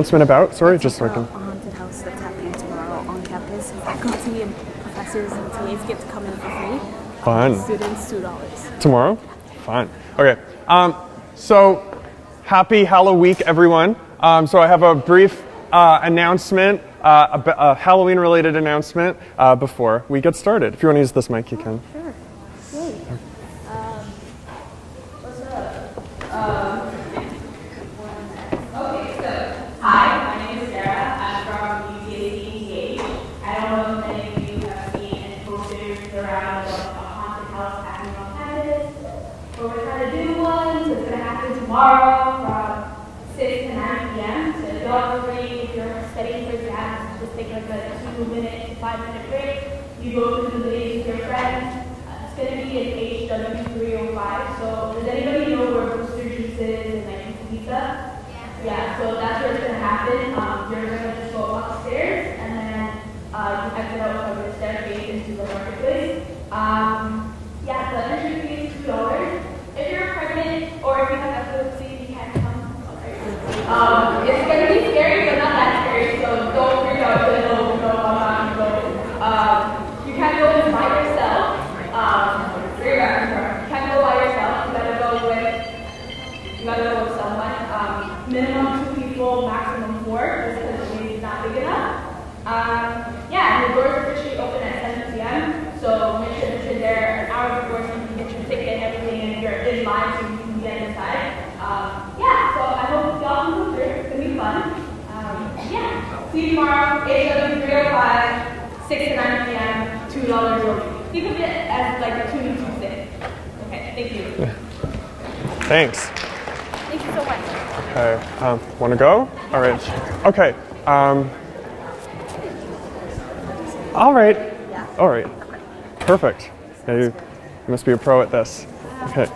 announcement about? Sorry, just so I can. A haunted house that's happening tomorrow on campus. Faculty and professors and TAs get to come in for free. Fun. Students, $2. Tomorrow? Fun. Okay. So happy Halloween, everyone. So I have a brief announcement, a Halloween-related announcement before we get started. If you want to use this mic, you can. Sure. Yay. What's up? Okay, so hi, my name is Sarah. I'm from UTAC. I don't know if many of you have seen any posters around a haunted house happening on campus, but we're trying to do one, so it's going to happen tomorrow from 6 to 9 p.m. So don't worry if you're studying for exams, just take like a 2-minute to 5-minute break. You go through the days with your friends. It's going to be in HW305. So does anybody know where Booster Juice is and like pizza? Yeah, so that's where it's going to happen. You're going to just go upstairs and then you exit out from the staircase into the marketplace. Yeah, the entry fee is $2. If you're pregnant or if you have epilepsy, you can't come. It's going to be scary, but not that scary, so don't freak out. You can't go in by yourself. You can't go by yourself. You gotta go with someone. Minimum 2 people, maximum 4, just because the place is not big enough. Yeah, the doors are officially open at 7 p.m. So make sure that you're there an hour before so you can get your ticket and everything, and you're in line so you can get inside. Yeah, so I hope y'all can go through. It's gonna be fun. Yeah, see you tomorrow, HW305, 6 to 9 p.m., $2 only. You can get as like a 2 to 2 sit. Okay, thank you. Thanks. Thank you so much. Okay. Want to go? All right. Okay. All right. Yeah. All right. Perfect. Yeah, you must be a pro at this. Okay.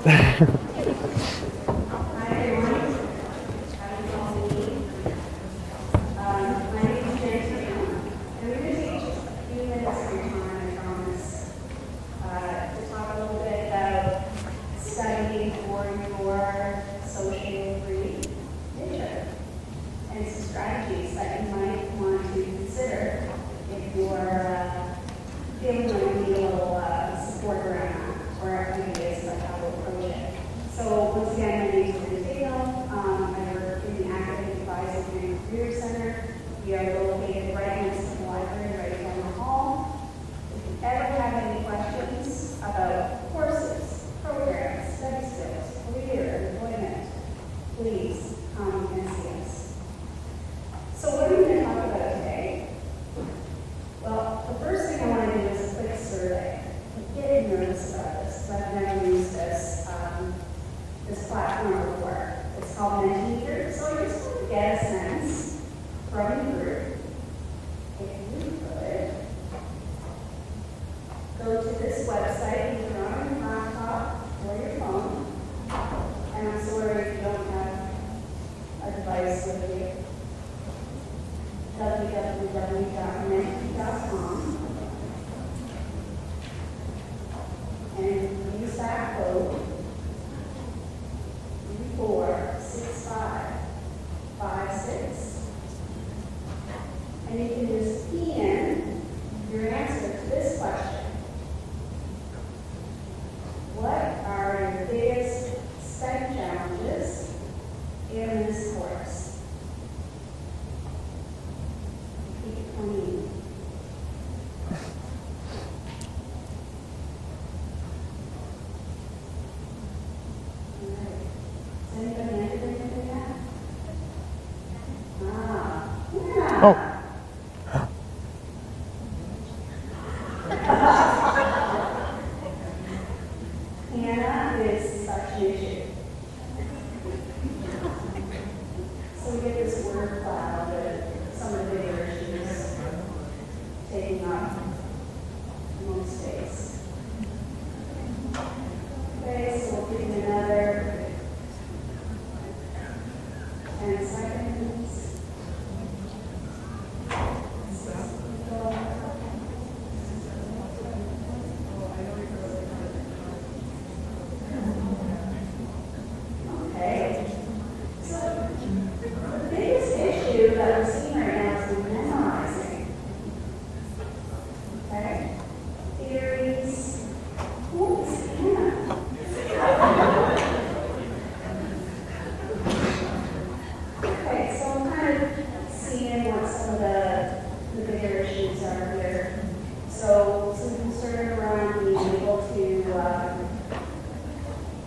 some of the bigger issues are here. So some concern around being able to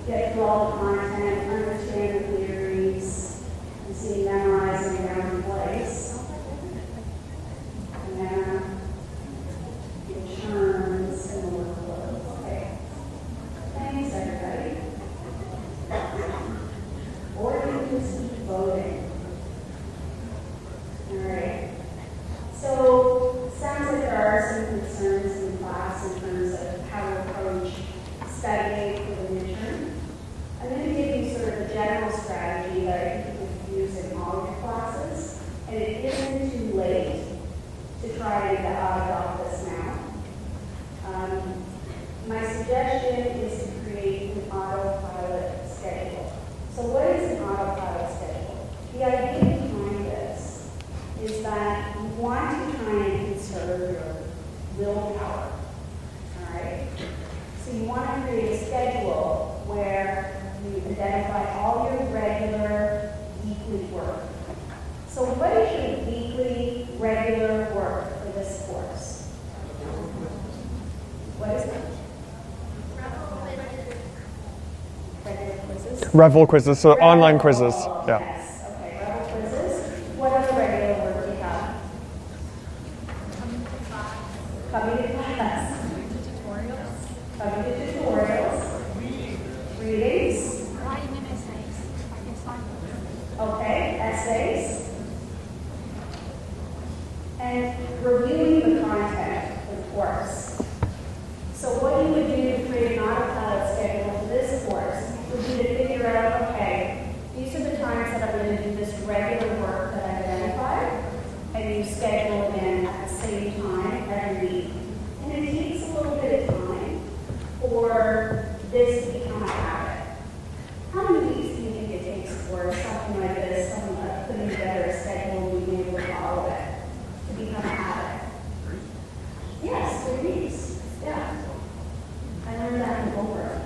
get through all the content, understand the theories, and see memorizing down in place. And then the terms and the workload. Okay. Thanks, everybody. Or you can just keep voting. All right. So, sounds like there are some concerns in the class in terms of how to approach studying for the midterm. I'm going to give you sort of a general strategy that I think you can use in all your classes, and it isn't too late to try and adopt this now. My suggestion is to create an autopilot schedule. So what is an autopilot schedule? The idea behind this is that you want to try and conserve your willpower. All right? So you want to create a schedule where you identify all your regular weekly work. So what is your weekly regular work for this course? What is it? Regular quizzes? Revel quizzes, so online quizzes. Yeah. Yes, okay, Revel quizzes. What other regular work do you have? Coming to class. Coming to tutorials. Readings. Writing essays, like assignments. Okay, essays. And reviewing the content of the course. So what you would do to create an autopilot schedule for this course would be to figure out, okay, these are the times that I'm going to do this regular work that I've identified, and you schedule it in at the same time every week. And it takes a little bit of time for this to become a habit. How many weeks do you think it takes for something like this, something like putting together a schedule and being able to follow it, to become a habit? Yes, 3 weeks. Yeah. I learned that in Oprah.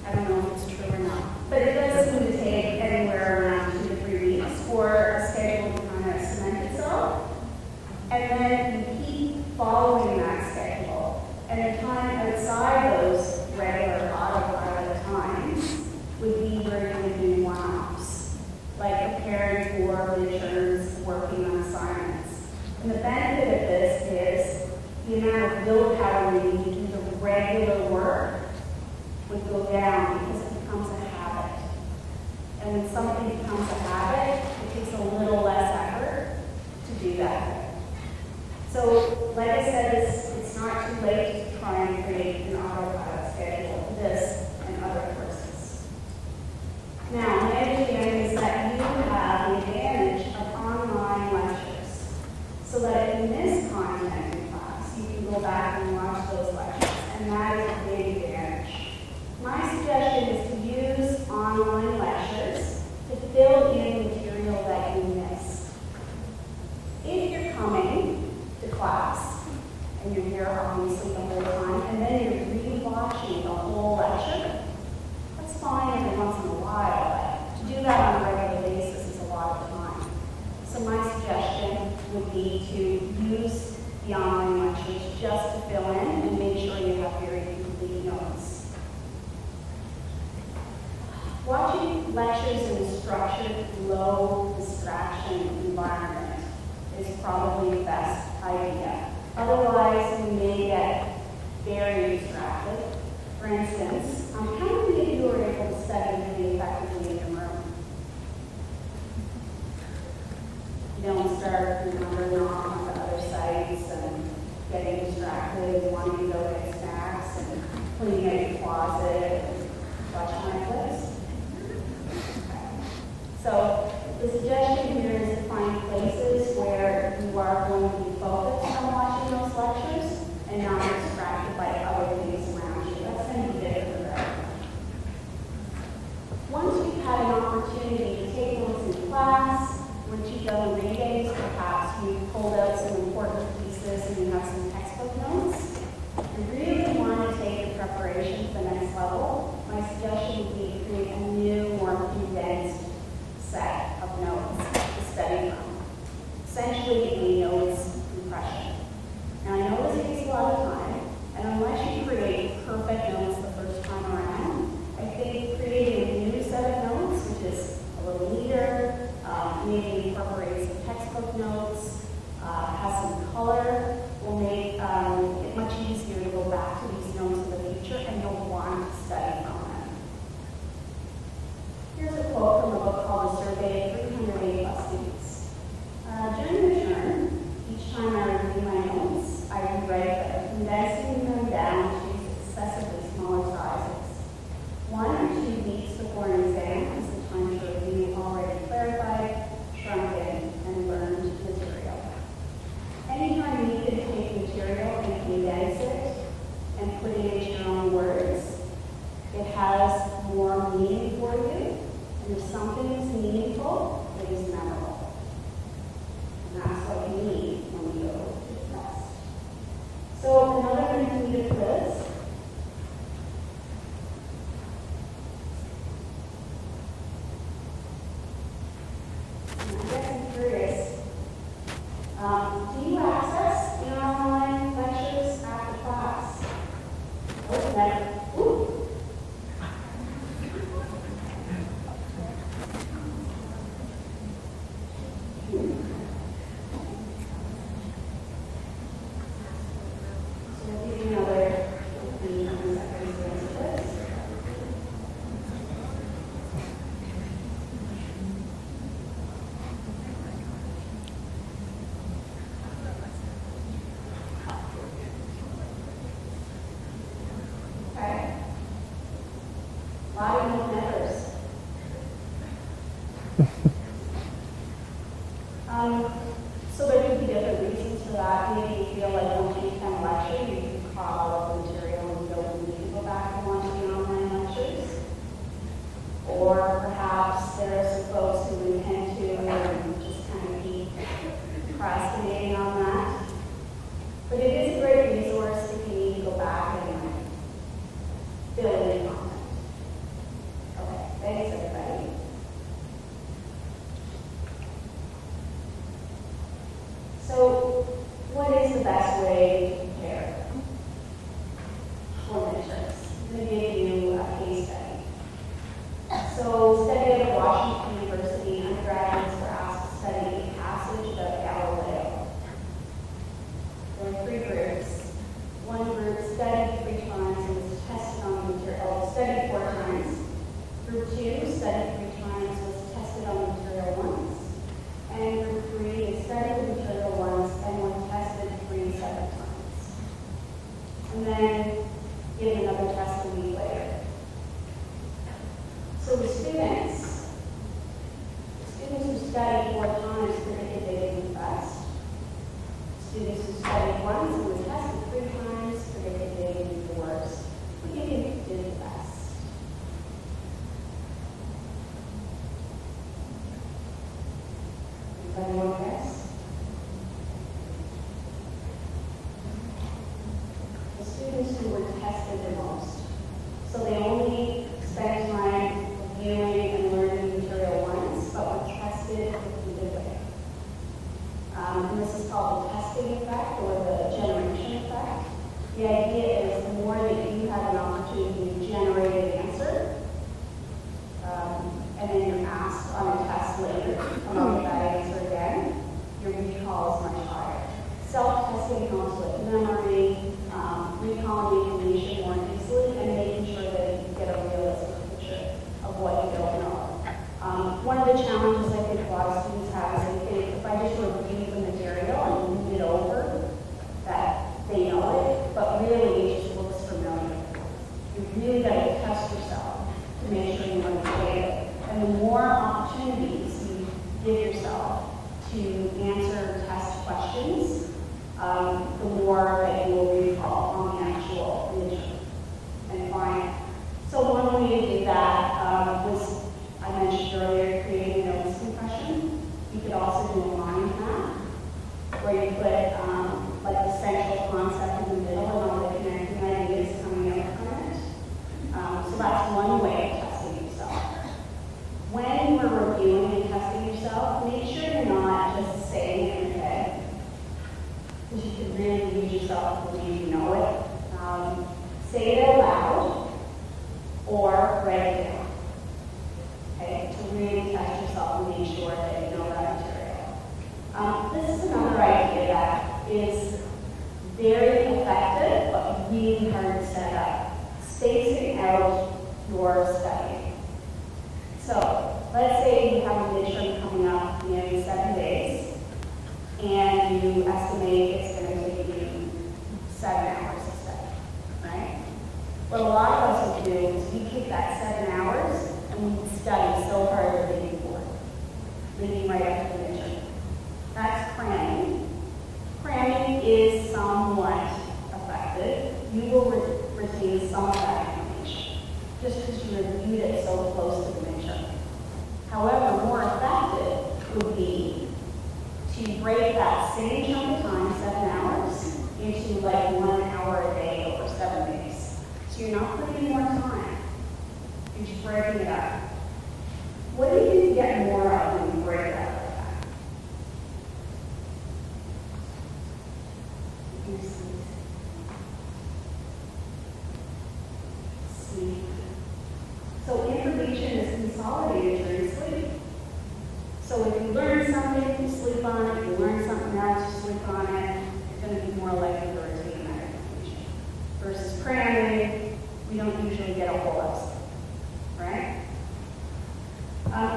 I don't know if it's true or not. But it does seem to take anywhere around 2 to 3 weeks for a schedule to kind of cement itself. And then you keep following that schedule. And the time outside those regular autopilot times would be where you would do one-offs, like preparing for midterms, working on assignments. And the benefit of this is the amount of willpower you need to do the regular work would go down because it becomes a habit. And when something becomes a habit, it takes a little less effort to do that. So, like I said, it's not too late to try and create an autopilot schedule for this and other courses. Now, my understanding is that you have the advantage of online lectures, so that if you miss content in class, you can go back and watch those lectures, and that is a big advantage. My suggestion is to use online lectures to fill in material that you missed. If you're coming to class and you're here obviously the whole time, and then you're re-watching the whole lecture, that's fine every once in a while, but to do that on a regular basis is a lot of time. So my suggestion would be to use the online lectures just to fill in and make sure you have very complete notes. Watching lectures in a structured, low distraction environment is probably the best idea. Otherwise, we may get very distracted. For instance, how many of you are able to study really effectively in your room? You don't start wandering off on the other sites and getting distracted, wanting to go get snacks and cleaning out your closet and watching Netflix. So the suggestion here is to find places where you are going to be focused on watching those lectures and not distracted by other things around you. That's going to be different for everyone. Once you've had an opportunity to take notes in class, once you've done readings, perhaps you've pulled out some important pieces and you have some textbook notes, you really want to take the preparation to the next level, my suggestion would be to create a new, more condensed set of notes to study from. essentially a notes compression. Now, I know this takes a lot of time, and unless you create perfect notes the first time around, I think creating a new set of notes, which is a little neater, maybe incorporates some textbook notes, has some color, will make it much easier to go back to these notes in the future, and you'll want to study from them. Here's a quote from a book called The Survey of 300 A+ Students. During the term, each time I review my notes, I rewrite them, condensing them down to successively smaller sizes. 1 or 2 weeks before an exam is the time to review already clarified, shrunken, and learned material. Anytime you can take material and condense it and put it into your own words, it has more meaning for you. And if something is meaningful, it is memorable. And that's what you need when you go to the test. So another intermediate quiz. I guess I'm curious. Do you access the online lectures after class? Oh, never. Ooh. So there could be different reasons for that. Maybe you feel like once you attend a lecture, you've caught all of the material and you don't need to go back and watch the online lectures. Or perhaps there are some folks who intend to and just kind of keep procrastinating on that. But it is a great resource if you need to go back and fill in content. Okay, thanks everybody. So, what is the best way to prepare for midterms? I'm going to give you a case study. So, study at Washington University, undergraduates were asked to study a passage about Galileo. There were 3 groups. One group studied 3 times and was tested on the material, studied 4 times. Group 2 studied 3 times, was tested on the material once. And group 3 studied the material once and were tested 3 separate times. And then give another test a week later. So the students who studied 4 times predicted they did the best. Students who studied once and were tested 3 times predicted they did the worst. Who do you think did the best? Anyone guess? The students who were tested the most. So they only spent time reviewing and learning material once, but were tested repeatedly. And this is called the testing effect or the generation effect. The idea is the more that you have an opportunity to generate an answer, and then you're asked on a test later to come up with that answer again, your recall is much higher. Self-testing helps with memory, recalling information more easily, and making sure that you get a realistic picture of what you don't know. One of the challenges I think a lot of students have is they think if I just review the material and move it over, that they know it, but really it just looks familiar. You really got to test yourself to make sure you understand it. And the more opportunities you give yourself to answer test questions, the more that you will recall on the actual midterm and final. So one way to do that was, I mentioned earlier, creating a notes compression. You could also do a mind map, where you put like the central concept in the middle and all the connecting ideas coming out from it. So that's one way of testing yourself. When we're reviewing and testing yourself, make sure you're not just saying is very effective, but really hard to set up. Spacing out your study. So, let's say you have a midterm coming up in 7 days, and you estimate it's going to take you 7 hours of study, right? What a lot of us would do is we take that 7 hours and we would study so hard the day before, leading right up to the midterm. That's cramming. Cramming is somewhat effective. You will retain some of that information, just because you reviewed it so close to the midterm. However, more effective would be to break that same chunk of time, 7 hours, into like 1 hour a day over 7 days. So you're not putting in more time. You're just breaking it up. What do you think you get more of when you break it up like that? Sleep. So information is consolidated during sleep. So if you learn something, you sleep on it. If you learn something else, you sleep on it. It's going to be more likely to retain that information. Versus cramming, we don't usually get a whole lot of stuff, right?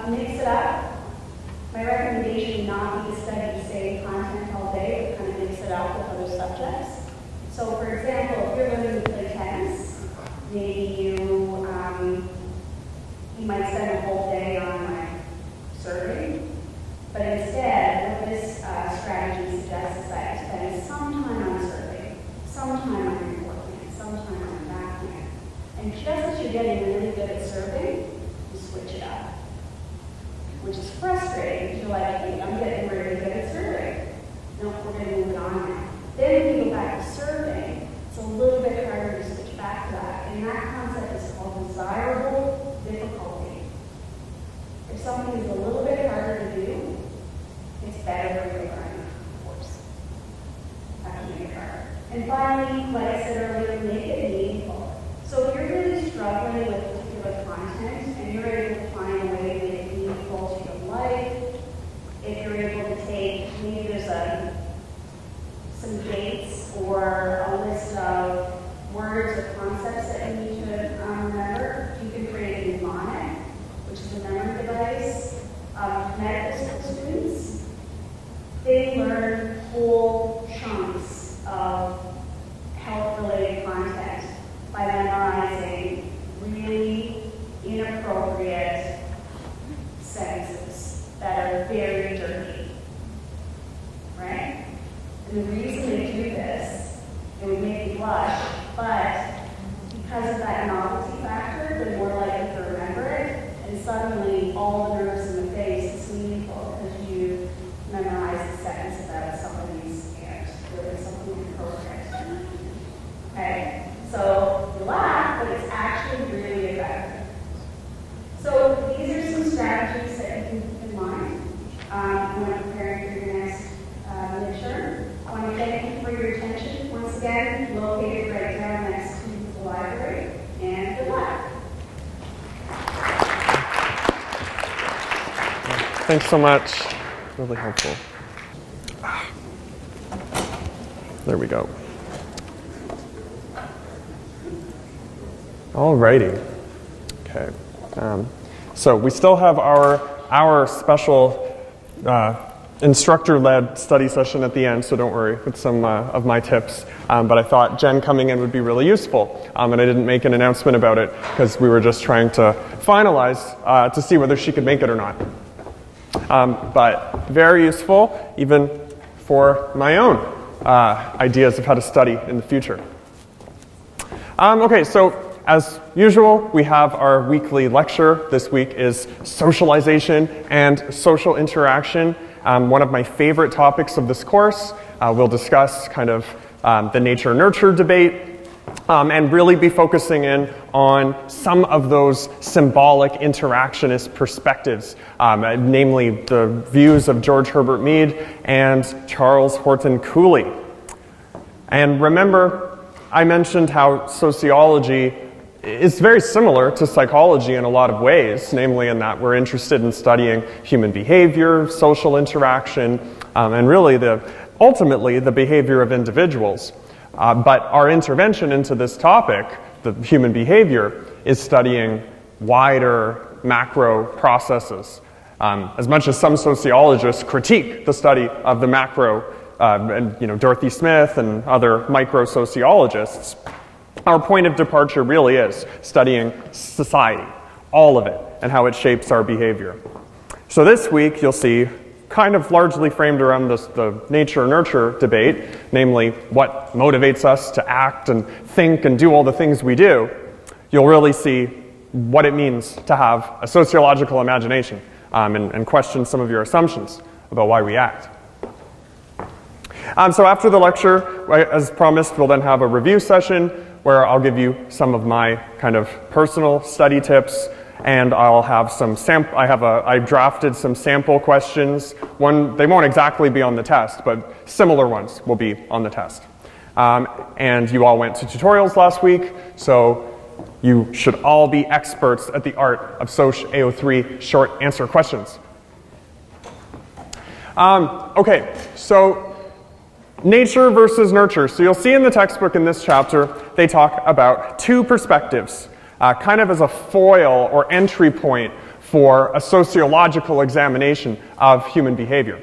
Mix it up. My recommendation would not be to study the same content all day, but kind of mix it up with other subjects. So for example, if you're learning to play tennis, maybe you might spend a whole day on like serving, but instead, what this strategy suggests is that you spend some time on serving, some time on your forehand, some time on your backhand. And just as you're getting really good at serving, you switch it up, which is frustrating because you're like, hey, I'm getting really good at serving. No, we're going to move it on now. Then when you go back to serving, it's a little bit harder to switch back to that. And that concept is called desirable difficulty. If something is a little bit harder to do, it's better for your learning, of course. That can make it harder. And finally, like I said earlier, make it meaningful. So if you're really struggling with particular content and you're able to find a way to make it meaningful to your life, if you're able to take, maybe there's some dates or a list of words or concepts that you need to remember, you can create a mnemonic, which is a memory device. Medical school students, they learn whole chunks of health-related content by memorizing really inappropriate sentences that are very dirty, right? And the reason they do this, it would make you blush, but because of that novelty factor, they're more likely to remember it, and suddenly all the nerves in the face is meaningful because you memorize the sentence about somebody's aunt, or something inappropriate. Okay? So you laugh, but it's actually really effective. So these are some strategies that you can keep in mind when you're preparing for your next midterm. I want to thank you for your attention. Once again, located right down next to the library. And good luck. Thanks so much. Really helpful. There we go. Alrighty. Okay. So we still have our special instructor-led study session at the end, so don't worry with some of my tips. But I thought Jen coming in would be really useful, and I didn't make an announcement about it because we were just trying to finalize to see whether she could make it or not. But very useful, even for my own ideas of how to study in the future. Okay, so as usual, we have our weekly lecture. This week is socialization and social interaction. One of my favorite topics of this course. We'll discuss kind of the nature-nurture debate and really be focusing in on some of those symbolic interactionist perspectives, namely the views of George Herbert Mead and Charles Horton Cooley. And remember, I mentioned how sociology is very similar to psychology in a lot of ways, namely in that we're interested in studying human behavior, social interaction, and really the ultimately the behavior of individuals. But our intervention into this topic, the human behavior, is studying wider macro processes. As much as some sociologists critique the study of the macro, and Dorothy Smith and other micro-sociologists, our point of departure really is studying society, all of it, and how it shapes our behavior. So this week you'll see, kind of largely framed around the nature-nurture debate, namely what motivates us to act and think and do all the things we do, you'll really see what it means to have a sociological imagination and question some of your assumptions about why we act. So after the lecture, as promised, we'll then have a review session where I'll give you some of my kind of personal study tips, and I'll have some I drafted some sample questions. They won't exactly be on the test, but similar ones will be on the test. And you all went to tutorials last week, so you should all be experts at the art of Sociological short answer questions. Okay, so nature versus nurture. So you'll see in the textbook in this chapter, they talk about two perspectives, kind of as a foil or entry point for a sociological examination of human behavior.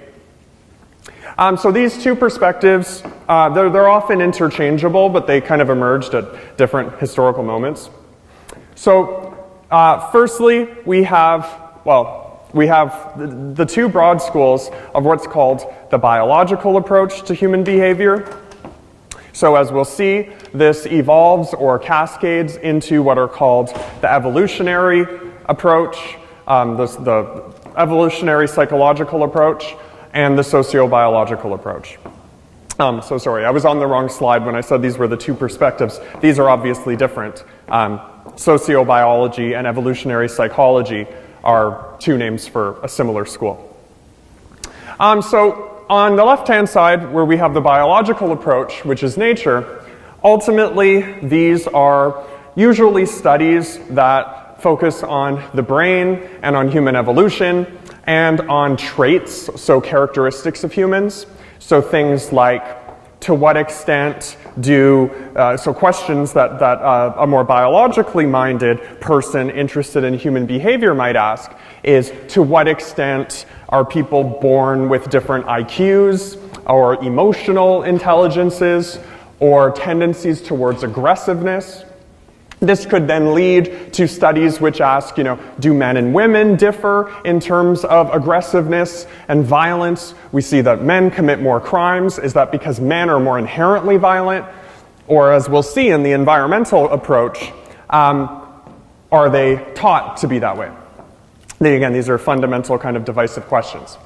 So these two perspectives, they're often interchangeable, but they kind of emerged at different historical moments. So firstly, we have the two broad schools of what's called the biological approach to human behavior. So as we'll see, this evolves or cascades into what are called the evolutionary approach, the evolutionary psychological approach, and the sociobiological approach. So sorry, I was on the wrong slide when I said these were the two perspectives. These are obviously different. Sociobiology and evolutionary psychology are two names for a similar school. So on the left-hand side, where we have the biological approach, which is nature, ultimately these are usually studies that focus on the brain and on human evolution and on traits, so characteristics of humans. So things like, to what extent so questions that a more biologically minded person interested in human behavior might ask is, to what extent are people born with different IQs or emotional intelligences or tendencies towards aggressiveness? This could then lead to studies which ask, do men and women differ in terms of aggressiveness and violence? We see that men commit more crimes. Is that because men are more inherently violent? Or as we'll see in the environmental approach, are they taught to be that way? Again, these are fundamental kind of divisive questions.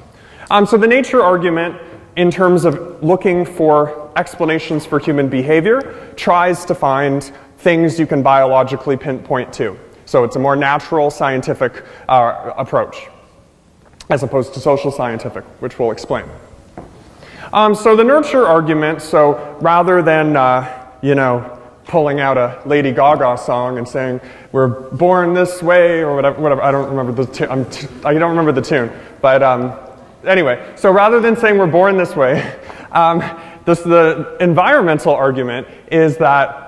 So the nature argument, in terms of looking for explanations for human behavior, tries to find things you can biologically pinpoint to. So it's a more natural scientific approach, as opposed to social scientific, which we'll explain. So the nurture argument, so rather than, pulling out a Lady Gaga song and saying, we're born this way, or whatever, I don't remember the tune, but anyway, so rather than saying we're born this way, the environmental argument is that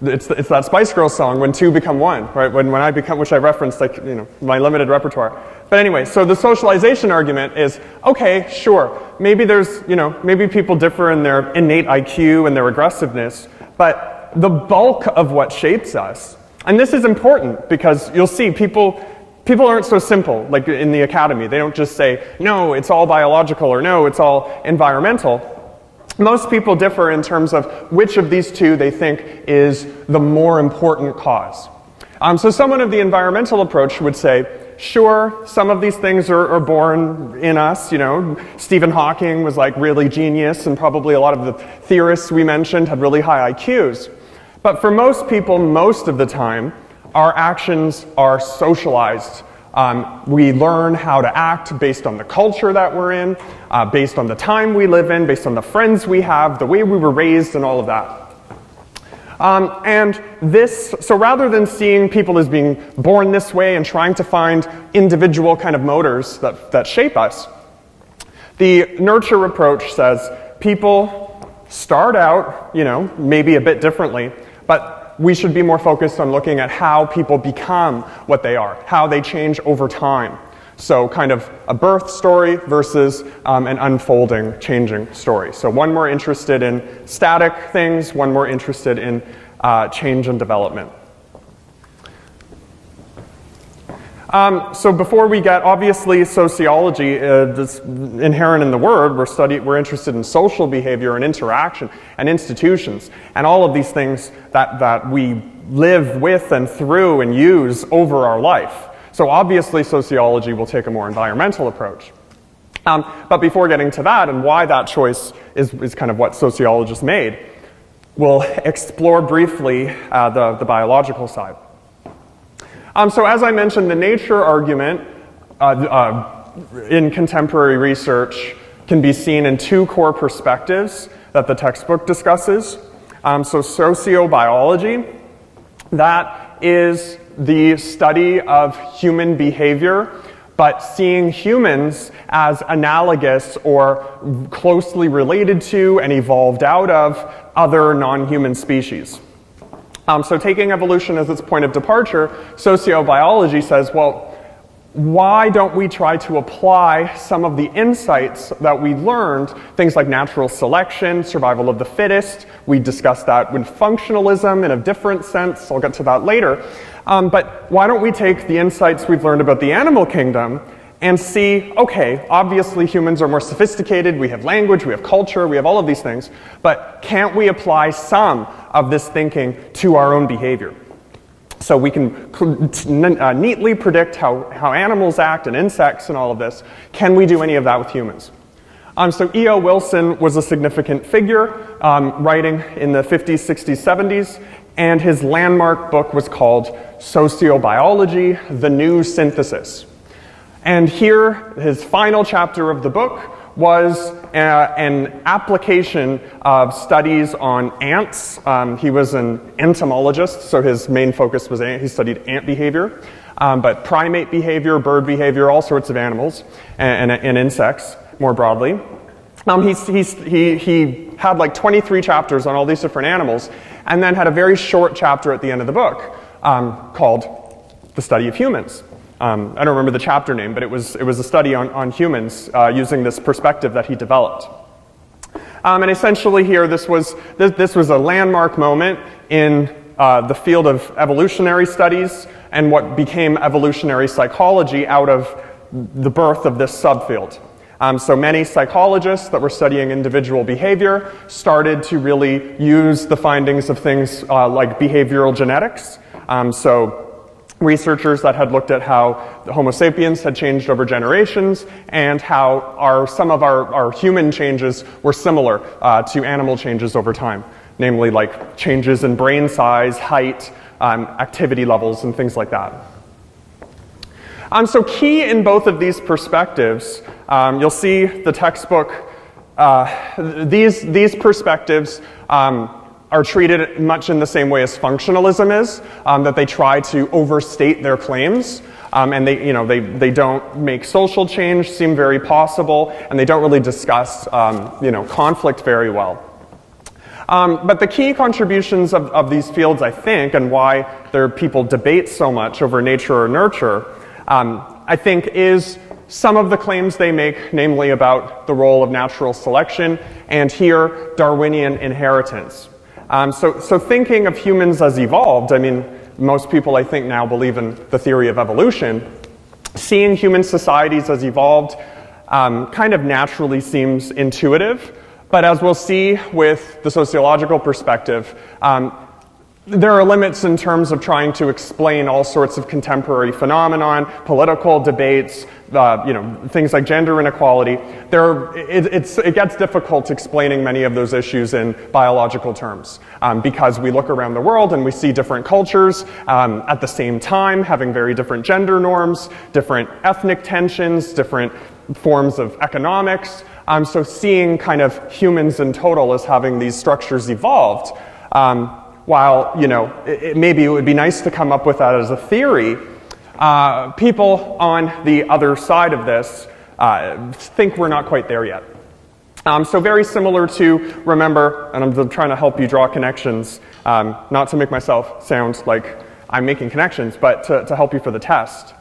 it's that Spice Girls song, when two become one, right? When I become, which I referenced, my limited repertoire. But anyway, so the socialization argument is, okay, sure, maybe maybe people differ in their innate IQ and their aggressiveness, but the bulk of what shapes us, and this is important because you'll see people aren't so simple, like in the academy. They don't just say, no, it's all biological, or no, it's all environmental. Most people differ in terms of which of these two they think is the more important cause. So someone of the environmental approach would say, sure, some of these things are born in us. Stephen Hawking was really genius, and probably a lot of the theorists we mentioned had really high IQs. But for most people, most of the time, our actions are socialized. We learn how to act based on the culture that we're in, based on the time we live in, based on the friends we have, the way we were raised, and all of that. So rather than seeing people as being born this way and trying to find individual kind of motors that shape us, The nurture approach says people start out, maybe a bit differently, but we should be more focused on looking at how people become what they are, how they change over time. So kind of a birth story versus an unfolding, changing story. So one more interested in static things, one more interested in change and development. So before we get, obviously sociology is inherent in the word. We're interested in social behavior and interaction and institutions and all of these things that we live with and through and use over our life. So obviously sociology will take a more environmental approach. But before getting to that and why that choice is kind of what sociologists made, we'll explore briefly the biological side. So as I mentioned, the nature argument in contemporary research can be seen in two core perspectives that the textbook discusses. So sociobiology, that is the study of human behavior, but seeing humans as analogous or closely related to and evolved out of other non-human species. So taking evolution as its point of departure, sociobiology says, well, why don't we try to apply some of the insights that we learned, things like natural selection, survival of the fittest. We discussed that with functionalism in a different sense. I'll get to that later. But why don't we take the insights we've learned about the animal kingdom and see, okay, obviously humans are more sophisticated, we have language, we have culture, we have all of these things, but can't we apply some of this thinking to our own behavior? So we can neatly predict how animals act and insects and all of this. Can we do any of that with humans? So E.O. Wilson was a significant figure, writing in the 50s, 60s, 70s, and his landmark book was called Sociobiology, The New Synthesis. And here, his final chapter of the book was an application of studies on ants. He was an entomologist, so his main focus was he studied ant behavior, but primate behavior, bird behavior, all sorts of animals, and insects more broadly. He had like 23 chapters on all these different animals, and then had a very short chapter at the end of the book called The Study of Humans. I don't remember the chapter name, but it was a study on humans using this perspective that he developed. And essentially here, this was a landmark moment in the field of evolutionary studies and what became evolutionary psychology out of the birth of this subfield. So many psychologists that were studying individual behavior started to really use the findings of things like behavioral genetics. So researchers that had looked at how the Homo sapiens had changed over generations and how some of our human changes were similar to animal changes over time, namely like changes in brain size, height, activity levels, and things like that. So key in both of these perspectives, you'll see the textbook, these perspectives are treated much in the same way as functionalism is, that they try to overstate their claims, and they don't make social change seem very possible, and they don't really discuss conflict very well. But the key contributions of these fields, I think, and why people debate so much over nature or nurture, I think is some of the claims they make, namely about the role of natural selection, and here, Darwinian inheritance. So thinking of humans as evolved, I mean, most people I think now believe in the theory of evolution. Seeing human societies as evolved kind of naturally seems intuitive, but as we'll see with the sociological perspective, there are limits in terms of trying to explain all sorts of contemporary phenomenon, political debates, things like gender inequality. It gets difficult explaining many of those issues in biological terms because we look around the world and we see different cultures at the same time having very different gender norms, different ethnic tensions, different forms of economics. So seeing kind of humans in total as having these structures evolved, while, maybe it would be nice to come up with that as a theory, people on the other side of this think we're not quite there yet. So very similar to, remember, and I'm trying to help you draw connections, not to make myself sound like I'm making connections, but to help you for the test.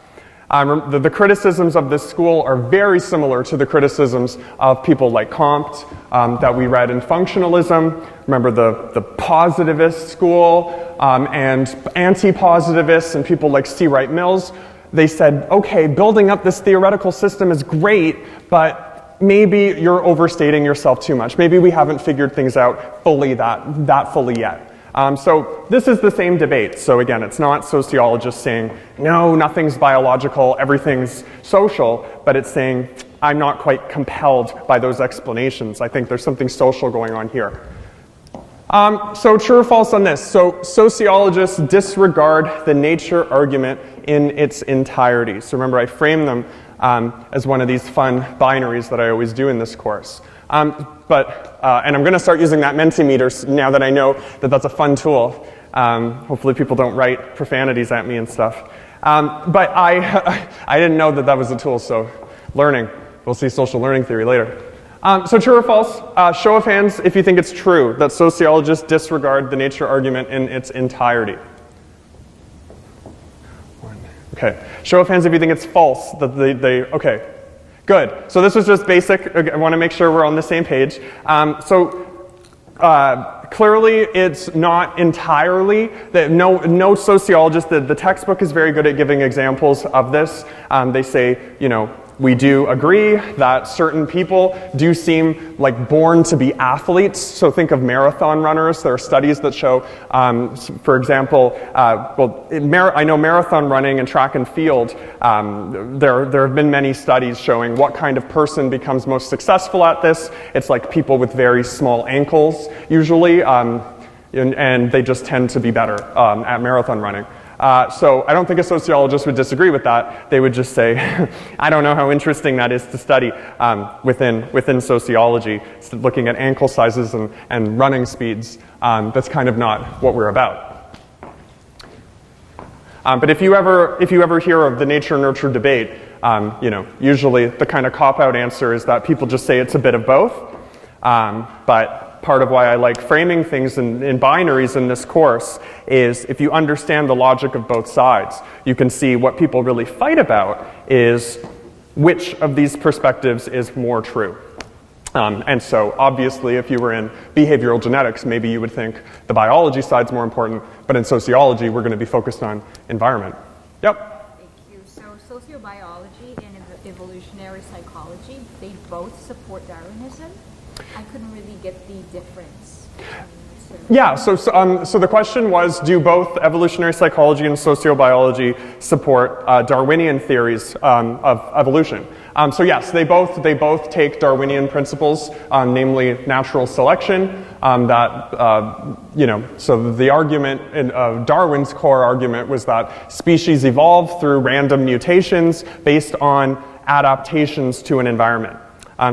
The criticisms of this school are very similar to the criticisms of people like Comte that we read in Functionalism. Remember the positivist school and anti-positivists and people like C. Wright Mills. They said, okay, building up this theoretical system is great, but maybe you're overstating yourself too much. Maybe we haven't figured things out fully that fully yet. So this is the same debate. So again, it's not sociologists saying, no, nothing's biological, everything's social, but it's saying, I'm not quite compelled by those explanations. I think there's something social going on here. So true or false on this? So sociologists disregard the nature argument in its entirety. So remember, I frame them as one of these fun binaries that I always do in this course. And I'm going to start using that Mentimeter now that I know that that's a fun tool. Hopefully people don't write profanities at me and stuff. But I didn't know that that was a tool, so learning. We'll see social learning theory later. So true or false? Show of hands if you think it's true that sociologists disregard the nature argument in its entirety. Okay. Show of hands if you think it's false that okay. Good. So this was just basic. I want to make sure we're on the same page. Clearly, it's not entirely. No sociologist, the textbook is very good at giving examples of this. They say, we do agree that certain people do seem like born to be athletes. So think of marathon runners. There are studies that show, for example, I know marathon running and track and field, there have been many studies showing what kind of person becomes most successful at this. It's like people with very small ankles, usually, and they just tend to be better at marathon running. So I don't think a sociologist would disagree with that. They would just say, I don't know how interesting that is to study within sociology, looking at ankle sizes and running speeds. That's kind of not what we're about. But if you ever hear of the nature-nurture debate, usually the kind of cop-out answer is that people just say it's a bit of both. But part of why I like framing things in binaries in this course is if you understand the logic of both sides, you can see what people really fight about is which of these perspectives is more true. And so obviously if you were in behavioral genetics, maybe you would think the biology side's more important, but in sociology we're going to be focused on environment. Yep? Thank you. So sociobiology and evolutionary psychology, they both support Darwinism. I couldn't really get the difference. Yeah, so the question was, do both evolutionary psychology and sociobiology support Darwinian theories of evolution? So yes, they both take Darwinian principles, namely natural selection. So the argument, Darwin's core argument was that species evolve through random mutations based on adaptations to an environment.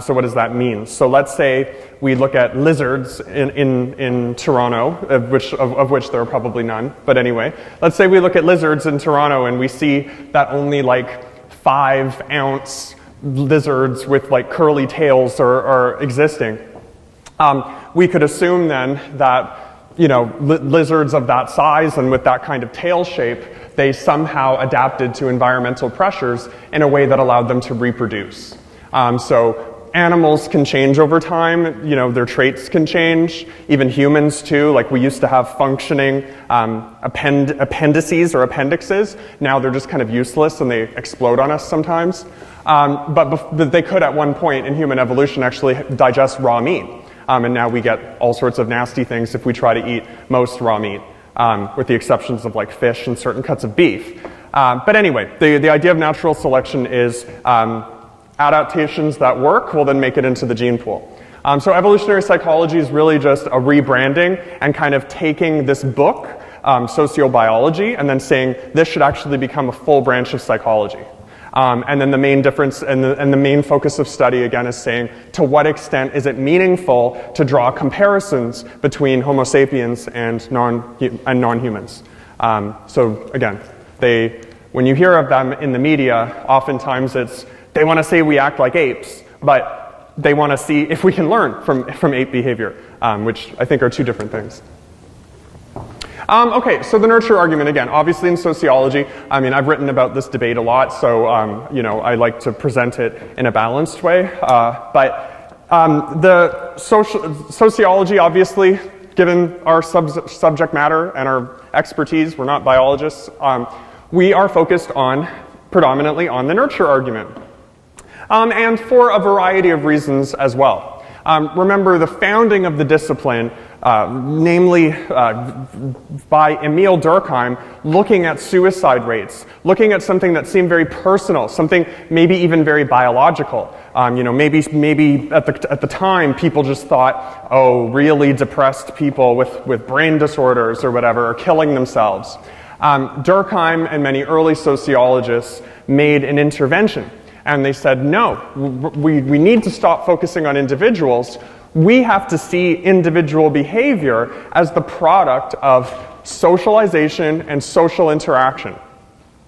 So what does that mean? So let's say we look at lizards in Toronto, of which there are probably none, but anyway. Let's say we look at lizards in Toronto and we see that only like 5-ounce lizards with like curly tails are existing. We could assume then that lizards of that size and with that kind of tail shape, they somehow adapted to environmental pressures in a way that allowed them to reproduce. So animals can change over time, their traits can change, even humans too. Like we used to have functioning appendices or appendixes. Now they're just kind of useless and they explode on us sometimes. But they could at one point in human evolution actually digest raw meat. And now we get all sorts of nasty things if we try to eat most raw meat, with the exceptions of like fish and certain cuts of beef. But anyway, the idea of natural selection is adaptations that work will then make it into the gene pool. So evolutionary psychology is really just a rebranding and kind of taking this book, Sociobiology, and then saying this should actually become a full branch of psychology. And then the main difference and the main focus of study again is saying to what extent is it meaningful to draw comparisons between Homo sapiens and non-humans. So again, when you hear of them in the media, oftentimes it's They want to say we act like apes, but they want to see if we can learn from ape behavior, which I think are two different things. Okay, so the nurture argument, again, obviously in sociology, I mean, I've written about this debate a lot, so, you know, I like to present it in a balanced way. The sociology, obviously, given our subject matter and our expertise, we're not biologists, we are focused predominantly on the nurture argument. And for a variety of reasons as well. Remember, the founding of the discipline, namely by Emil Durkheim, looking at suicide rates, looking at something that seemed very personal, something maybe even very biological. You know, maybe at the time people just thought, oh, really depressed people with brain disorders or whatever are killing themselves. Durkheim and many early sociologists made an intervention. And they said, no, we need to stop focusing on individuals. We have to see individual behavior as the product of socialization and social interaction.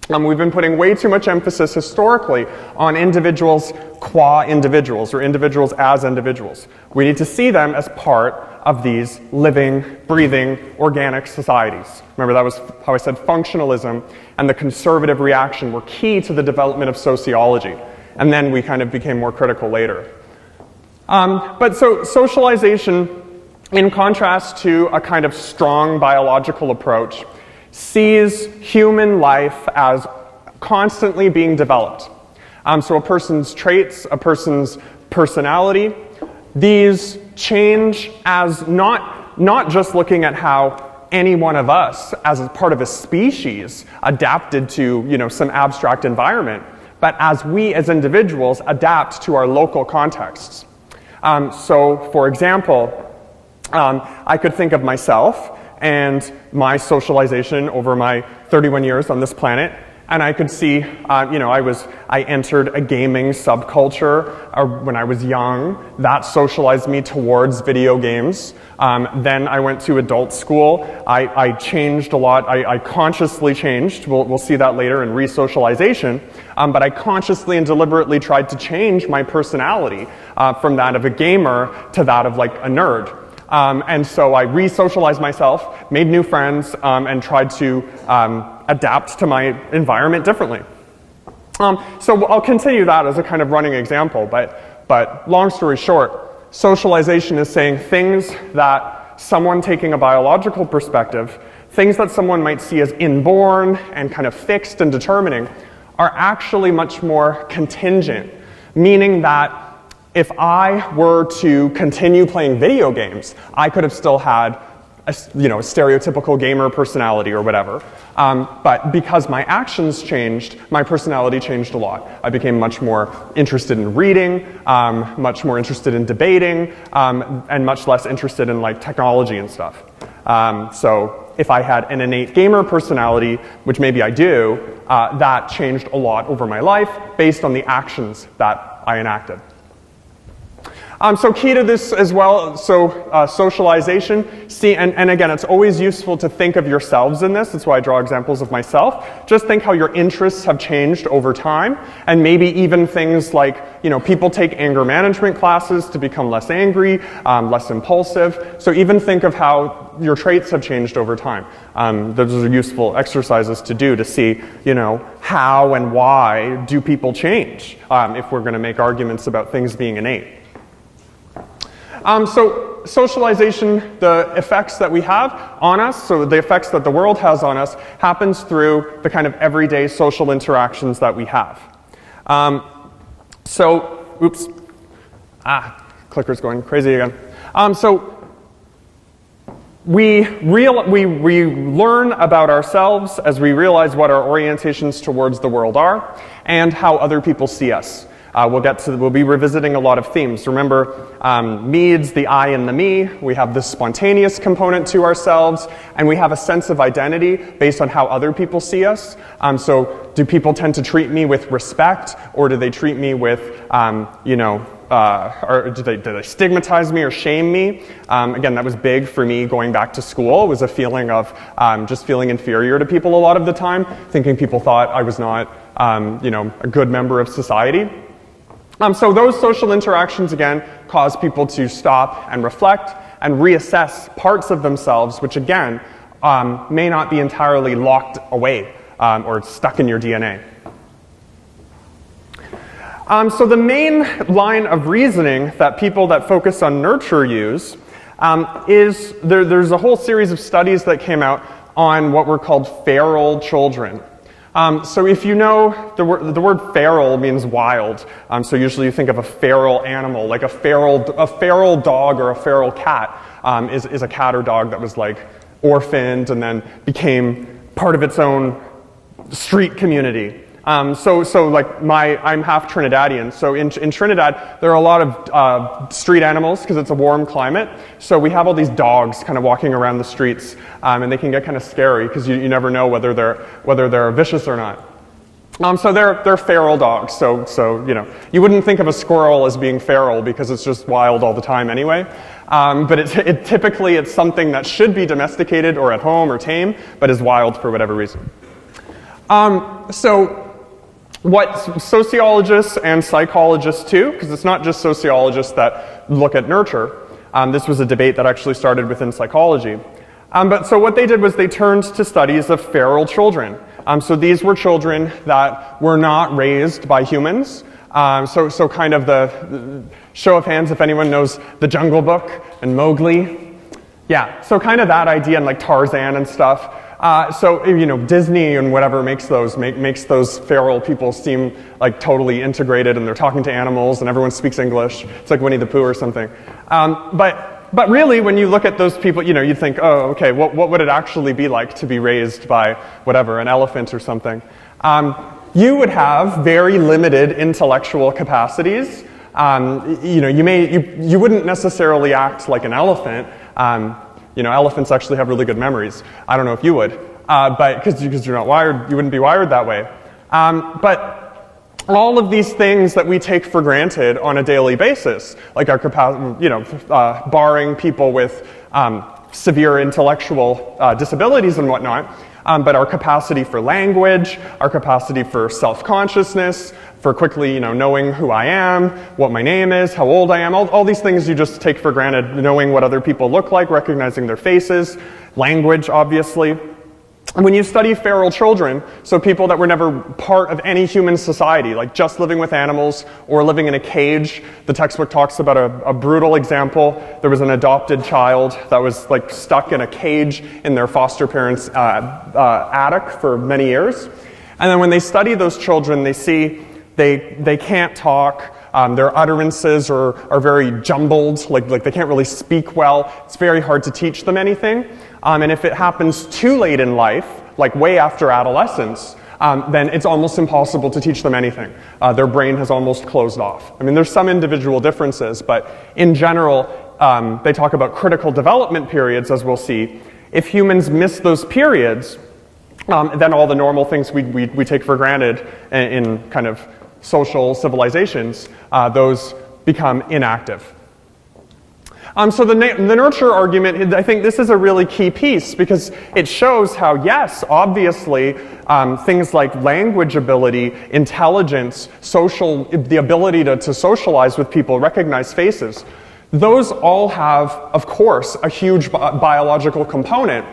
We've been putting way too much emphasis historically on individuals qua individuals, or individuals as individuals. We need to see them as part of these living, breathing, organic societies. Remember, that was how I said functionalism and the conservative reaction were key to the development of sociology. And then we kind of became more critical later. But so socialization, in contrast to a kind of strong biological approach, sees human life as constantly being developed. So a person's traits, a person's personality, these change as not just looking at how any one of us, as a part of a species, adapted to, you know, some abstract environment, but as we as individuals adapt to our local contexts. So, for example, I could think of myself and my socialization over my 31 years on this planet, and I could see, you know, I entered a gaming subculture when I was young. That socialized me towards video games. Then I went to adult school. I changed a lot. I consciously changed. We'll see that later in re-socialization. But I consciously and deliberately tried to change my personality from that of a gamer to that of like a nerd. And so I re-socialized myself, made new friends, and tried to adapt to my environment differently. So I'll continue that as a kind of running example, but long story short, socialization is saying things that someone taking a biological perspective, things that someone might see as inborn and kind of fixed and determining, are actually much more contingent, meaning that if I were to continue playing video games, I could have still had a, you know, a stereotypical gamer personality or whatever. But because my actions changed, my personality changed a lot. I became much more interested in reading, much more interested in debating, and much less interested in like technology and stuff. So if I had an innate gamer personality, which maybe I do, that changed a lot over my life based on the actions that I enacted. So key to this as well, socialization. See, and again, it's always useful to think of yourselves in this. That's why I draw examples of myself. Just think how your interests have changed over time, and maybe even things like, you know, people take anger management classes to become less angry, less impulsive. So even think of how your traits have changed over time. Those are useful exercises to do to see, you know, how and why do people change if we're going to make arguments about things being innate. So socialization, the effects that we have on us, so the effects that the world has on us, happens through the kind of everyday social interactions that we have. Oops. Clicker's going crazy again. So we learn about ourselves as we realize what our orientations towards the world are and how other people see us. We'll be revisiting a lot of themes. Remember, Mead's the I and the me. We have this spontaneous component to ourselves, and we have a sense of identity based on how other people see us. So do people tend to treat me with respect, or do they treat me with, or do they stigmatize me or shame me? Again, that was big for me going back to school. It was a feeling of just feeling inferior to people a lot of the time, thinking people thought I was not, a good member of society. So those social interactions, again, cause people to stop and reflect and reassess parts of themselves, which, again, may not be entirely locked away or stuck in your DNA. So the main line of reasoning that people that focus on nurture use is there's a whole series of studies that came out on what were called feral children. So if you know, the word feral means wild. So usually you think of a feral animal, like a feral dog or a feral cat is a cat or dog that was like orphaned and then became part of its own street community. So like I'm half Trinidadian, so in Trinidad there are a lot of street animals because it's a warm climate, so we have all these dogs kind of walking around the streets, and they can get kind of scary because you never know whether they're vicious or not. So they're feral dogs, so you know, you wouldn't think of a squirrel as being feral because it's just wild all the time anyway, but typically it's something that should be domesticated or at home or tame, but is wild for whatever reason. So what sociologists and psychologists too, because it's not just sociologists that look at nurture. This was a debate that actually started within psychology. But so what they did was they turned to studies of feral children. So these were children that were not raised by humans. So kind of the show of hands if anyone knows The Jungle Book and Mowgli. Yeah, so kind of that idea, and like Tarzan and stuff. So, you know, Disney and whatever makes those feral people seem like totally integrated, and they're talking to animals and everyone speaks English. It's like Winnie the Pooh or something. But really, when you look at those people, you know, you think, oh, okay, what would it actually be like to be raised by whatever, an elephant or something? You would have very limited intellectual capacities. You know, you wouldn't necessarily act like an elephant. You know, elephants actually have really good memories. I don't know if you would, but because you're not wired, you wouldn't be wired that way. But all of these things that we take for granted on a daily basis, like our capacity, you know, barring people with severe intellectual disabilities and whatnot, but our capacity for language, our capacity for self-consciousness, for quickly, you know, knowing who I am, what my name is, how old I am, all these things you just take for granted, knowing what other people look like, recognizing their faces, language, obviously. And when you study feral children, so people that were never part of any human society, like just living with animals or living in a cage, the textbook talks about a brutal example. There was an adopted child that was like stuck in a cage in their foster parents' attic for many years. And then when they study those children, they see they can't talk. Their utterances are very jumbled, like they can't really speak well. It's very hard to teach them anything. And if it happens too late in life, like way after adolescence, then it's almost impossible to teach them anything. Their brain has almost closed off. I mean, there's some individual differences, but in general, they talk about critical development periods, as we'll see. If humans miss those periods, then all the normal things we take for granted in kind of social civilizations, those become inactive. So the nurture argument, I think this is a really key piece because it shows how, yes, obviously, things like language ability, intelligence, the ability to socialize with people, recognize faces, those all have, of course, a huge biological component,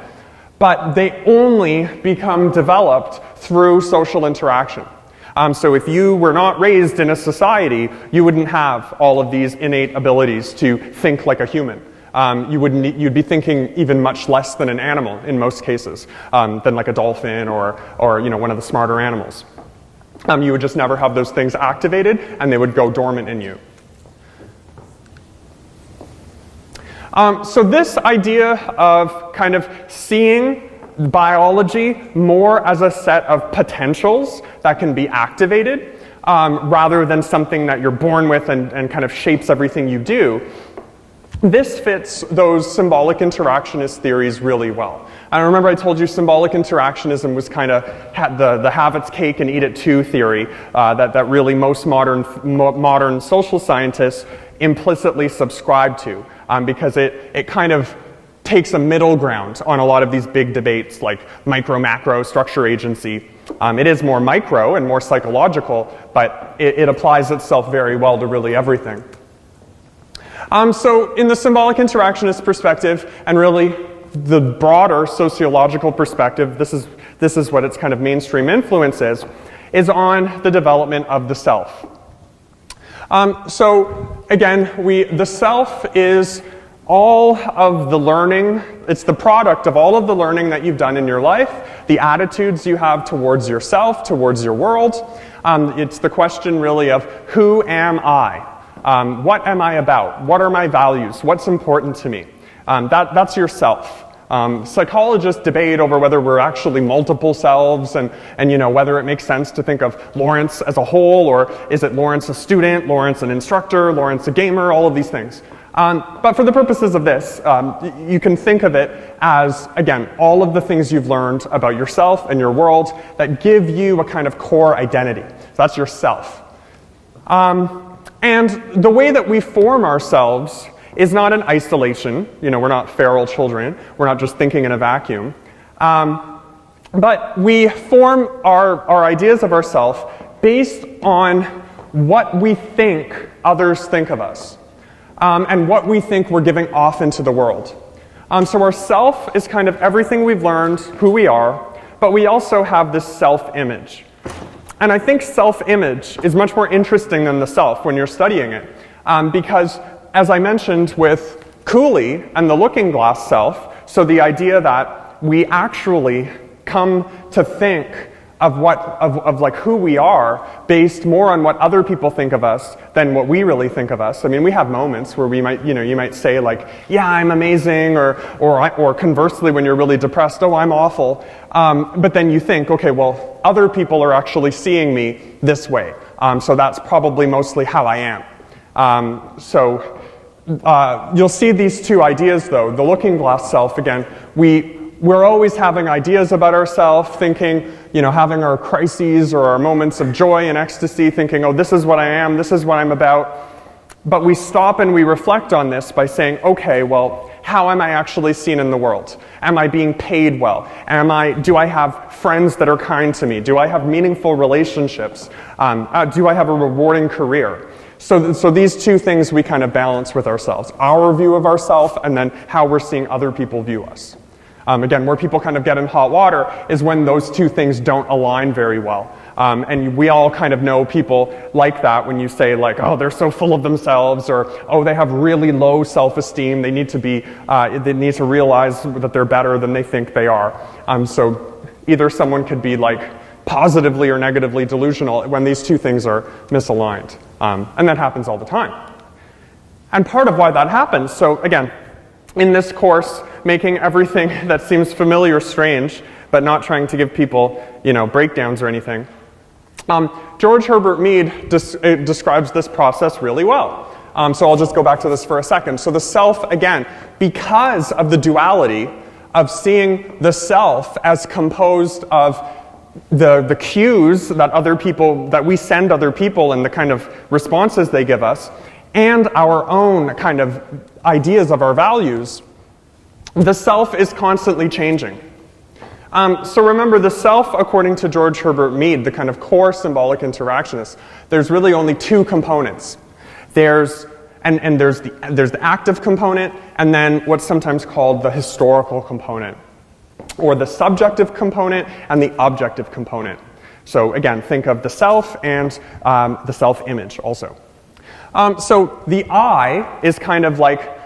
but they only become developed through social interaction. So if you were not raised in a society, you wouldn't have all of these innate abilities to think like a human. You'd be thinking even much less than an animal in most cases, than like a dolphin or you know, one of the smarter animals. You would just never have those things activated, and they would go dormant in you. So this idea of kind of seeing biology more as a set of potentials that can be activated rather than something that you're born with and kind of shapes everything you do. This fits those symbolic interactionist theories really well. I remember I told you symbolic interactionism was kind of the have its cake and eat it too theory that really most modern social scientists implicitly subscribe to because it kind of takes a middle ground on a lot of these big debates like micro-macro structure agency. It is more micro and more psychological, but it applies itself very well to really everything. So in the symbolic interactionist perspective, and really the broader sociological perspective, this is what its kind of mainstream influence is on the development of the self. So again, the self is all of the learning, it's the product of all of the learning that you've done in your life, the attitudes you have towards yourself, towards your world. It's the question really of who am I? What am I about? What are my values? What's important to me? That's yourself. Psychologists debate over whether we're actually multiple selves and whether it makes sense to think of Lawrence as a whole, or is it Lawrence a student, Lawrence an instructor, Lawrence a gamer, all of these things. But for the purposes of this, you can think of it as, again, all of the things you've learned about yourself and your world that give you a kind of core identity. So that's yourself. And the way that we form ourselves is not in isolation. We're not feral children. We're not just thinking in a vacuum. But we form our ideas of ourselves based on what we think others think of us, and what we think we're giving off into the world. So our self is kind of everything we've learned, who we are, but we also have this self-image. And I think self-image is much more interesting than the self when you're studying it, because as I mentioned with Cooley and the looking glass self, so the idea that we actually come to think of like who we are based more on what other people think of us than what we really think of us. I mean, we have moments where we might, you might say like, yeah, I'm amazing, or conversely when you're really depressed, oh, I'm awful. But then you think, okay, well, other people are actually seeing me this way. So that's probably mostly how I am. So you'll see these two ideas though. The looking glass self, again, we're always having ideas about ourselves, thinking, having our crises or our moments of joy and ecstasy, thinking, oh, this is what I am, this is what I'm about. But we stop and we reflect on this by saying, okay, well, how am I actually seen in the world? Am I being paid well? Do I have friends that are kind to me? Do I have meaningful relationships? Do I have a rewarding career? So these two things we kind of balance with ourselves, our view of ourselves and then how we're seeing other people view us. Again, where people kind of get in hot water is when those two things don't align very well. And we all kind of know people like that when you say like, oh, they're so full of themselves, or oh, they have really low self-esteem. They need to realize that they're better than they think they are. So either someone could be like positively or negatively delusional when these two things are misaligned. And that happens all the time. And part of why that happens, so again, in this course, making everything that seems familiar strange, but not trying to give people, breakdowns or anything. George Herbert Mead describes this process really well. So I'll just go back to this for a second. So the self, again, because of the duality of seeing the self as composed of the cues that we send other people and the kind of responses they give us, and our own kind of ideas of our values, the self is constantly changing. So remember, the self, according to George Herbert Mead, the kind of core symbolic interactionist, there's really only two components. There's the active component, and then what's sometimes called the historical component, or the subjective component and the objective component. So again, think of the self and the self-image also. So the I is kind of like,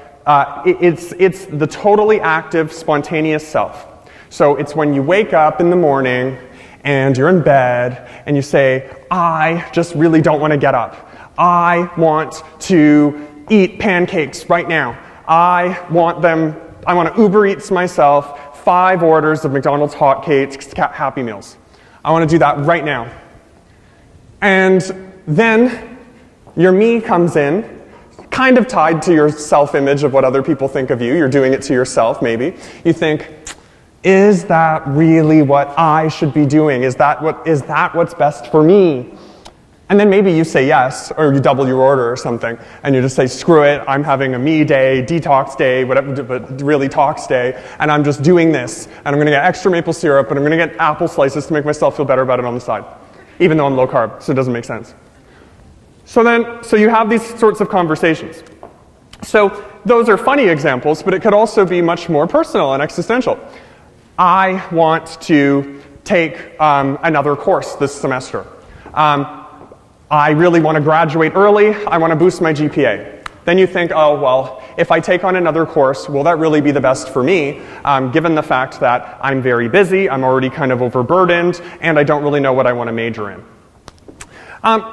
it's the totally active, spontaneous self. So it's when you wake up in the morning and you're in bed and you say, I just really don't want to get up. I want to eat pancakes right now. I want to Uber Eats myself 5 orders of McDonald's hotcakes, Happy Meals. I want to do that right now. And then your me comes in, kind of tied to your self-image of what other people think of you. You're doing it to yourself, maybe. You think, is that really what I should be doing? Is that what's best for me? And then maybe you say yes, or you double your order or something, and you just say, screw it, I'm having a me day, detox day, whatever, but really talks day, and I'm just doing this, and I'm going to get extra maple syrup, and I'm going to get apple slices to make myself feel better about it on the side, even though I'm low carb, so it doesn't make sense. So you have these sorts of conversations. So those are funny examples, but it could also be much more personal and existential. I want to take another course this semester. I really want to graduate early. I want to boost my GPA. Then you think, oh, well, if I take on another course, will that really be the best for me, given the fact that I'm very busy, I'm already kind of overburdened, and I don't really know what I want to major in.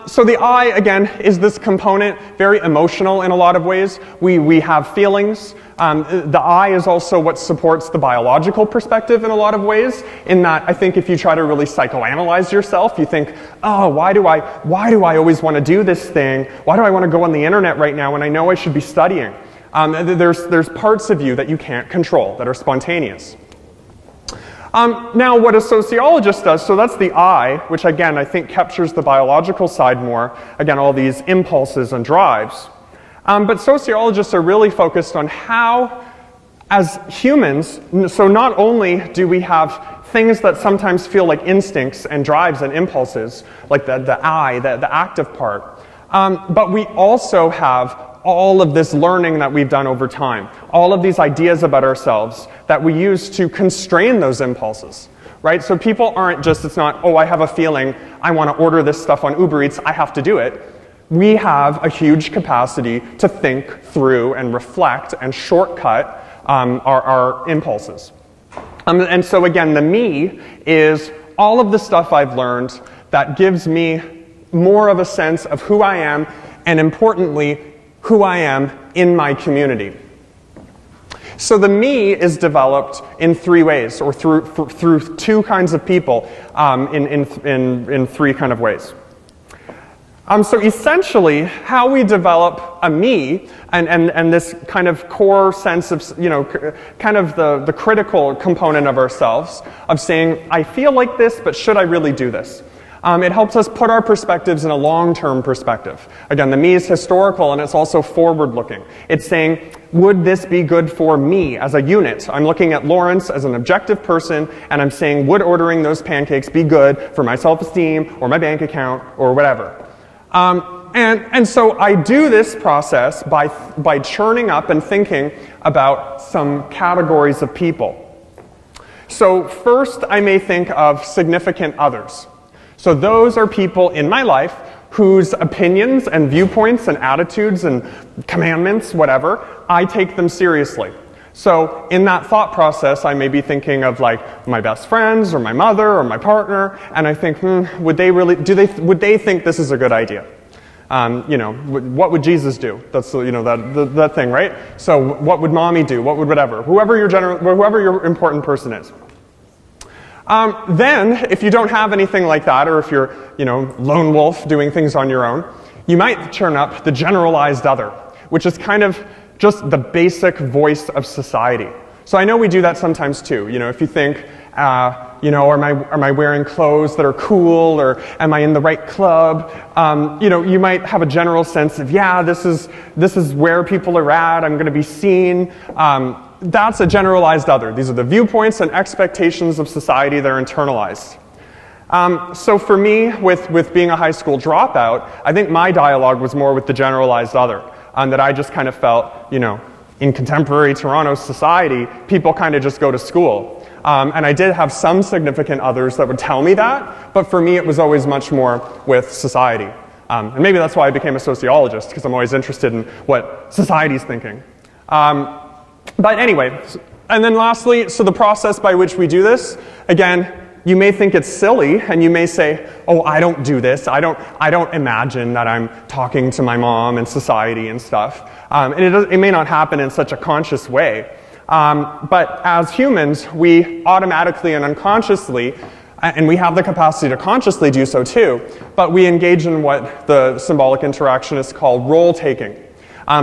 So the I, again, is this component, very emotional in a lot of ways. We have feelings. The I is also what supports the biological perspective in a lot of ways, in that I think if you try to really psychoanalyze yourself, you think, oh, why do I always want to do this thing? Why do I want to go on the internet right now when I know I should be studying? There's parts of you that you can't control, that are spontaneous. Now, what a sociologist does, so that's the I, which again, I think captures the biological side more, again, all these impulses and drives. But sociologists are really focused on how, as humans, so not only do we have things that sometimes feel like instincts and drives and impulses, like the I, the active part, but we also have all of this learning that we've done over time, all of these ideas about ourselves that we use to constrain those impulses, right? So people aren't just, it's not, oh, I have a feeling, I want to order this stuff on Uber Eats, I have to do it. We have a huge capacity to think through and reflect and shortcut our impulses. And so again, the me is all of the stuff I've learned that gives me more of a sense of who I am, and importantly, who I am in my community. So the me is developed in three ways, or through two kinds of people in three kind of ways. So essentially, how we develop a me, and this kind of core sense of, kind of the critical component of ourselves, of saying, I feel like this, but should I really do this? It helps us put our perspectives in a long-term perspective. Again, the me is historical, and it's also forward-looking. It's saying, would this be good for me as a unit? I'm looking at Lawrence as an objective person, and I'm saying, would ordering those pancakes be good for my self-esteem, or my bank account, or whatever? And so I do this process by churning up and thinking about some categories of people. So first, I may think of significant others. So those are people in my life whose opinions and viewpoints and attitudes and commandments, whatever, I take them seriously. So in that thought process, I may be thinking of like my best friends or my mother or my partner, and I think, would they think this is a good idea? What would Jesus do? That's that thing, right? So what would mommy do? What would whatever? Whoever your important person is. Then, if you don't have anything like that, or if you're, lone wolf doing things on your own, you might churn up the generalized other, which is kind of just the basic voice of society. So I know we do that sometimes too. If you think, am I wearing clothes that are cool, or am I in the right club? You might have a general sense of, yeah, this is where people are at. I'm going to be seen. That's a generalized other. These are the viewpoints and expectations of society that are internalized. So for me, with being a high school dropout, I think my dialogue was more with the generalized other, that I just kind of felt, in contemporary Toronto society, people kind of just go to school. And I did have some significant others that would tell me that, but for me it was always much more with society. And maybe that's why I became a sociologist, because I'm always interested in what society's thinking. But anyway, and then lastly, so the process by which we do this, again, you may think it's silly, and you may say, oh, I don't do this. I don't imagine that I'm talking to my mom and society and stuff. And it may not happen in such a conscious way. But as humans, we automatically and unconsciously, and we have the capacity to consciously do so too, but we engage in what the symbolic interactionists call role-taking.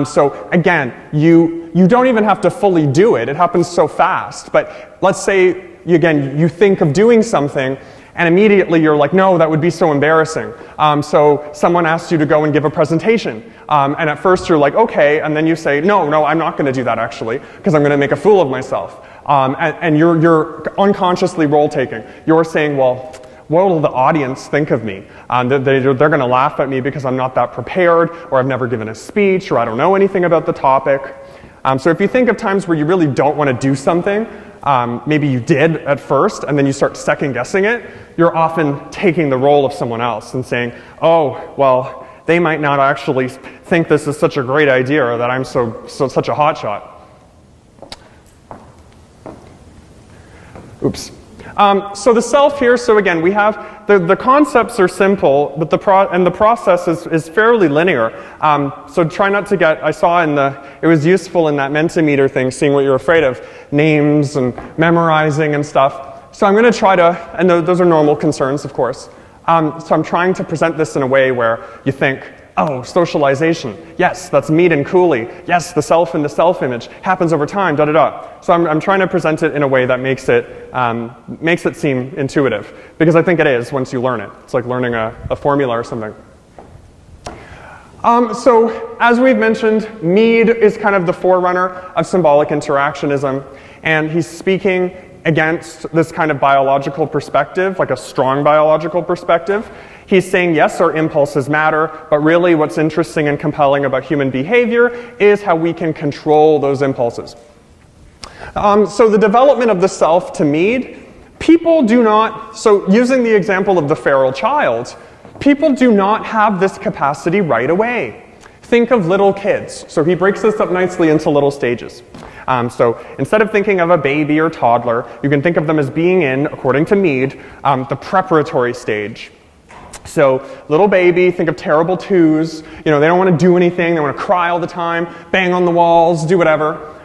So again, you don't even have to fully do it. It happens so fast. But let's say, you think of doing something, And immediately you're like, no, that would be so embarrassing. So someone asks you to go and give a presentation. And at first you're like, okay, and then you say, no, I'm not going to do that actually, because I'm going to make a fool of myself. And you're unconsciously role-taking. You're saying, well, what will the audience think of me? They're going to laugh at me because I'm not that prepared, or I've never given a speech, or I don't know anything about the topic. So if you think of times where you really don't want to do something, maybe you did at first, and then you start second-guessing it, you're often taking the role of someone else and saying, oh, well, they might not actually think this is such a great idea, or that I'm such a hotshot. Oops. So the self here, so again, we have, the concepts are simple, but the process is fairly linear. So try not to get, I saw it was useful in that Mentimeter thing, seeing what you're afraid of, names and memorizing and stuff. So I'm going to try to, and those are normal concerns, of course. So I'm trying to present this in a way where you think, oh, socialization, yes, that's Mead and Cooley. Yes, the self and the self-image happens over time, da-da-da. So I'm trying to present it in a way that makes it seem intuitive, because I think it is once you learn it. It's like learning a formula or something. So as we've mentioned, Mead is kind of the forerunner of symbolic interactionism, and he's speaking against this kind of biological perspective, like a strong biological perspective. He's saying, yes, our impulses matter, but really what's interesting and compelling about human behavior is how we can control those impulses. So the development of the self to Mead, people do not, so using the example of the feral child, people do not have this capacity right away. Think of little kids. So he breaks this up nicely into little stages. So instead of thinking of a baby or toddler, you can think of them as being in, according to Mead, the preparatory stage. So little baby, think of terrible twos. They don't want to do anything. They want to cry all the time, bang on the walls, do whatever.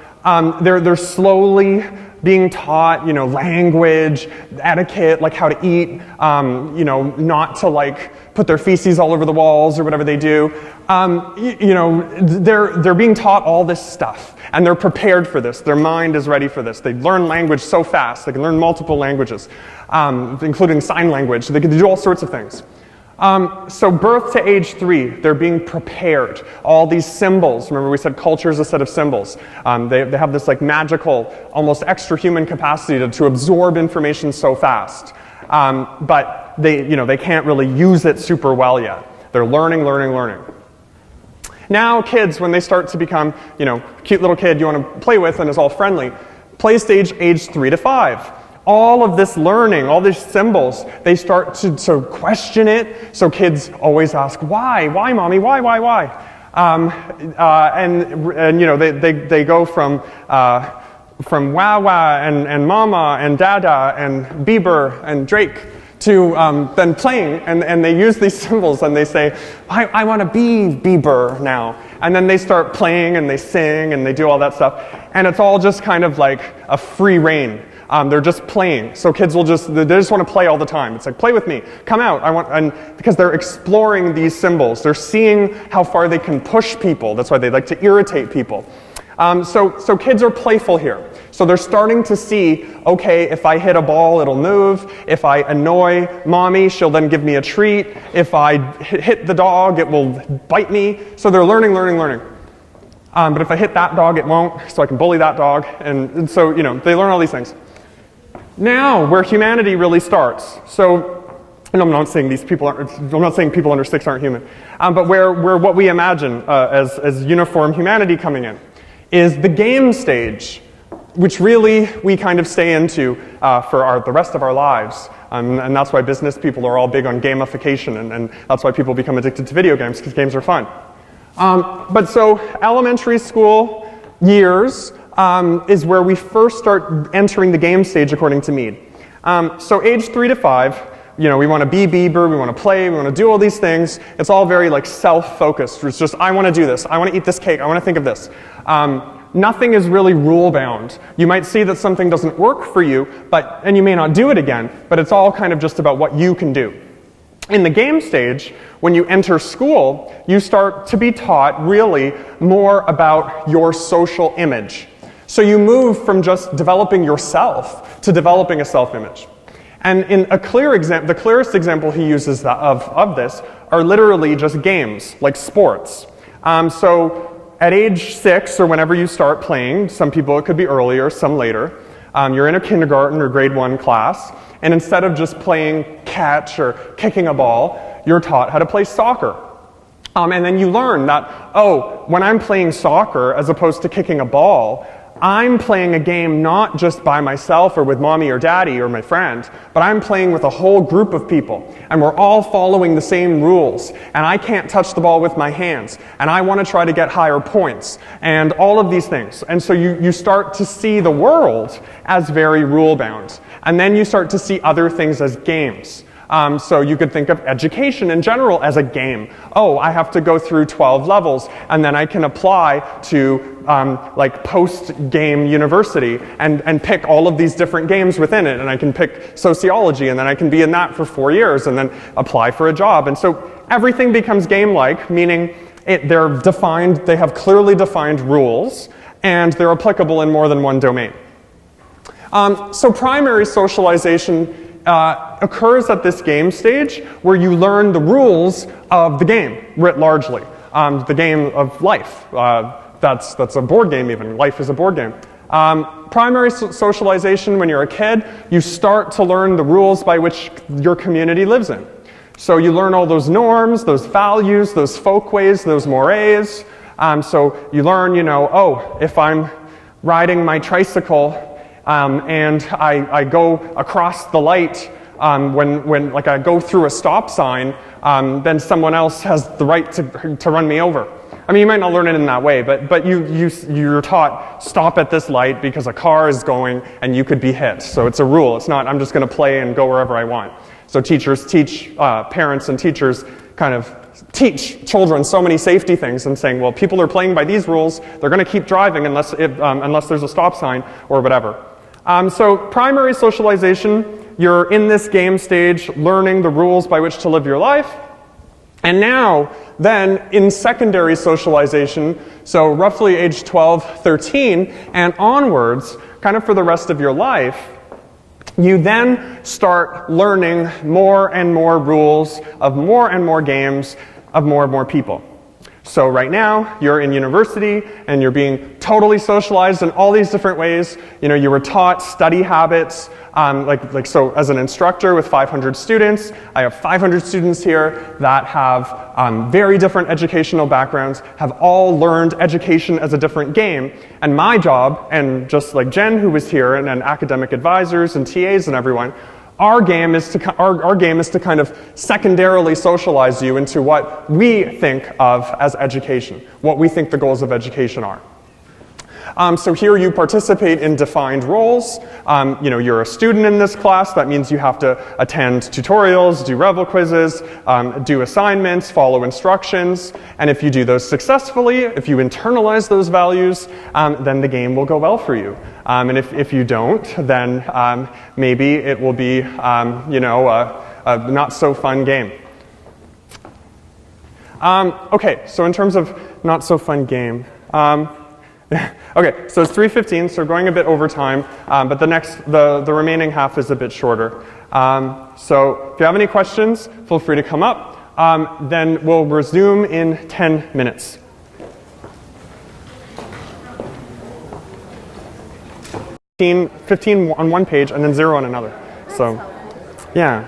They're slowly being taught, language, etiquette, like how to eat, not to like put their feces all over the walls or whatever they do. They're being taught all this stuff, and they're prepared for this. Their mind is ready for this. They learn language so fast. They can learn multiple languages, including sign language. They can do all sorts of things. So birth to age 3, they're being prepared. All these symbols, remember we said culture is a set of symbols. They have this like magical, almost extra-human capacity to absorb information so fast. But they can't really use it super well yet. They're learning. Now kids, when they start to become, cute little kid you want to play with and is all friendly, play stage age 3 to 5. All of this learning, all these symbols, they start to question it. So kids always ask, why? Why, mommy? Why? They go from wah and mama and dada and Bieber and Drake to then playing, and they use these symbols and they say, I want to be Bieber now. And then they start playing and they sing and they do all that stuff. And it's all just kind of like a free reign. They're just playing. So kids they just want to play all the time. It's like, play with me, come out. And because they're exploring these symbols. They're seeing how far they can push people. That's why they like to irritate people. So kids are playful here. So they're starting to see, okay, if I hit a ball, it'll move. If I annoy mommy, she'll then give me a treat. If I hit the dog, it will bite me. So they're learning. But if I hit that dog, it won't, so I can bully that dog. And so, they learn all these things. Now, where humanity really starts. So, and I'm not saying people under 6 aren't human, but where what we imagine as uniform humanity coming in is the game stage, which really we kind of stay into for the rest of our lives. And that's why business people are all big on gamification, and that's why people become addicted to video games, because games are fun. But so elementary school years is where we first start entering the game stage, according to Mead. So age 3 to 5, we want to be Bieber, we want to play, we want to do all these things. It's all very like self-focused. It's just, I want to do this, I want to eat this cake, I want to think of this. Nothing is really rule-bound. You might see that something doesn't work for you, and you may not do it again, but it's all kind of just about what you can do. In the game stage, when you enter school, you start to be taught really more about your social image. So you move from just developing yourself to developing a self-image. And in a clear the clearest example he uses of this are literally just games, like sports. So at age 6, or whenever you start playing, some people it could be earlier, some later, you're in a kindergarten or grade 1 class, and instead of just playing catch or kicking a ball, you're taught how to play soccer. And then you learn that, oh, when I'm playing soccer as opposed to kicking a ball, I'm playing a game not just by myself or with mommy or daddy or my friend, but I'm playing with a whole group of people, and we're all following the same rules, and I can't touch the ball with my hands, and I want to try to get higher points, and all of these things. And so you start to see the world as very rule-bound, and then you start to see other things as games. So you could think of education in general as a game. Oh, I have to go through 12 levels, and then I can apply to like post-game university and pick all of these different games within it, and I can pick sociology, and then I can be in that for 4 years, and then apply for a job. And so everything becomes game-like, meaning they're defined, they have clearly defined rules, and they're applicable in more than one domain. So primary socialization occurs at this game stage where you learn the rules of the game writ largely. The game of life. That's a board game even. Life is a board game. Primary socialization, when you're a kid, you start to learn the rules by which your community lives in. So you learn all those norms, those values, those folkways, those mores. So you learn, you know, oh, if I'm riding my tricycle and I go across the light when like I go through a stop sign, then someone else has the right to run me over. I mean, you might not learn it in that way, but you're taught stop at this light because a car is going and you could be hit. So it's a rule. It's not I'm just going to play and go wherever I want. So teachers teach, parents and teachers kind of teach children so many safety things and saying, well, people are playing by these rules. They're going to keep driving unless there's a stop sign or whatever. So primary socialization, you're in this game stage learning the rules by which to live your life. And now, then, in secondary socialization, so roughly age 12, 13, and onwards, kind of for the rest of your life, you then start learning more and more rules of more and more games of more and more people. So right now, you're in university, and you're being totally socialized in all these different ways. You know, you were taught study habits, so as an instructor with 500 students, I have 500 students here that have very different educational backgrounds, have all learned education as a different game. And my job, and just like Jen who was here, and academic advisors and TAs and everyone, our game is to kind of secondarily socialize you into what we think of as education, what we think the goals of education are. So here you participate in defined roles. You know, you're a student in this class. That means you have to attend tutorials, do Revel quizzes, do assignments, follow instructions. And if you do those successfully, if you internalize those values, then the game will go well for you. And if you don't, then maybe it will be, you know, a not so fun game. Okay, so in terms of not so fun game. Okay, so it's 3:15, so we're going a bit over time, but the remaining half is a bit shorter. So if you have any questions, feel free to come up. Then we'll resume in 10 minutes. 15 on one page and then 0 on another. So, yeah.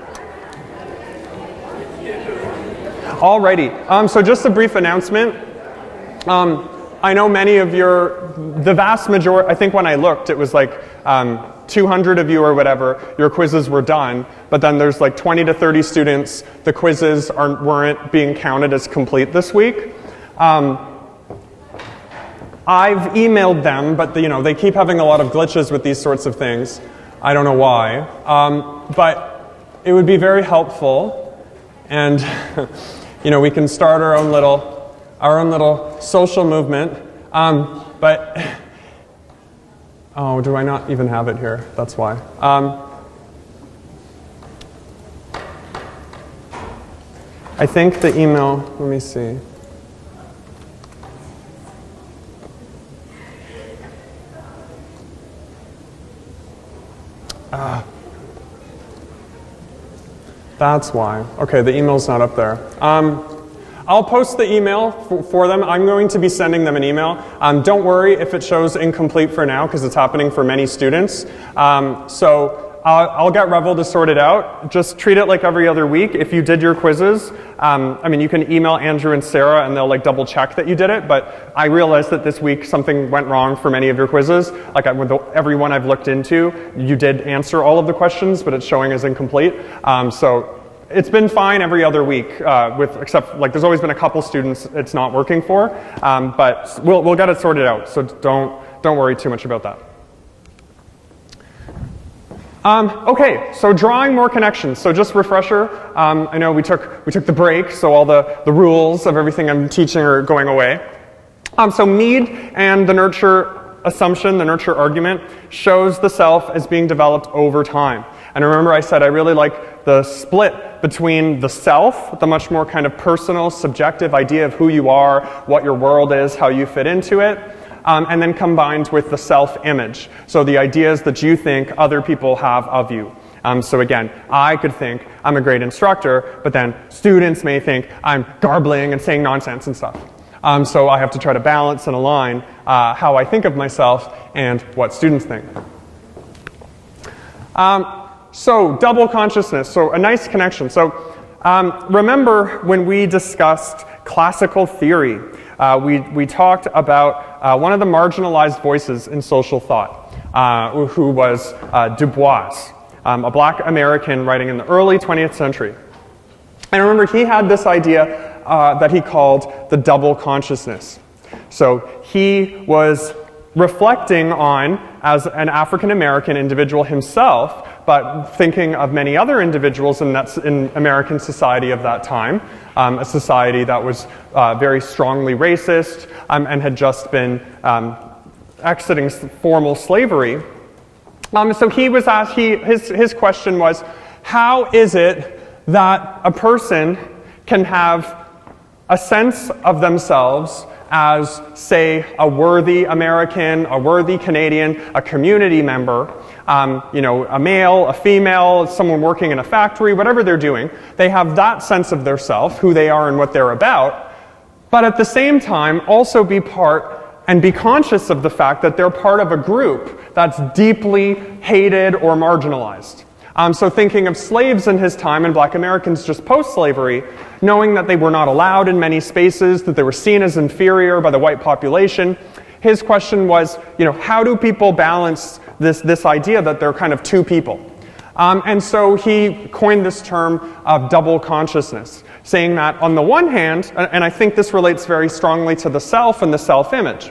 Alrighty, so just a brief announcement. I know many of the vast majority, I think when I looked, it was like 200 of you or whatever, your quizzes were done, but then there's like 20 to 30 students, the quizzes weren't being counted as complete this week. I've emailed them, but you know, they keep having a lot of glitches with these sorts of things. I don't know why. But it would be very helpful, and you know, we can start our own little social movement. But oh, do I not even have it here? That's why. I think the email, let me see. That's why. Okay, the email's not up there. I'll post the email for them. I'm going to be sending them an email. Don't worry if it shows incomplete for now, because it's happening for many students. So I'll get Revel to sort it out. Just treat it like every other week. If you did your quizzes, I mean, you can email Andrew and Sarah and they'll like double check that you did it, but I realized that this week something went wrong for many of your quizzes. Like with every one I've looked into, you did answer all of the questions, but it's showing as incomplete. So it's been fine every other week, except like there's always been a couple students it's not working for, but we'll get it sorted out. So don't worry too much about that. Okay, so drawing more connections. So just refresher. I know we took the break, so all the rules of everything I'm teaching are going away. So Mead and the nurture assumption, the nurture argument, shows the self as being developed over time. And remember I said I really like the split between the self, the much more kind of personal, subjective idea of who you are, what your world is, how you fit into it, and then combined with the self-image. So the ideas that you think other people have of you. So again, I could think I'm a great instructor, but then students may think I'm garbling and saying nonsense and stuff. So I have to try to balance and align how I think of myself and what students think. So double consciousness, so a nice connection. So remember when we discussed classical theory, we talked about one of the marginalized voices in social thought, who was Du Bois, a black American writing in the early 20th century. And remember, he had this idea that he called the double consciousness. So he was reflecting on, as an African American individual himself, but thinking of many other individuals in American society of that time, a society that was very strongly racist and had just been exiting formal slavery. So he was asked, his question was, how is it that a person can have a sense of themselves as, say, a worthy American, a worthy Canadian, a community member, a male, a female, someone working in a factory, whatever they're doing, they have that sense of their self, who they are and what they're about, but at the same time also be part and be conscious of the fact that they're part of a group that's deeply hated or marginalized. So thinking of slaves in his time and black Americans just post-slavery, knowing that they were not allowed in many spaces, that they were seen as inferior by the white population, his question was, how do people balance this idea that they're kind of two people? And so he coined this term of double consciousness, saying that on the one hand, and I think this relates very strongly to the self and the self-image.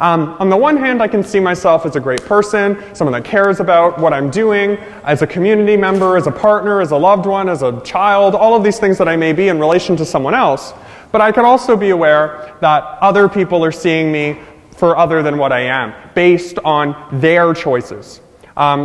On the one hand, I can see myself as a great person, someone that cares about what I'm doing, as a community member, as a partner, as a loved one, as a child, all of these things that I may be in relation to someone else. But I can also be aware that other people are seeing me for other than what I am, based on their choices.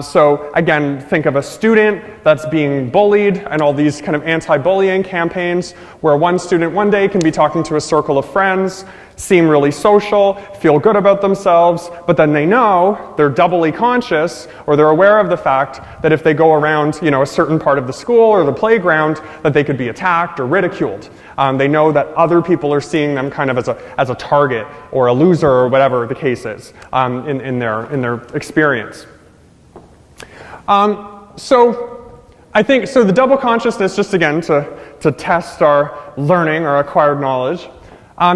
So again, think of a student that's being bullied and all these kind of anti-bullying campaigns where one student one day can be talking to a circle of friends, seem really social, feel good about themselves, but then they know they're doubly conscious, or they're aware of the fact that if they go around, a certain part of the school or the playground, that they could be attacked or ridiculed. They know that other people are seeing them kind of as a target or a loser or whatever the case is in their experience. So I think, the double consciousness, just again to test our learning or acquired knowledge.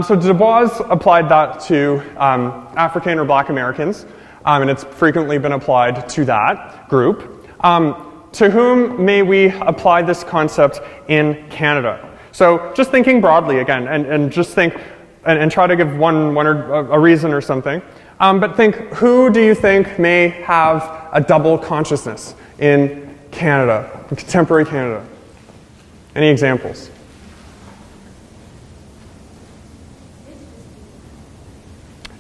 So Du Bois applied that to African or black Americans, and it's frequently been applied to that group. To whom may we apply this concept in Canada? So just thinking broadly again, and just think, and try to give one or a reason or something. But think, who do you think may have a double consciousness in Canada, in contemporary Canada? Any examples?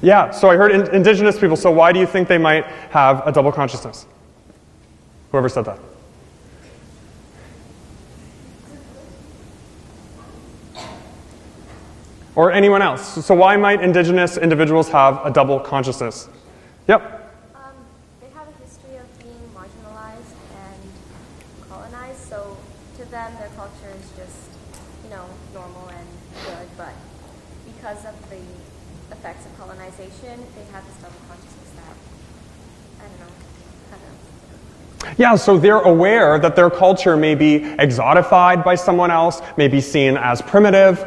Yeah, so I heard Indigenous people, so why do you think they might have a double consciousness? Whoever said that. Or anyone else. So why might Indigenous individuals have a double consciousness? Yep. They have a history of being marginalized and colonized, so to them they're colonization, they have this double consciousness that, I don't know, kind of. Yeah, so they're aware that their culture may be exotified by someone else, may be seen as primitive.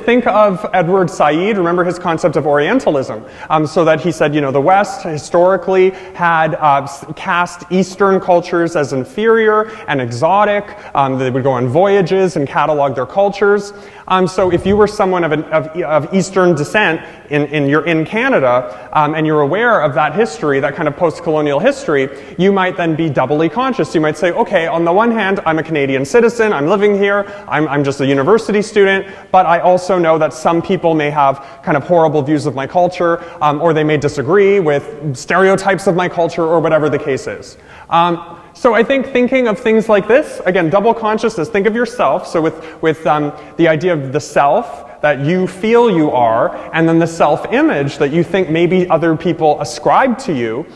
Think of Edward Said, remember his concept of Orientalism. So that he said, the West historically had cast Eastern cultures as inferior and exotic. They would go on voyages and catalog their cultures. So if you were someone of Eastern descent you're in Canada, and you're aware of that history, that kind of post-colonial history, you might then be doubly conscious. You might say, okay, on the one hand, I'm a Canadian citizen, I'm living here, I'm just a university student, but I also know that some people may have kind of horrible views of my culture, or they may disagree with stereotypes of my culture, or whatever the case is. So I think thinking of things like this, again, double consciousness, think of yourself, so with the idea of the self, that you feel you are, and then the self-image that you think maybe other people ascribe to you,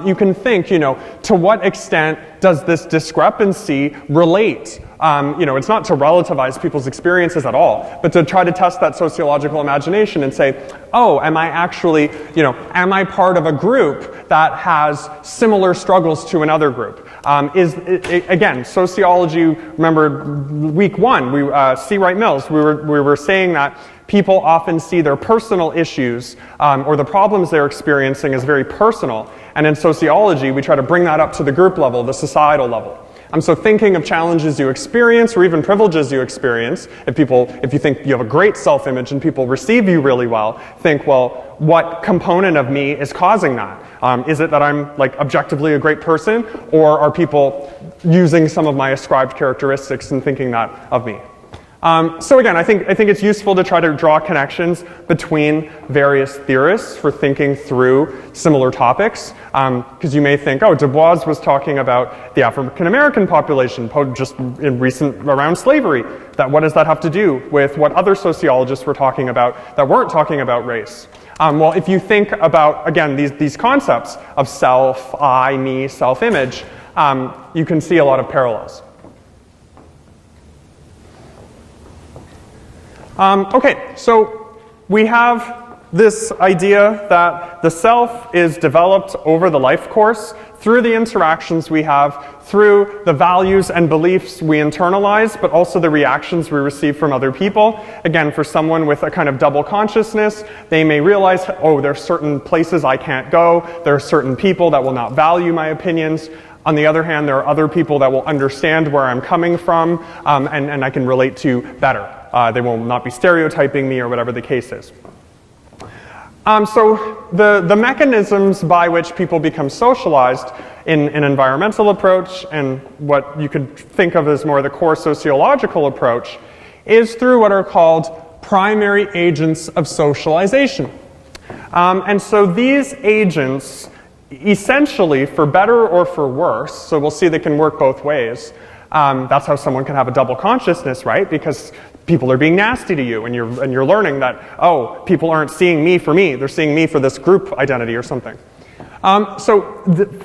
you can think, to what extent does this discrepancy relate? It's not to relativize people's experiences at all, but to try to test that sociological imagination and say, oh, am I actually, am I part of a group that has similar struggles to another group? Again, sociology, remember week 1, C. Wright Mills, we were saying that people often see their personal issues or the problems they're experiencing as very personal. And in sociology, we try to bring that up to the group level, the societal level. So thinking of challenges you experience or even privileges you experience, if you think you have a great self-image and people receive you really well, think, well, what component of me is causing that? Is it that I'm objectively a great person, or are people using some of my ascribed characteristics and thinking that of me? So again, I think it's useful to try to draw connections between various theorists for thinking through similar topics, because you may think, oh, Du Bois was talking about the African American population just around slavery. What does that have to do with what other sociologists were talking about that weren't talking about race? Well, if you think about, again, these concepts of self, I, me, self-image, you can see a lot of parallels. Okay, so we have this idea that the self is developed over the life course through the interactions we have, through the values and beliefs we internalize, but also the reactions we receive from other people. Again, for someone with a kind of double consciousness, they may realize, oh, there are certain places I can't go, there are certain people that will not value my opinions. On the other hand, there are other people that will understand where I'm coming from, and I can relate to better. They will not be stereotyping me or whatever the case is. So the mechanisms by which people become socialized in an environmental approach, and what you could think of as more the core sociological approach, is through what are called primary agents of socialization. And so these agents, essentially, for better or for worse, so we'll see they can work both ways. That's how someone can have a double consciousness, right? Because people are being nasty to you, and you're learning that, oh, people aren't seeing me for me, they're seeing me for this group identity or something.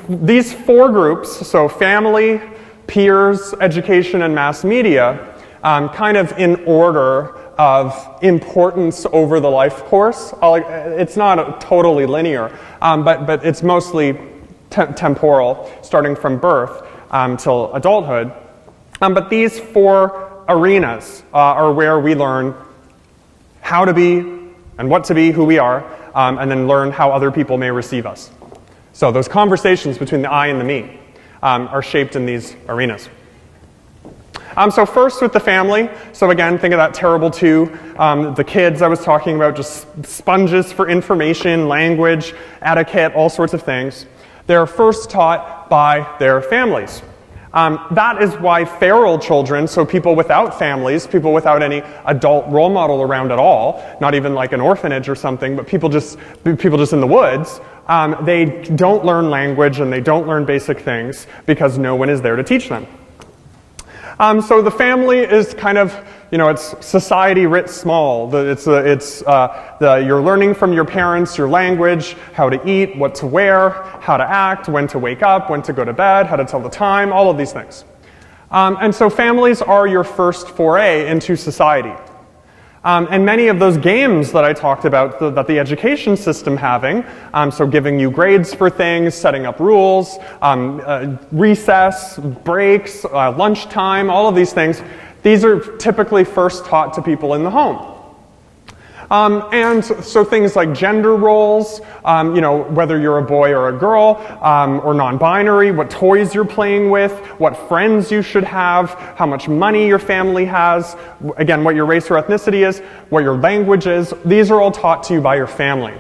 These 4 groups, so family, peers, education, and mass media, kind of in order of importance over the life course. It's not totally linear, but it's mostly temporal, starting from birth till adulthood. But these 4 arenas are where we learn how to be and what to be, who we are, and then learn how other people may receive us. So those conversations between the I and the me are shaped in these arenas. So first with the family, so again, think of that terrible 2, the kids I was talking about, just sponges for information, language, etiquette, all sorts of things. They're first taught by their families. That is why feral children, so people without families, people without any adult role model around at all, not even like an orphanage or something, but people just in the woods, they don't learn language and they don't learn basic things because no one is there to teach them. So the family is kind of, it's society writ small. You're learning from your parents your language, how to eat, what to wear, how to act, when to wake up, when to go to bed, how to tell the time, all of these things. And so families are your first foray into society. And many of those games that I talked about, that the education system having, so giving you grades for things, setting up rules, recess, breaks, lunchtime, all of these things, these are typically first taught to people in the home. And so things like gender roles, whether you're a boy or a girl, or non-binary, what toys you're playing with, what friends you should have, how much money your family has, again, what your race or ethnicity is, what your language is, these are all taught to you by your family.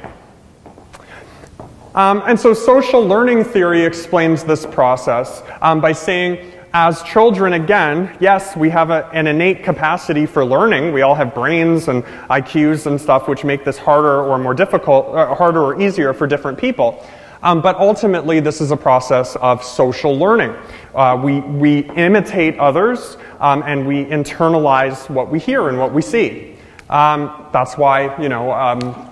And so social learning theory explains this process by saying, as children, again, yes, we have an innate capacity for learning. We all have brains and IQs and stuff which make this harder or more difficult, harder or easier for different people. But ultimately, this is a process of social learning. We imitate others and we internalize what we hear and what we see. That's why,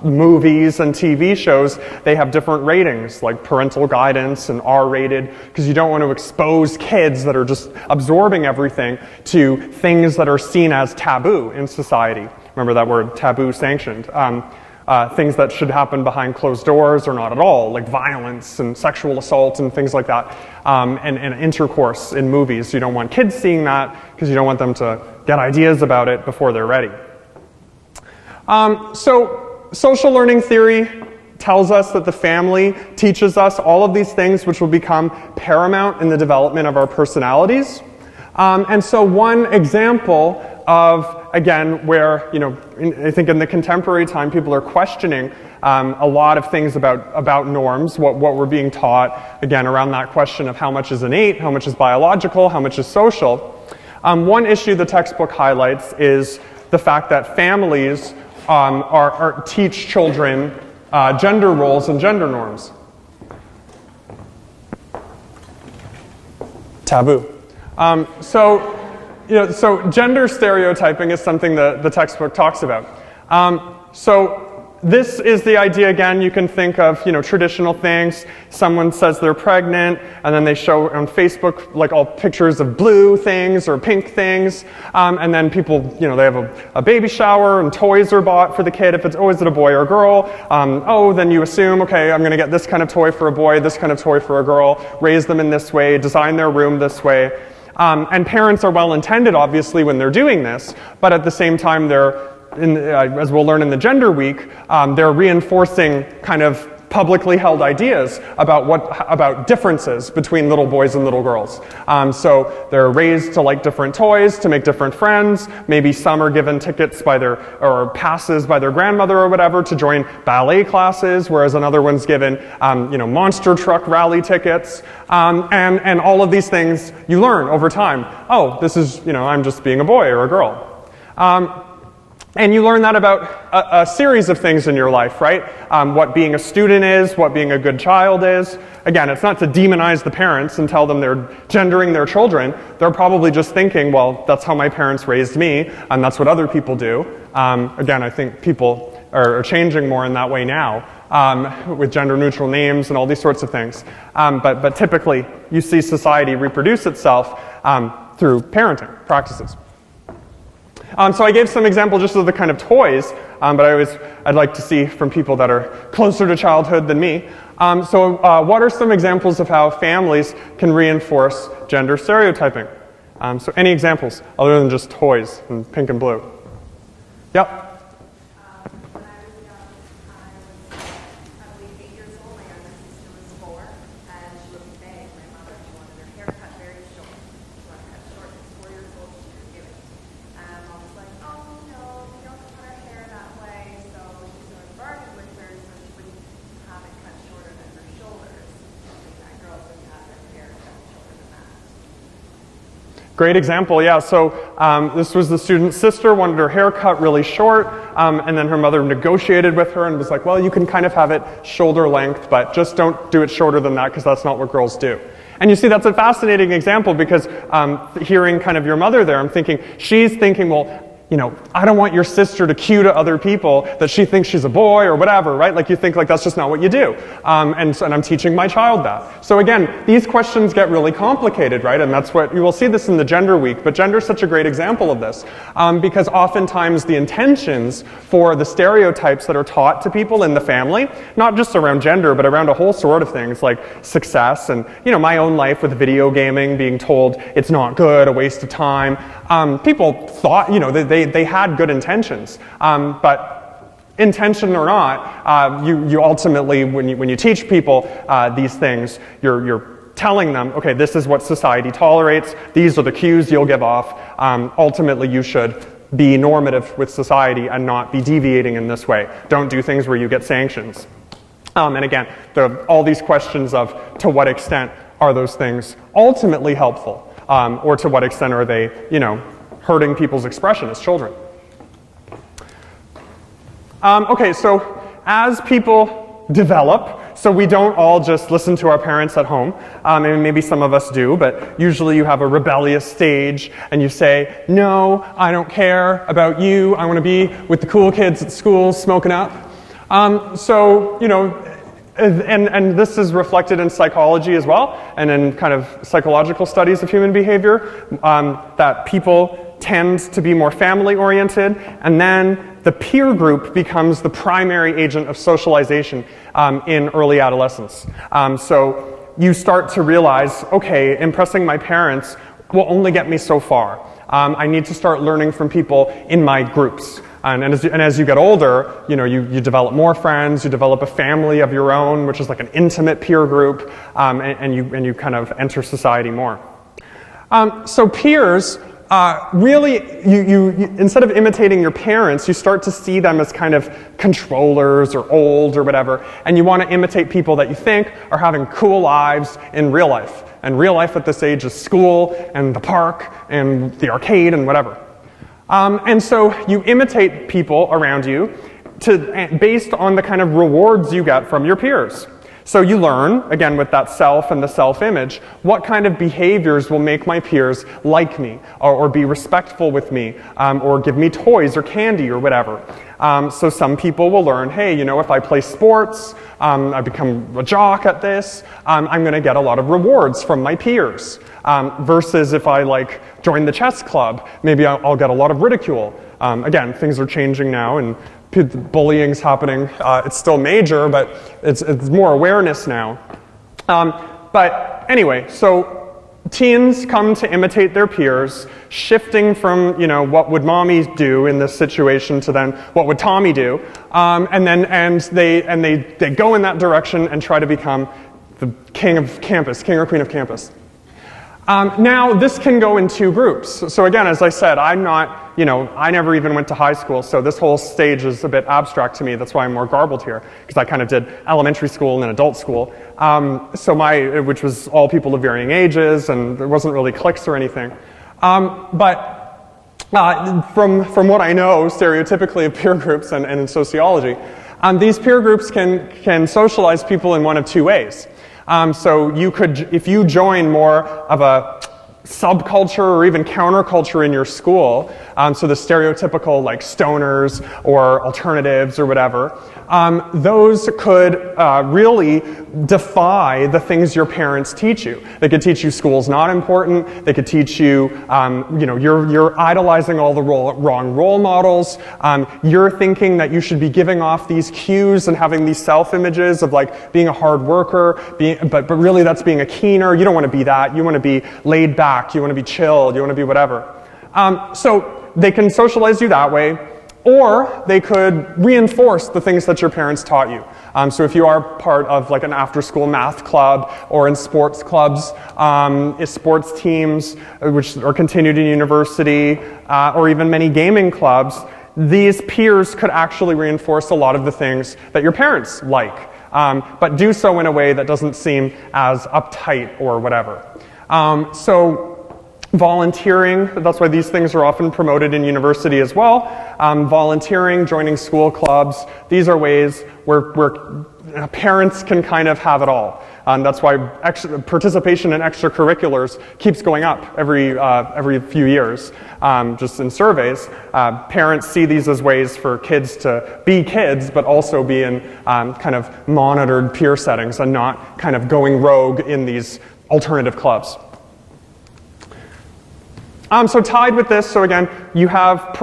movies and TV shows, they have different ratings, like parental guidance and R-rated, because you don't want to expose kids that are just absorbing everything to things that are seen as taboo in society. Remember that word, taboo, sanctioned. Things that should happen behind closed doors or not at all, like violence and sexual assault and things like that, and intercourse in movies. You don't want kids seeing that because you don't want them to get ideas about it before they're ready. So social learning theory tells us that the family teaches us all of these things which will become paramount in the development of our personalities. And so one example of, again, where, I think in the contemporary time people are questioning a lot of things about norms, what we're being taught, again, around that question of how much is innate, how much is biological, how much is social. One issue the textbook highlights is the fact that families teach children gender roles and gender norms. Taboo. So gender stereotyping is something that the textbook talks about. So this is the idea, again, you can think of, traditional things. Someone says they're pregnant, and then they show on Facebook, like, all pictures of blue things or pink things. And then people, they have a baby shower, and toys are bought for the kid. If it's, is it a boy or a girl? Then you assume, okay, I'm going to get this kind of toy for a boy, this kind of toy for a girl, raise them in this way, design their room this way. And parents are well-intended, obviously, when they're doing this, but at the same time, they're, as we'll learn in the Gender Week, they're reinforcing kind of publicly held ideas about differences between little boys and little girls. So they're raised to like different toys, to make different friends. Maybe some are given tickets or passes by their grandmother or whatever to join ballet classes, whereas another one's given, monster truck rally tickets. And all of these things you learn over time. Oh, this is, I'm just being a boy or a girl. And you learn that about a series of things in your life, right? What being a student is, what being a good child is. Again, it's not to demonize the parents and tell them they're gendering their children. They're probably just thinking, well, that's how my parents raised me, and that's what other people do. Again, I think people are changing more in that way now, with gender-neutral names and all these sorts of things. But typically, you see society reproduce itself through parenting practices. So I gave some examples just of the kind of toys, but I'd like to see from people that are closer to childhood than me. So what are some examples of how families can reinforce gender stereotyping? So any examples other than just toys and pink and blue? Yep. When I was young, I believe 8 years old. My younger sister was 4, and she looked big. My mother, she wanted her hair cut very short. She wanted it cut short. At 4 years old, she didn't do it. Mom was like, oh, no, we don't cut our hair that way. So she sort of bargained with her so she wouldn't have it cut shorter than her shoulders. Something that girls would have their hair cut shorter than that. Great example, yeah. So this was the student's sister, wanted her hair cut really short, and then her mother negotiated with her and was like, well, you can kind of have it shoulder length, but just don't do it shorter than that because that's not what girls do. And you see, that's a fascinating example because hearing kind of your mother there, I'm thinking, she's thinking, well, I don't want your sister to cue to other people that she thinks she's a boy or whatever, right? Like you think like that's just not what you do. And I'm teaching my child that. So again, these questions get really complicated, right? And that's what, you will see this in the gender week, but gender is such a great example of this. Because oftentimes the intentions for the stereotypes that are taught to people in the family, not just around gender, but around a whole sort of things like success and, my own life with video gaming, being told it's not good, a waste of time. People thought, they had good intentions, but intention or not, you ultimately, when you teach people these things, you're telling them, okay, this is what society tolerates, these are the cues you'll give off, ultimately you should be normative with society and not be deviating in this way. Don't do things where you get sanctions. And again, all these questions of to what extent are those things ultimately helpful, or to what extent are they, hurting people's expression as children. Okay, so as people develop, so we don't all just listen to our parents at home, and maybe some of us do, but usually you have a rebellious stage and you say, no, I don't care about you, I want to be with the cool kids at school smoking up. And this is reflected in psychology as well, and in kind of psychological studies of human behavior, that people tend to be more family-oriented, and then the peer group becomes the primary agent of socialization in early adolescence. So you start to realize, okay, impressing my parents will only get me so far. I need to start learning from people in my groups. And as you get older, you develop more friends, you develop a family of your own, which is like an intimate peer group, and you kind of enter society more. So peers, really, you instead of imitating your parents, you start to see them as kind of controllers or old or whatever, and you want to imitate people that you think are having cool lives in real life. And real life at this age is school and the park and the arcade and whatever. And so you imitate people around you based on the kind of rewards you get from your peers. So you learn, again with that self and the self-image, what kind of behaviors will make my peers like me, or be respectful with me, or give me toys or candy or whatever. So some people will learn, hey, if I play sports, I become a jock at this, I'm going to get a lot of rewards from my peers. Versus if I join the chess club, maybe I'll get a lot of ridicule. Again, things are changing now and bullying's happening. It's still major, but it's more awareness now. But anyway, so teens come to imitate their peers, shifting from what would mommy do in this situation to then what would Tommy do, and they go in that direction and try to become the king of campus, king or queen of campus. Now, this can go in two groups. So again, as I said, I'm not, I never even went to high school, so this whole stage is a bit abstract to me. That's why I'm more garbled here, because I kind of did elementary school and then adult school. Which was all people of varying ages, and there wasn't really cliques or anything. But from what I know, stereotypically of peer groups and in sociology, these peer groups can socialize people in one of two ways. So you could, if you join more of a subculture or even counterculture in your school, so the stereotypical stoners or alternatives or whatever, those could really defy the things your parents teach you. They could teach you school's not important. They could teach you, you're idolizing all the wrong role models. You're thinking that you should be giving off these cues and having these self-images of being a hard worker, but really that's being a keener. You don't want to be that. You want to be laid back. You want to be chilled. You want to be whatever. So they can socialize you that way, or they could reinforce the things that your parents taught you. So if you are part of an after-school math club, or in sports clubs, sports teams, which are continued in university, or even many gaming clubs, these peers could actually reinforce a lot of the things that your parents like, but do so in a way that doesn't seem as uptight or whatever. So volunteering, that's why these things are often promoted in university as well. Volunteering, joining school clubs, these are ways where parents can kind of have it all. That's why participation in extracurriculars keeps going up every few years, just in surveys. Parents see these as ways for kids to be kids, but also be in kind of monitored peer settings and not kind of going rogue in these alternative clubs. So tied with this, so again, you have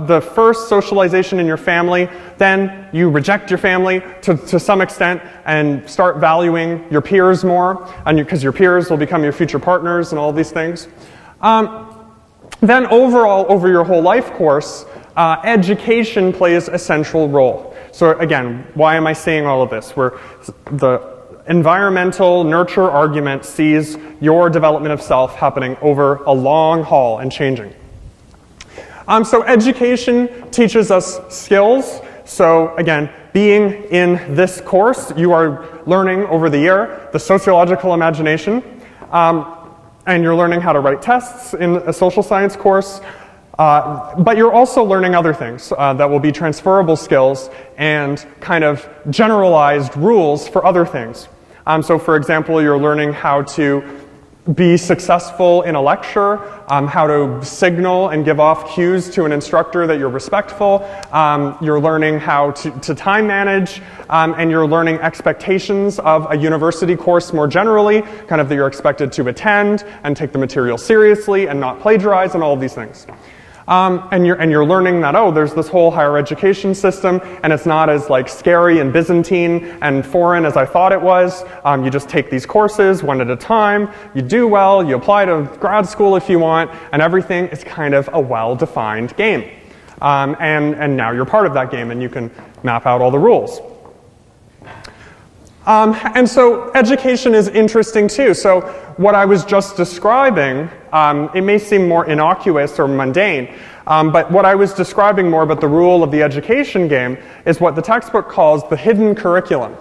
the first socialization in your family, then you reject your family to some extent and start valuing your peers more, and because your peers will become your future partners and all these things. Then overall, over your whole life course, education plays a central role. So again, why am I saying all of this? Where the environmental nurture argument sees your development of self happening over a long haul and changing. So education teaches us skills. So again, being in this course, you are learning over the year the sociological imagination, and you're learning how to write tests in a social science course. But you're also learning other things that will be transferable skills and kind of generalized rules for other things. So for example, you're learning how to be successful in a lecture, how to signal and give off cues to an instructor that you're respectful. You're learning how to time manage, and you're learning expectations of a university course more generally, kind of that you're expected to attend and take the material seriously and not plagiarize and all of these things. And you're learning that, oh, there's this whole higher education system, and it's not as like scary and Byzantine and foreign as I thought it was. You just take these courses one at a time, you do well, you apply to grad school if you want, and everything is kind of a well-defined game. And now you're part of that game, and you can map out all the rules. And so education is interesting too. So what I was just describing, it may seem more innocuous or mundane, but what I was describing more about the rule of the education game is what the textbook calls the hidden curriculum.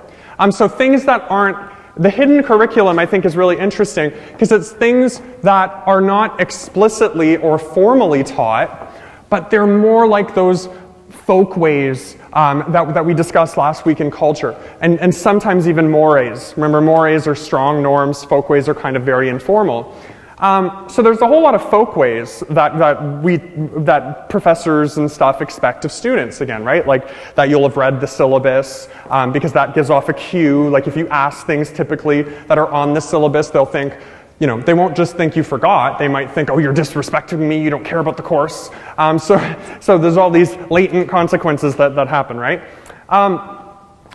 So things that aren't, the hidden curriculum I think is really interesting because it's things that are not explicitly or formally taught, but they're more like those folk ways that we discussed last week in culture, and sometimes even mores. Remember, mores are strong norms, folk ways are kind of very informal. So there's a whole lot of folk ways that professors and stuff expect of students, again, right? Like that you'll have read the syllabus, because that gives off a cue. Like if you ask things typically that are on the syllabus, they'll think, you know, they won't just think you forgot, they might think, oh, you're disrespecting me, you don't care about the course. So there's all these latent consequences that happen, right?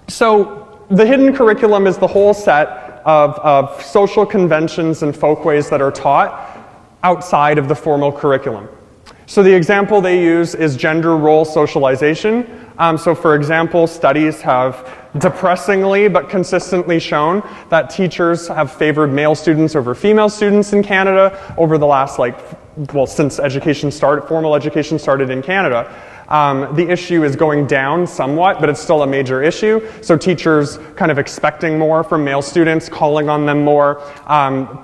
So the hidden curriculum is the whole set of social conventions and folkways that are taught outside of the formal curriculum. So the example they use is gender role socialization. So for example, studies have depressingly but consistently shown that teachers have favored male students over female students in Canada over the last, since education started, formal education started in Canada. The issue is going down somewhat, but it's still a major issue. So teachers kind of expecting more from male students, calling on them more,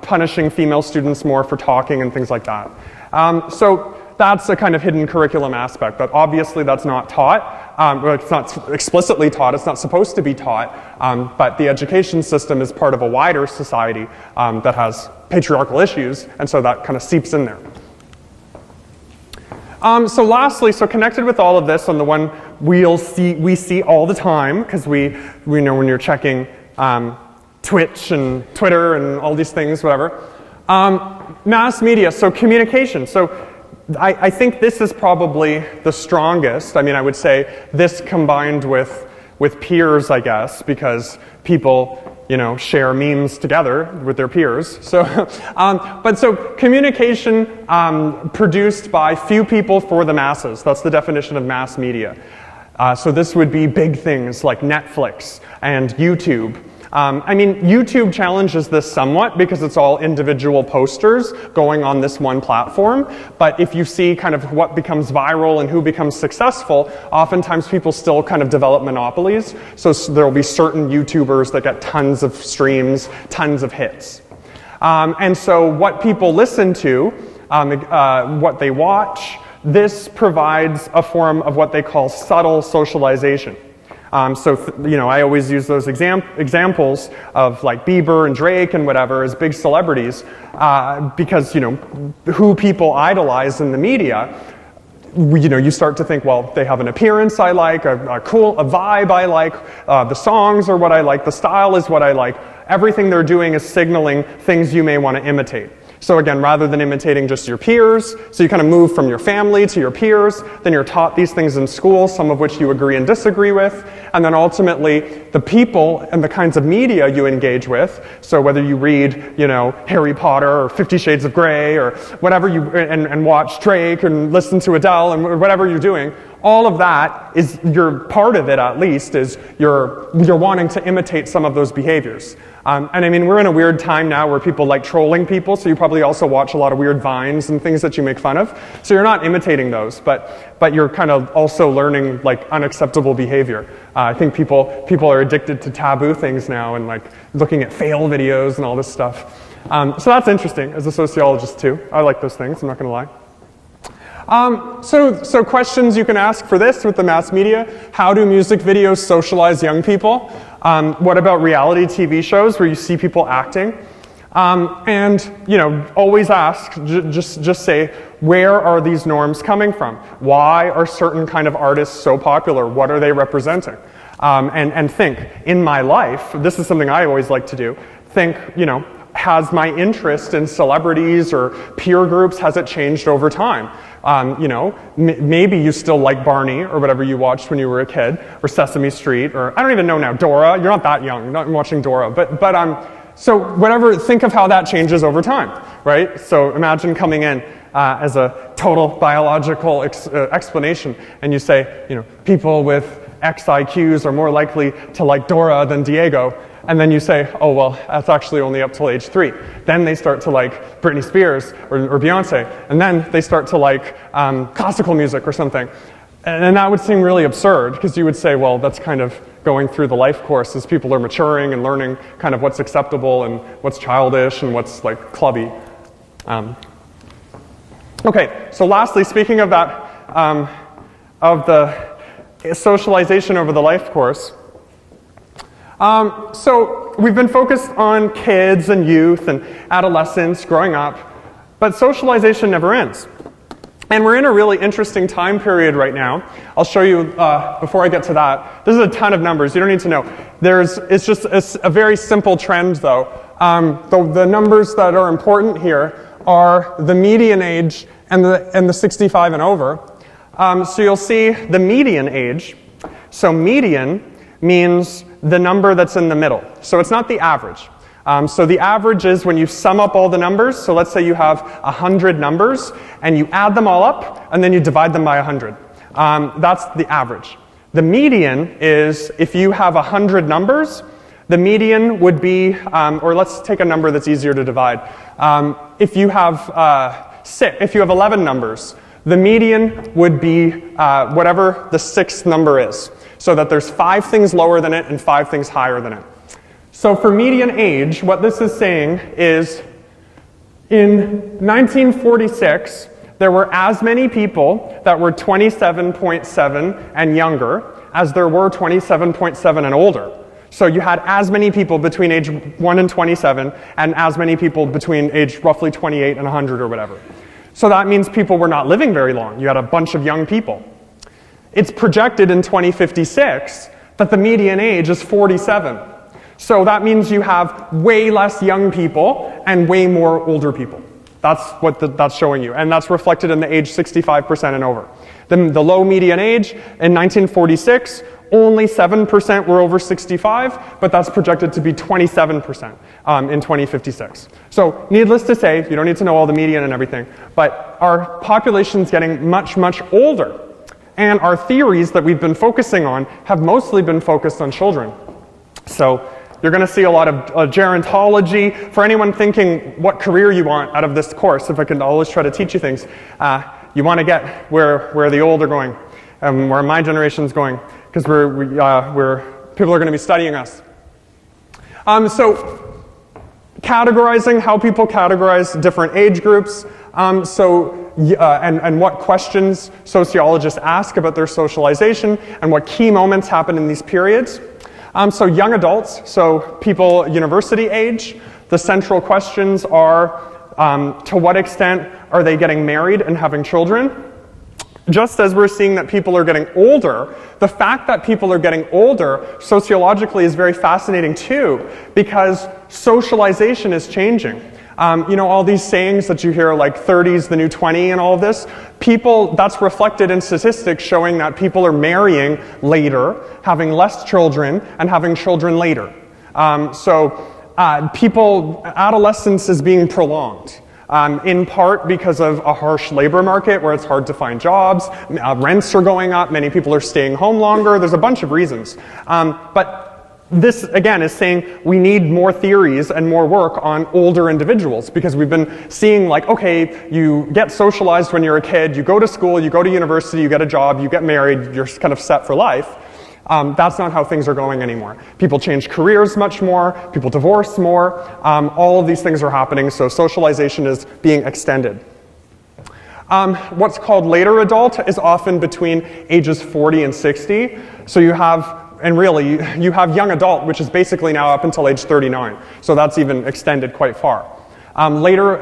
punishing female students more for talking and things like that. So that's a kind of hidden curriculum aspect, but obviously that's not taught. It's not explicitly taught, it's not supposed to be taught, but the education system is part of a wider society that has patriarchal issues, and so that kind of seeps in there. So lastly, so connected with all of this, and the one we see all the time, because we know when you're checking Twitch and Twitter and all these things, whatever, mass media, so communication. So I think this is probably the strongest. I mean, I would say this combined with peers, I guess, because people, you know, share memes together with their peers. So, but so communication produced by few people for the masses. That's the definition of mass media. So this would be big things like Netflix and YouTube. I mean, YouTube challenges this somewhat because it's all individual posters going on this one platform. But if you see kind of what becomes viral and who becomes successful, oftentimes people still kind of develop monopolies. So there will be certain YouTubers that get tons of streams, tons of hits. And so what people listen to, what they watch, this provides a form of what they call subtle socialization. I always use those examples of like Bieber and Drake and whatever as big celebrities because, who people idolize in the media. You start to think, well, they have an appearance I like, a vibe I like, the songs are what I like, the style is what I like. Everything they're doing is signaling things you may want to imitate. So again, rather than imitating just your peers, so you kind of move from your family to your peers, then you're taught these things in school, some of which you agree and disagree with, and then ultimately the people and the kinds of media you engage with, so whether you read, Harry Potter or 50 Shades of Grey or whatever and watch Drake and listen to Adele and whatever you're doing, all of that is, part of it at least, is you're wanting to imitate some of those behaviors. And I mean, we're in a weird time now where people like trolling people, so you probably also watch a lot of weird vines and things that you make fun of. So you're not imitating those, but you're kind of also learning like unacceptable behavior. I think people are addicted to taboo things now and like looking at fail videos and all this stuff. So that's interesting as a sociologist too. I like those things, I'm not going to lie. So questions you can ask for this with the mass media. How do music videos socialize young people? What about reality TV shows where you see people acting? And always ask, just say, where are these norms coming from? Why are certain kind of artists so popular? What are they representing? And think, in my life, this is something I always like to do, think, has my interest in celebrities or peer groups, has it changed over time? Maybe you still like Barney or whatever you watched when you were a kid, or Sesame Street, or I don't even know now, Dora. You're not that young, you're not watching Dora. So whatever, think of how that changes over time, right? So imagine coming in as a total biological explanation, and you say, people with X IQs are more likely to like Dora than Diego. And then you say, oh, well, that's actually only up till age 3. Then they start to like Britney Spears or Beyonce. And then they start to like classical music or something. And that would seem really absurd, because you would say, well, that's kind of going through the life course as people are maturing and learning kind of what's acceptable and what's childish and what's like clubby. Okay, so lastly, speaking of that, of the socialization over the life course, so we've been focused on kids and youth and adolescents growing up, but socialization never ends. And we're in a really interesting time period right now. I'll show you, before I get to that, this is a ton of numbers, you don't need to know. It's just a very simple trend though. The numbers that are important here are the median age and the 65 and over. So you'll see the median age. So median means the number that's in the middle. So it's not the average. So the average is when you sum up all the numbers. So let's say you have 100 numbers, and you add them all up, and then you divide them by 100. That's the average. The median is if you have 100 numbers, the median would be, or let's take a number that's easier to divide. If you have 11 numbers, the median would be whatever the 6th number is. So that there's 5 things lower than it and 5 things higher than it. So for median age, what this is saying is in 1946, there were as many people that were 27.7 and younger as there were 27.7 and older. So you had as many people between age 1 and 27 and as many people between age roughly 28 and 100 or whatever. So that means people were not living very long. You had a bunch of young people. It's projected in 2056 that the median age is 47. So that means you have way less young people and way more older people. That's what that's showing you. And that's reflected in the age 65% and over. The low median age in 1946, only 7% were over 65, but that's projected to be 27% in 2056. So needless to say, you don't need to know all the median and everything, but our population's getting much, much older. And our theories that we've been focusing on have mostly been focused on children. So you're going to see a lot of gerontology. For anyone thinking what career you want out of this course, if I can always try to teach you things, you want to get where the old are going, where my generation's going, because people are going to be studying us. So categorizing, how people categorize different age groups. So and what questions sociologists ask about their socialization and what key moments happen in these periods. So young adults, so people university age, the central questions are to what extent are they getting married and having children? Just as we're seeing that people are getting older, the fact that people are getting older sociologically is very fascinating too, because socialization is changing. You know, all these sayings that you hear, like 30's the new 20 and all of this, that's reflected in statistics showing that people are marrying later, having less children, and having children later. Adolescence is being prolonged. In part because of a harsh labor market where it's hard to find jobs, rents are going up, many people are staying home longer, there's a bunch of reasons. But this, again, is saying we need more theories and more work on older individuals, because we've been seeing, like, okay, you get socialized when you're a kid, you go to school, you go to university, you get a job, you get married, you're kind of set for life. That's not how things are going anymore. People change careers much more, people divorce more, all of these things are happening, so socialization is being extended. What's called later adult is often between ages 40 and 60, so you have young adult, which is basically now up until age 39, so that's even extended quite far. Later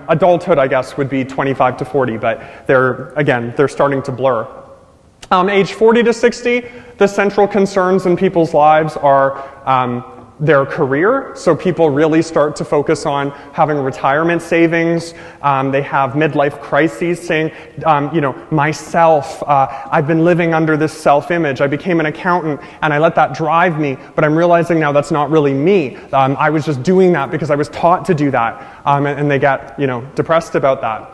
adulthood, I guess, would be 25 to 40, but they're starting to blur. Age 40 to 60, the central concerns in people's lives are their career. So people really start to focus on having retirement savings. They have midlife crises saying, myself, I've been living under this self-image. I became an accountant and I let that drive me, but I'm realizing now that's not really me. I was just doing that because I was taught to do that. And they get, depressed about that.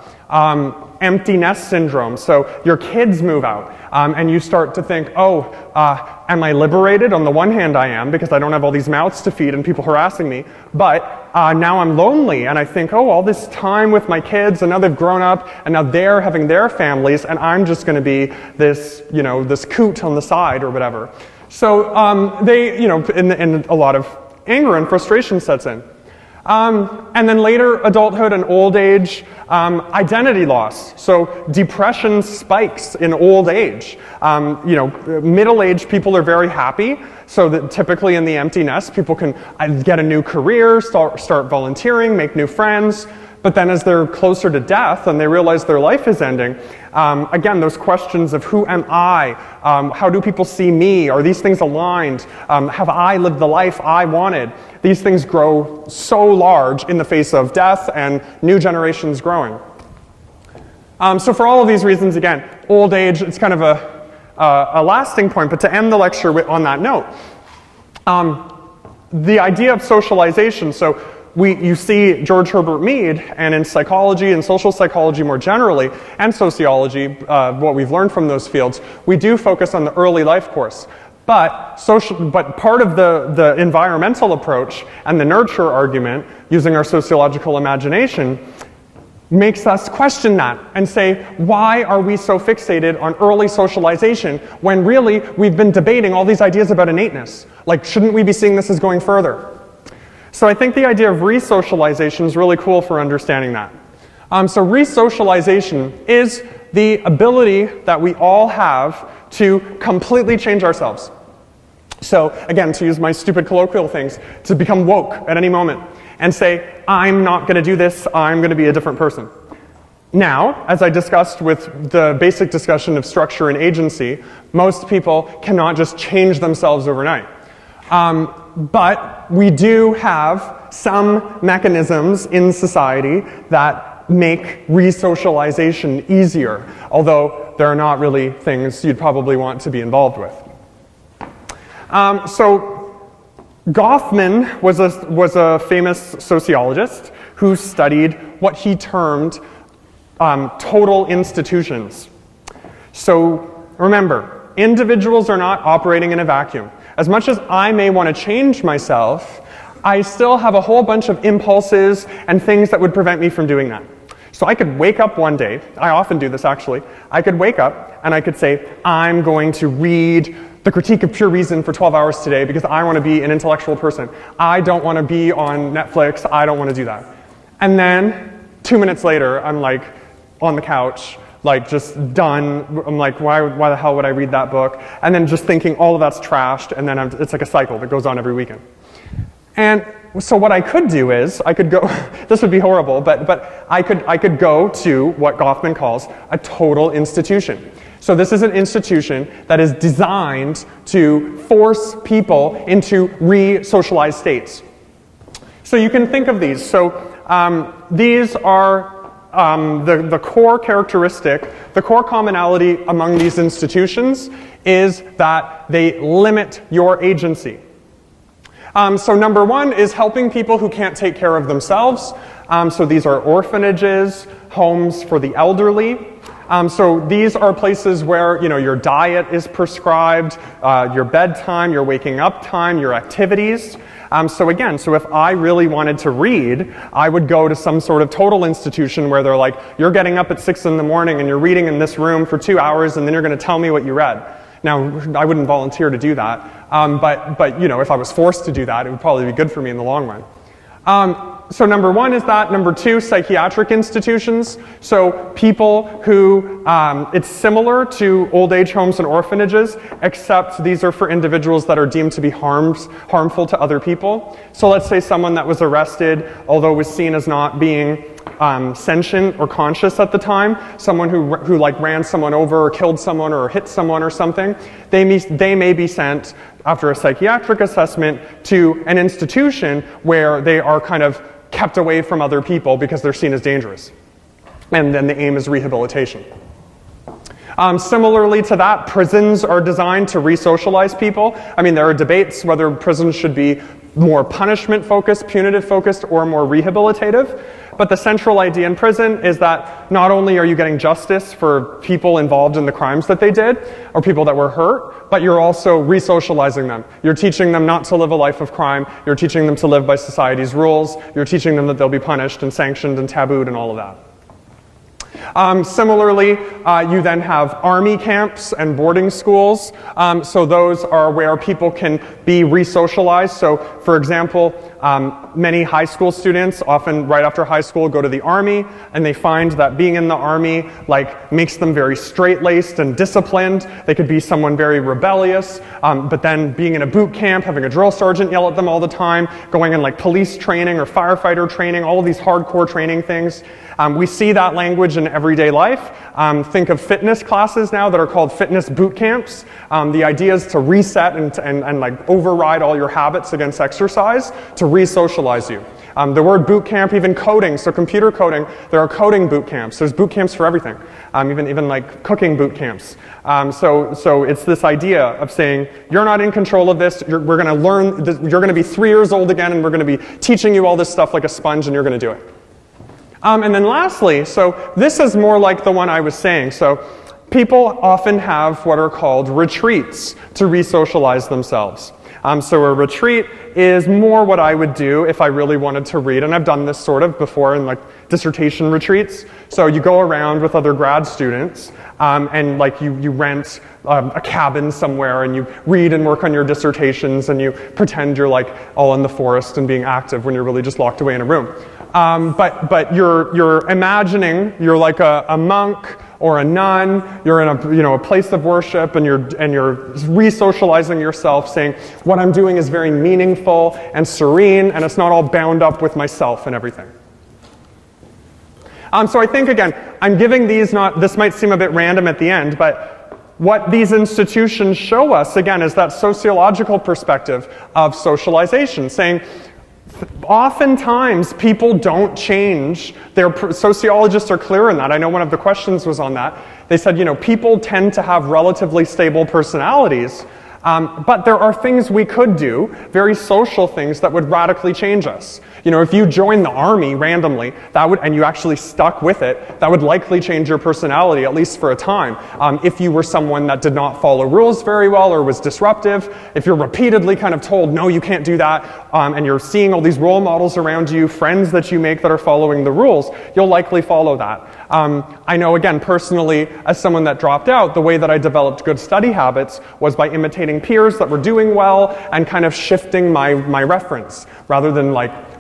Empty nest syndrome. So your kids move out and you start to think, am I liberated? On the one hand I am, because I don't have all these mouths to feed and people harassing me, but now I'm lonely and I think, all this time with my kids and now they've grown up and now they're having their families and I'm just going to be this, this coot on the side or whatever. So in a lot of anger and frustration sets in. And then later adulthood and old age, identity loss. So depression spikes in old age. Middle-aged people are very happy, so that typically in the empty nest, people can get a new career, start volunteering, make new friends. But then as they're closer to death and they realize their life is ending, again, those questions of who am I? How do people see me? Are these things aligned? Have I lived the life I wanted? These things grow so large in the face of death and new generations growing. So for all of these reasons, again, old age, it's kind of a lasting point, but to end the lecture on that note, the idea of socialization, so you see George Herbert Mead, and in psychology and social psychology more generally, and sociology, what we've learned from those fields, we do focus on the early life course. But part of the environmental approach and the nurture argument, using our sociological imagination, makes us question that and say, why are we so fixated on early socialization when really we've been debating all these ideas about innateness? Like, shouldn't we be seeing this as going further? So I think the idea of re-socialization is really cool for understanding that. So re-socialization is the ability that we all have to completely change ourselves. So again, to use my stupid colloquial things, to become woke at any moment and say, I'm not going to do this, I'm going to be a different person. Now, as I discussed with the basic discussion of structure and agency, most people cannot just change themselves overnight. But we do have some mechanisms in society that make re-socialization easier, although there are not really things you'd probably want to be involved with. So Goffman was a famous sociologist who studied what he termed total institutions. So remember, individuals are not operating in a vacuum. As much as I may want to change myself, I still have a whole bunch of impulses and things that would prevent me from doing that. So I could wake up one day, I often do this actually, I could wake up and I could say, I'm going to read The Critique of Pure Reason for 12 hours today because I want to be an intellectual person. I don't want to be on Netflix, I don't want to do that. And then 2 minutes later, I'm like, on the couch, like just done. I'm like, why the hell would I read that book? And then just thinking all of that's trashed, and then it's like a cycle that goes on every weekend. And so what I could do is, I could go, this would be horrible, but I could go to what Goffman calls a total institution. So this is an institution that is designed to force people into re-socialized states. So you can think of these. So these are the core characteristic, the core commonality among these institutions is that they limit your agency. So number one is helping people who can't take care of themselves. So these are orphanages, homes for the elderly. So these are places where, your diet is prescribed, your bedtime, your waking up time, your activities. So if I really wanted to read, I would go to some sort of total institution where they're like, you're getting up at 6 in the morning and you're reading in this room for 2 hours and then you're going to tell me what you read. Now, I wouldn't volunteer to do that, but if I was forced to do that, it would probably be good for me in the long run. So number one is that. Number two, psychiatric institutions. So people who, it's similar to old age homes and orphanages, except these are for individuals that are deemed to be harmful to other people. So let's say someone that was arrested, although was seen as not being sentient or conscious at the time, someone who like ran someone over or killed someone or hit someone or something, they may be sent after a psychiatric assessment to an institution where they are kind of kept away from other people because they're seen as dangerous. And then the aim is rehabilitation. Similarly to that, prisons are designed to re-socialize people. I mean, there are debates whether prisons should be more punishment-focused, punitive-focused, or more rehabilitative. But the central idea in prison is that not only are you getting justice for people involved in the crimes that they did, or people that were hurt, but you're also re-socializing them. You're teaching them not to live a life of crime. You're teaching them to live by society's rules. You're teaching them that they'll be punished and sanctioned and tabooed and all of that. Similarly, you then have army camps and boarding schools. So those are where people can be re-socialized. So, for example, many high school students, often right after high school, go to the army, and they find that being in the army makes them very straight-laced and disciplined. They could be someone very rebellious, but then being in a boot camp, having a drill sergeant yell at them all the time, going in police training or firefighter training, all of these hardcore training things. We see that language in everyday life. Think of fitness classes now that are called fitness boot camps. The idea is to reset and override all your habits against exercise to re-socialize you. The word boot camp, even coding, so computer coding, there are coding boot camps. There's boot camps for everything, even cooking boot camps. So it's this idea of saying, you're not in control of this, we're going to learn, you're going to be 3 years old again, and we're going to be teaching you all this stuff like a sponge, and you're going to do it. And then lastly, so this is more like the one I was saying. So people often have what are called retreats to re-socialize themselves. So a retreat is more what I would do if I really wanted to read, and I've done this sort of before in dissertation retreats. So you go around with other grad students, and you rent a cabin somewhere, and you read and work on your dissertations, and you pretend you're all in the forest and being active when you're really just locked away in a room. But you're imagining you're like a monk or a nun. You're in a place of worship, and you're re-socializing yourself, saying what I'm doing is very meaningful and serene, and it's not all bound up with myself and everything. So I think again, I'm giving these this might seem a bit random at the end, but what these institutions show us again is that sociological perspective of socialization, saying oftentimes people don't change. Sociologists are clear in that. I know one of the questions was on that. They said, people tend to have relatively stable personalities, but there are things we could do, very social things that would radically change us. If you joined the army randomly, and you actually stuck with it, that would likely change your personality, at least for a time. If you were someone that did not follow rules very well or was disruptive, if you're repeatedly kind of told, no, you can't do that, and you're seeing all these role models around you, friends that you make that are following the rules, you'll likely follow that. I know, again, personally, as someone that dropped out, the way that I developed good study habits was by imitating peers that were doing well and kind of shifting my reference, rather than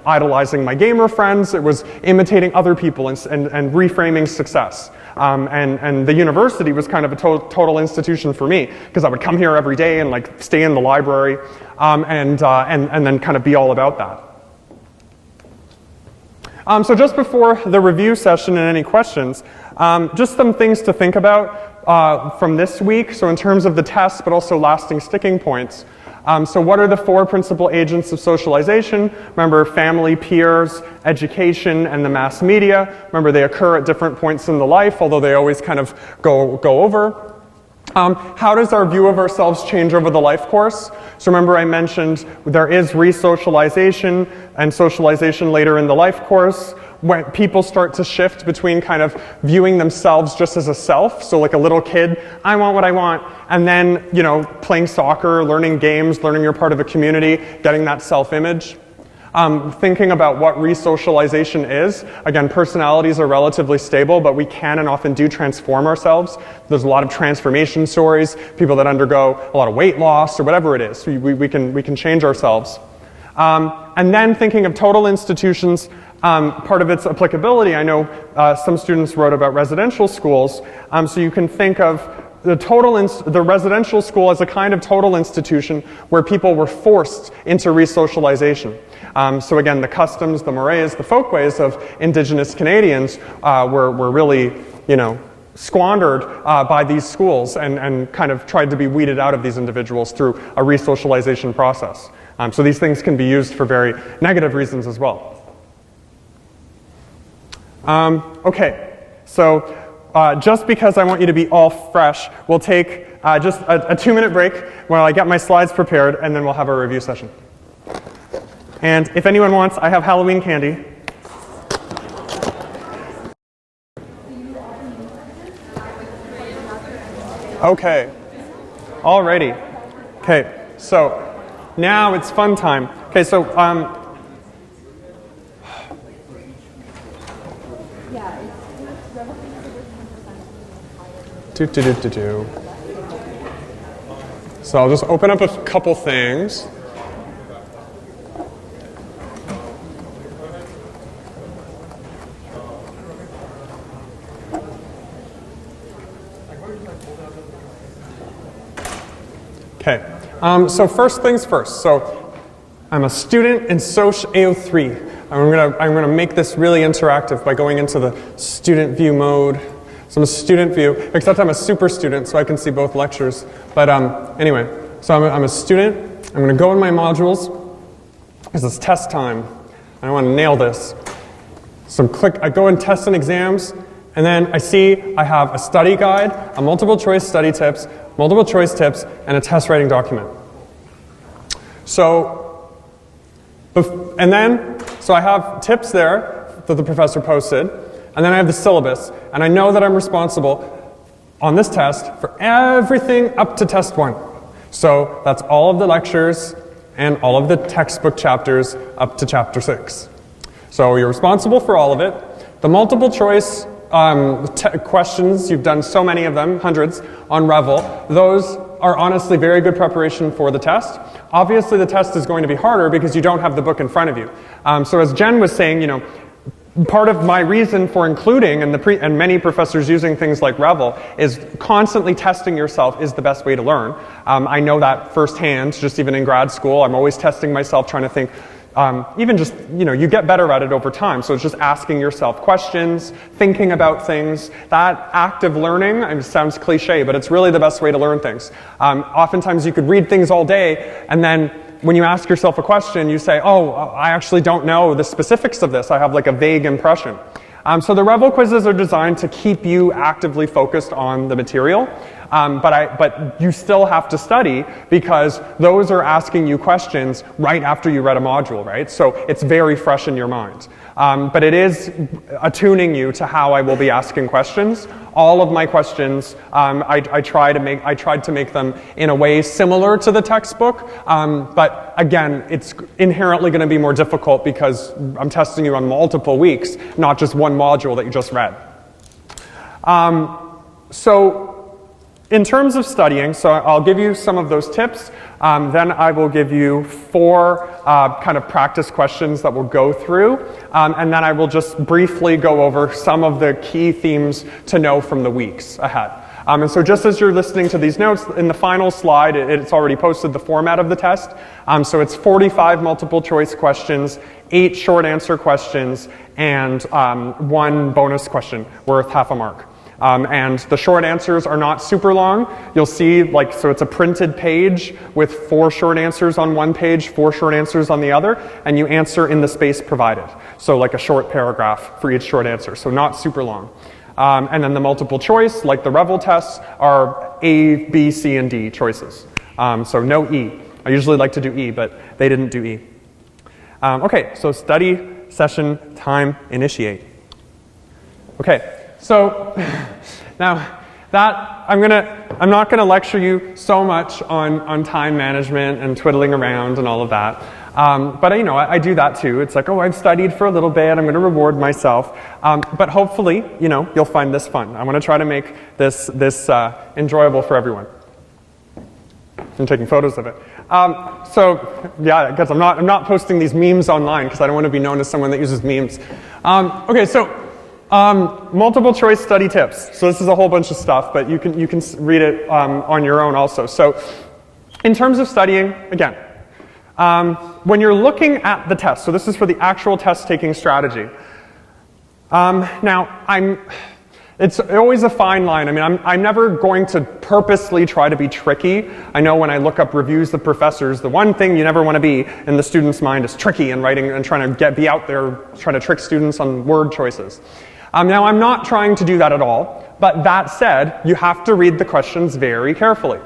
idolizing my gamer friends. It was imitating other people and reframing success. And the university was kind of a total institution for me, because I would come here every day and like stay in the library and then kind of be all about that. So just before the review session and any questions, just some things to think about from this week. So in terms of the test, but also lasting sticking points. So what are the 4 principal agents of socialization? Remember, family, peers, education, and the mass media. Remember, they occur at different points in the life, although they always kind of go over. How does our view of ourselves change over the life course? So remember I mentioned there is re-socialization and socialization later in the life course, when people start to shift between kind of viewing themselves just as a self, so like a little kid, I want what I want, and then, you know, playing soccer, learning games, learning you're part of a community, getting that self-image. Thinking about what re-socialization is. Again, personalities are relatively stable, but we can and often do transform ourselves. There's a lot of transformation stories, people that undergo a lot of weight loss or whatever it is. We can change ourselves. And then thinking of total institutions, part of its applicability, I know some students wrote about residential schools, so you can think of the residential school as a kind of total institution where people were forced into re-socialization. So again, the customs, the mores, the folkways of Indigenous Canadians were really, you know, squandered by these schools and kind of tried to be weeded out of these individuals through a re-socialization process. So these things can be used for very negative reasons as well. Okay, so just because I want you to be all fresh, we'll take just a 2-minute break while I get my slides prepared, and then we'll have our review session. And if anyone wants, I have Halloween candy. Okay, alrighty. Okay, so now it's fun time. Okay, so So I'll just open up a couple things. Okay, so first things first. So I'm a student in Sociology. I'm gonna make this really interactive by going into the student view mode. So I'm a student view, except I'm a super student, so I can see both lectures. But anyway, so I'm a student. I'm going to go in my modules, because it's test time. I want to nail this. So I go in tests and exams, and then I see I have a study guide, a multiple choice study tips, multiple choice tips, and a test writing document. So I have tips there that the professor posted. And then I have the syllabus, and I know that I'm responsible on this test for everything up to test 1. So that's all of the lectures and all of the textbook chapters up to chapter 6. So you're responsible for all of it. The multiple choice questions, you've done so many of them, hundreds, on Revel. Those are honestly very good preparation for the test. Obviously the test is going to be harder because you don't have the book in front of you. So as Jen was saying, you know, part of my reason for including, and many professors using things like Revel, is constantly testing yourself is the best way to learn. I know that firsthand, just even in grad school. I'm always testing myself, trying to think, even just, you know, you get better at it over time. So it's just asking yourself questions, thinking about things. That active learning, it sounds cliche, but it's really the best way to learn things. Oftentimes you could read things all day, and then when you ask yourself a question, you say, oh, I actually don't know the specifics of this. I have like a vague impression. So the Revel quizzes are designed to keep you actively focused on the material. But you still have to study because those are asking you questions right after you read a module, right? So it's very fresh in your mind. But it is attuning you to how I will be asking questions. All of my questions, I tried to make them in a way similar to the textbook. But again, it's inherently going to be more difficult because I'm testing you on multiple weeks, not just one module that you just read. So in terms of studying, so I'll give you some of those tips. Then I will give you 4 kind of practice questions that we'll go through, and then I will just briefly go over some of the key themes to know from the weeks ahead. And so just as you're listening to these notes, in the final slide, it's already posted the format of the test. So it's 45 multiple choice questions, 8 short answer questions, and 1 bonus question worth half a mark. And the short answers are not super long. You'll see, so it's a printed page with 4 short answers on one page, 4 short answers on the other, and you answer in the space provided. So like a short paragraph for each short answer, so not super long. And then the multiple choice, like the Revel tests, are A, B, C, and D choices. So no E. I usually like to do E, but they didn't do E. Okay, so study session time initiate. Okay, so now that I'm not gonna lecture you so much on time management and twiddling around and all of that. But I do that too. It's like, oh, I've studied for a little bit, I'm going to reward myself. But hopefully, you'll find this fun. I want to try to make this enjoyable for everyone. I'm taking photos of it. So yeah, because I'm not posting these memes online because I don't want to be known as someone that uses memes. Okay, so multiple choice study tips. So this is a whole bunch of stuff, but you can read it on your own also. So in terms of studying, again. When you're looking at the test, so this is for the actual test-taking strategy. Now, it's always a fine line. I mean, I'm never going to purposely try to be tricky. I know when I look up reviews of professors, the one thing you never want to be in the student's mind is tricky and writing and trying to be out there trying to trick students on word choices. Now, I'm not trying to do that at all, but that said, you have to read the questions very carefully.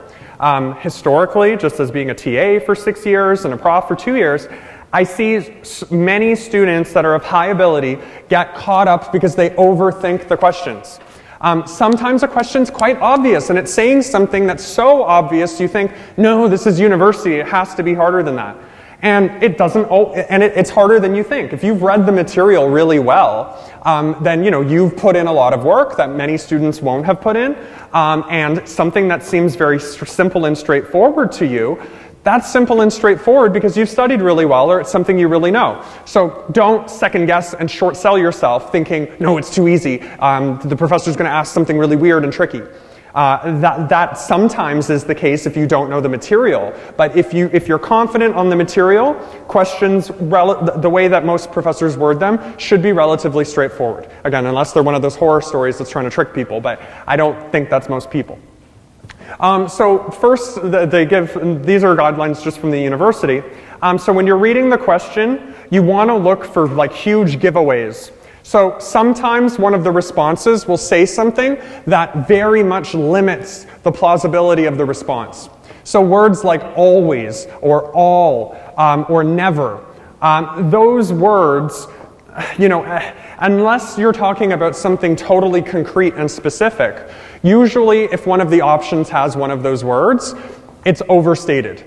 Historically, just as being a TA for 6 years and a prof for 2 years, I see many students that are of high ability get caught up because they overthink the questions. Sometimes a question's quite obvious and it's saying something that's so obvious you think, no, this is university, it has to be harder than that. And it doesn't, it's harder than you think. If you've read the material really well, then you've put in a lot of work that many students won't have put in, and something that seems very simple and straightforward to you, that's simple and straightforward because you've studied really well or it's something you really know. So don't second guess and short sell yourself thinking, no, it's too easy. The professor's going to ask something really weird and tricky. That sometimes is the case if you don't know the material. But if you're confident on the material, questions, the way that most professors word them, should be relatively straightforward. Again, unless they're one of those horror stories that's trying to trick people, but I don't think that's most people. So first, these are guidelines just from the university. So when you're reading the question, you want to look for huge giveaways. So sometimes one of the responses will say something that very much limits the plausibility of the response. So words like always, or all, or never, those words, unless you're talking about something totally concrete and specific, usually if one of the options has one of those words, it's overstated.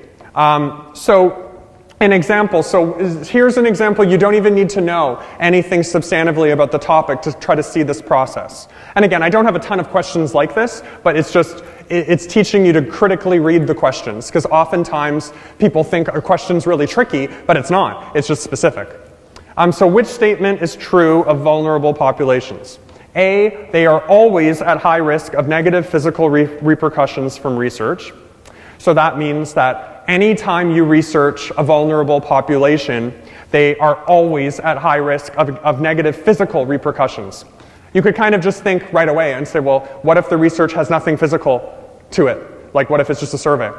An example, so here's an example, you don't even need to know anything substantively about the topic to try to see this process. And again, I don't have a ton of questions like this, but it's teaching you to critically read the questions, because oftentimes people think a question's really tricky, but it's not, it's just specific. So which statement is true of vulnerable populations? A, they are always at high risk of negative physical repercussions from research. So that means that anytime you research a vulnerable population, they are always at high risk of negative physical repercussions. You could kind of just think right away and say, well, what if the research has nothing physical to it? Like, what if it's just a survey?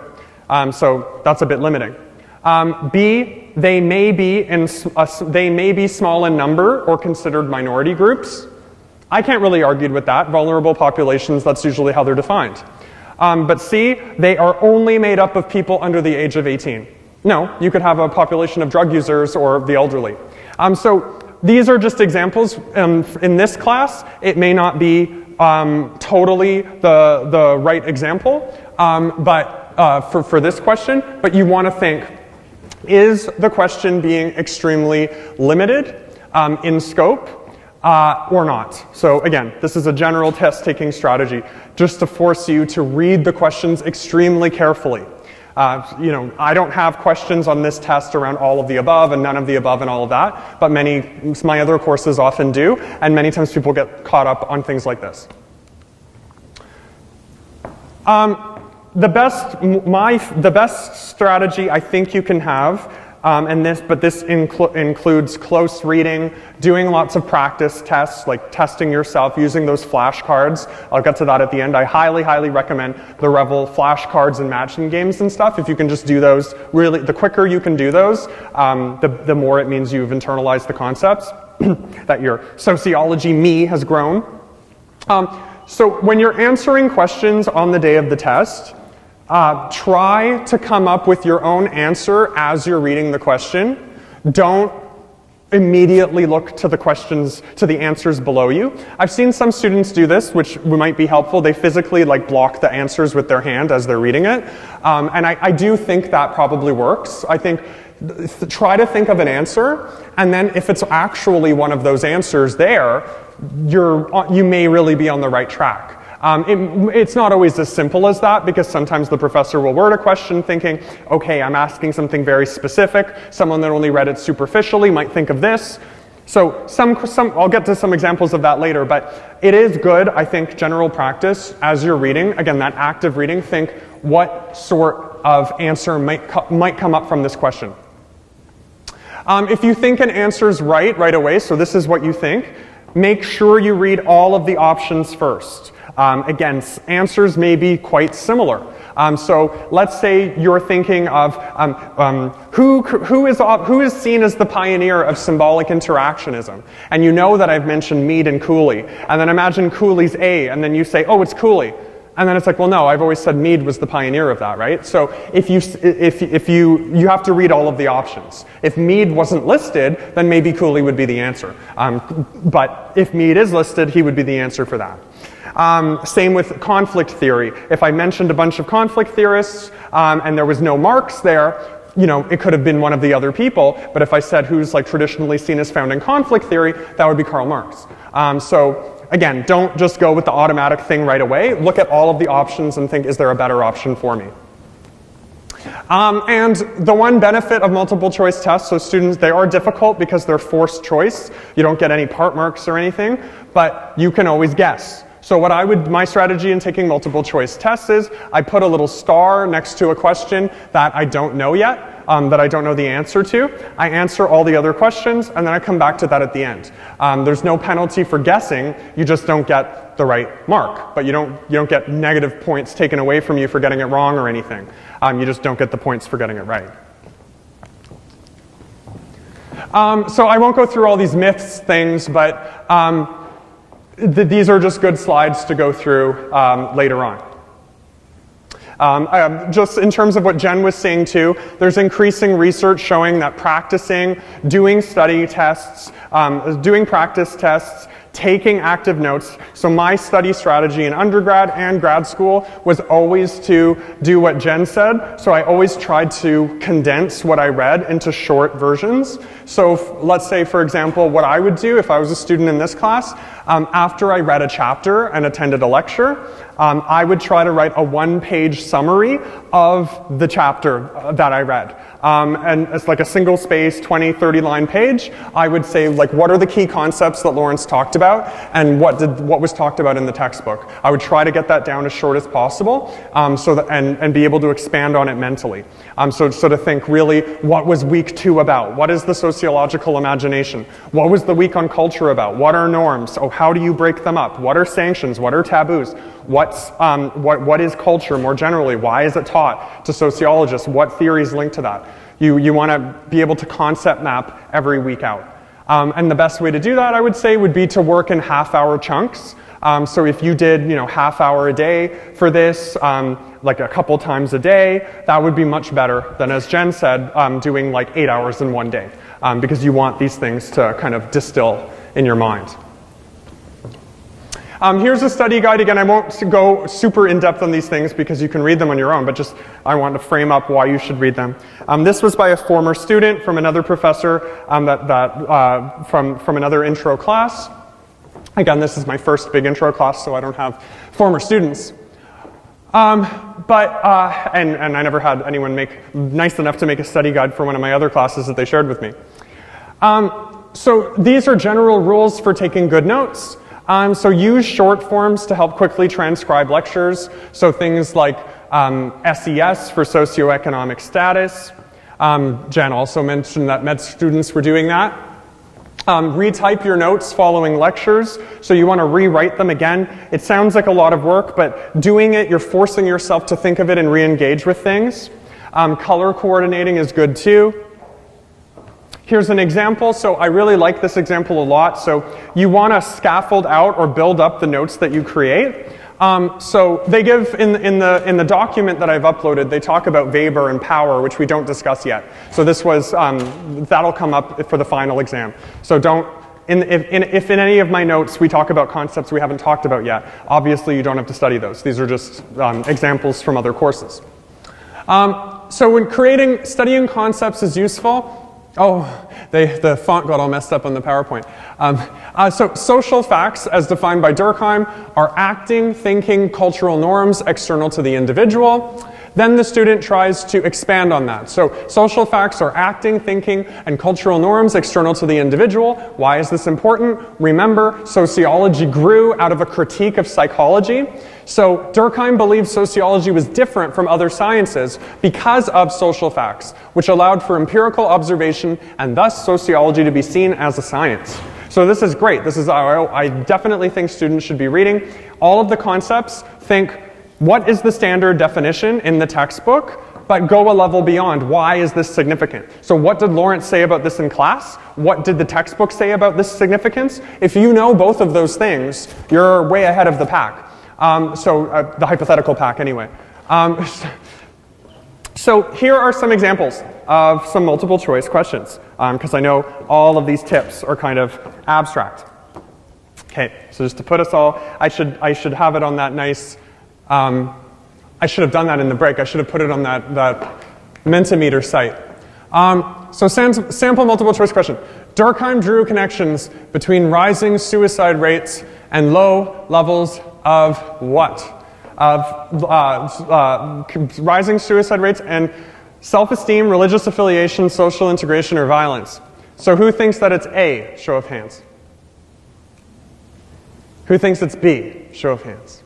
So that's a bit limiting. B, they may be small in number or considered minority groups. I can't really argue with that. Vulnerable populations, that's usually how they're defined. But C, they are only made up of people under the age of 18. No, you could have a population of drug users or the elderly. So these are just examples. In this class, it may not be totally the right example, but for this question, but you want to think, is the question being extremely limited in scope? Or not. So again, this is a general test-taking strategy just to force you to read the questions extremely carefully. You know, I don't have questions on this test around all of the above and none of the above and all of that, but my other courses often do, and many times people get caught up on things like this. The best strategy I think you can have, but this includes close reading, doing lots of practice tests, like testing yourself, using those flashcards. I'll get to that at the end. I highly, highly recommend the Revel flashcards and matching games and stuff. If you can just do those, really, the quicker you can do those, the more it means you've internalized the concepts, that your sociology me has grown. So when you're answering questions on the day of the test, try to come up with your own answer as you're reading the question. Don't immediately look to the answers below you. I've seen some students do this, which might be helpful. They physically block the answers with their hand as they're reading it. And I do think that probably works. I think try to think of an answer, and then if it's actually one of those answers there, you may really be on the right track. It's not always as simple as that, because sometimes the professor will word a question thinking, okay, I'm asking something very specific. Someone that only read it superficially might think of this. So I'll get to some examples of that later, but it is good, I think, general practice as you're reading. Again, that active reading, think what sort of answer might come up from this question. If you think an answer's right away, so this is what you think, make sure you read all of the options first. Again, answers may be quite similar. So let's say you're thinking of who is seen as the pioneer of symbolic interactionism, and you know that I've mentioned Mead and Cooley, and then imagine Cooley's A, and then you say, oh, it's Cooley. And then it's like, well, no, I've always said Mead was the pioneer of that, right? So if you have to read all of the options. If Mead wasn't listed, then maybe Cooley would be the answer. But if Mead is listed, he would be the answer for that. Same with conflict theory. If I mentioned a bunch of conflict theorists and there was no Marx there, you know, it could have been one of the other people. But if I said who's traditionally seen as founding conflict theory, that would be Karl Marx. So again, don't just go with the automatic thing right away. Look at all of the options and think, is there a better option for me? And the one benefit of multiple choice tests, so students, they are difficult because they're forced choice. You don't get any part marks or anything, but you can always guess. So my strategy in taking multiple choice tests is I put a little star next to a question that I don't know yet, that I don't know the answer to. I answer all the other questions, and then I come back to that at the end. There's no penalty for guessing, you just don't get the right mark. But you don't get negative points taken away from you for getting it wrong or anything. You just don't get the points for getting it right. So I won't go through all these myths things, but these are just good slides to go through later on. Just in terms of what Jen was saying too, there's increasing research showing that practicing, doing study tests, doing practice tests, taking active notes. So my study strategy in undergrad and grad school was always to do what Jen said. So I always tried to condense what I read into short versions. So let's say, for example, what I would do if I was a student in this class, after I read a chapter and attended a lecture, I would try to write a one-page summary of the chapter that I read. And it's like a single space, 20, 30-line page. I would say, what are the key concepts that Lawrence talked about, and what was talked about in the textbook. I would try to get that down as short as possible, and be able to expand on it mentally. So to think, really, what was week 2 about? What is the sociological imagination? What was the week on culture about? What are norms? Oh, how do you break them up? What are sanctions? What are taboos? What is culture more generally? Why is it taught to sociologists? What theories link to that? You want to be able to concept map every week out. And the best way to do that, I would say, would be to work in half-hour chunks. So if you did, half hour a day for this, like a couple times a day, that would be much better than, as Jen said, doing 8 hours in one day, because you want these things to kind of distill in your mind. Here's a study guide. Again, I won't go super in-depth on these things because you can read them on your own, but just I want to frame up why you should read them. This was by a former student from another professor from another intro class. Again, this is my first big intro class, so I don't have former students. And I never had anyone nice enough to make a study guide for one of my other classes that they shared with me. So these are general rules for taking good notes. So use short forms to help quickly transcribe lectures. So things like SES for socioeconomic status. Jen also mentioned that med students were doing that. Retype your notes following lectures, so you want to rewrite them again. It sounds like a lot of work, but doing it, you're forcing yourself to think of it and re-engage with things. Color coordinating is good too. Here's an example. So I really like this example a lot. So you want to scaffold out or build up the notes that you create. So they give in the document that I've uploaded, they talk about Weber and power, which we don't discuss yet. So this was that'll come up for the final exam. So don't. If in any of my notes we talk about concepts we haven't talked about yet, obviously you don't have to study those. These are just examples from other courses. So when studying concepts is useful. Oh, the font got all messed up on the PowerPoint. So social facts, as defined by Durkheim, are acting, thinking, cultural norms external to the individual. Then the student tries to expand on that. So social facts are acting, thinking, and cultural norms external to the individual. Why is this important? Remember, sociology grew out of a critique of psychology. So Durkheim believed sociology was different from other sciences because of social facts, which allowed for empirical observation and thus sociology to be seen as a science. So this is great. This is I definitely think students should be reading all of the concepts. Think, what is the standard definition in the textbook? But go a level beyond. Why is this significant? So what did Lawrence say about this in class? What did the textbook say about this significance? If you know both of those things, you're way ahead of the pack. The hypothetical pack anyway. So here are some examples of some multiple choice questions, because I know all of these tips are kind of abstract. Okay, so just to put us all, I should have it on that nice, I should have done that in the break. I should have put it on that Mentimeter site. So sample multiple choice question. Durkheim drew connections between rising suicide rates and low levels of what? Of rising suicide rates and self-esteem, religious affiliation, social integration, or violence. So who thinks that it's A? Show of hands. Who thinks it's B? Show of hands.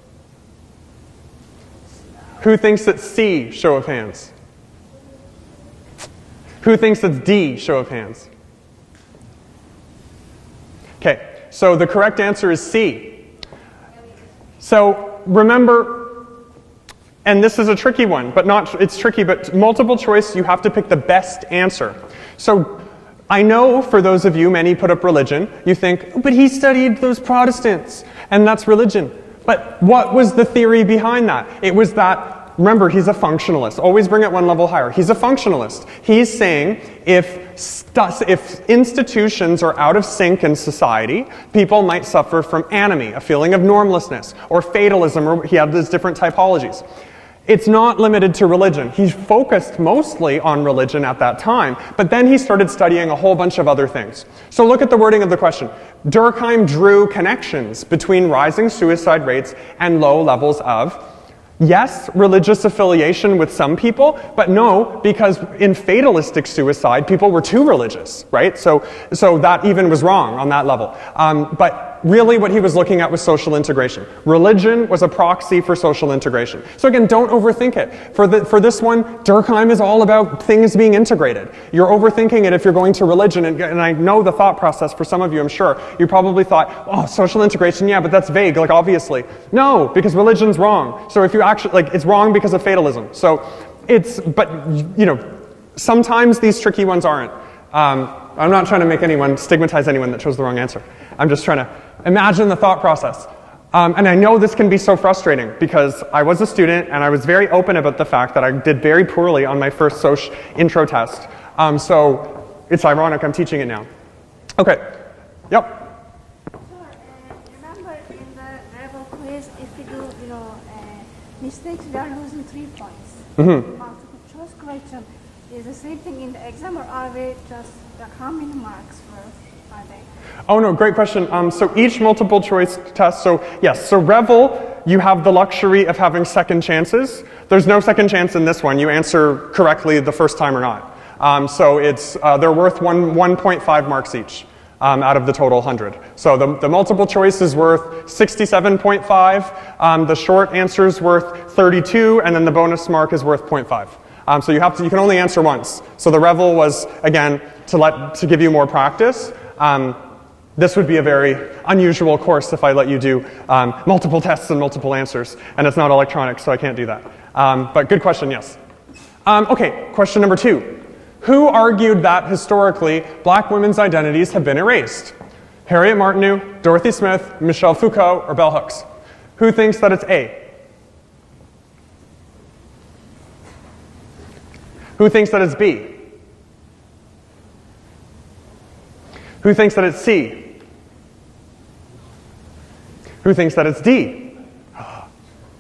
Who thinks it's C? Show of hands. Who thinks it's D? Show of hands. Okay, so the correct answer is C. So remember, and this is a tricky one, it's tricky, but multiple choice, you have to pick the best answer. So I know for those of you, many put up religion, you think, but he studied those Protestants, and that's religion. But what was the theory behind that? It was that, remember, he's a functionalist. Always bring it one level higher. He's a functionalist. He's saying if institutions are out of sync in society, people might suffer from anomie, a feeling of normlessness, or fatalism, or he had these different typologies. It's not limited to religion. He focused mostly on religion at that time, but then he started studying a whole bunch of other things. So look at the wording of the question. Durkheim drew connections between rising suicide rates and low levels of, yes, religious affiliation with some people, but no, because in fatalistic suicide, people were too religious, right? So that even was wrong on that level. But really what he was looking at was social integration. Religion was a proxy for social integration. So again, don't overthink it. For this one, Durkheim is all about things being integrated. You're overthinking it if you're going to religion, and I know the thought process for some of you, I'm sure. You probably thought, oh, social integration, yeah, but that's vague, like obviously. No, because religion's wrong. So if you actually, it's wrong because of fatalism. So sometimes these tricky ones aren't. I'm not trying to stigmatize anyone that chose the wrong answer. I'm just trying to imagine the thought process. And I know this can be so frustrating because I was a student and I was very open about the fact that I did very poorly on my first Soc intro test. So it's ironic I'm teaching it now. Okay. Yep. Sure. Remember in the rebel quiz, if you do, mistakes, we are losing 3 points. Mm-hmm. Multiple choice question is the same thing in the exam, or are they just how many marks are they? Oh no, great question. So each multiple choice test, so yes, so Revel you have the luxury of having second chances. There's no second chance in this one. You answer correctly the first time or not. So they're worth 1.5 marks each out of the total 100. So the multiple choice is worth 67.5. The short answer is worth 32, and then the bonus mark is worth 0.5. So you can only answer once. So the Revel was, again, to give you more practice. This would be a very unusual course if I let you do multiple tests and multiple answers, and it's not electronic, so I can't do that. But good question, yes. Okay, question number 2. Who argued that historically black women's identities have been erased? Harriet Martineau, Dorothy Smith, Michel Foucault, or bell hooks? Who thinks that it's A? Who thinks that it's B? Who thinks that it's C? Who thinks that it's D?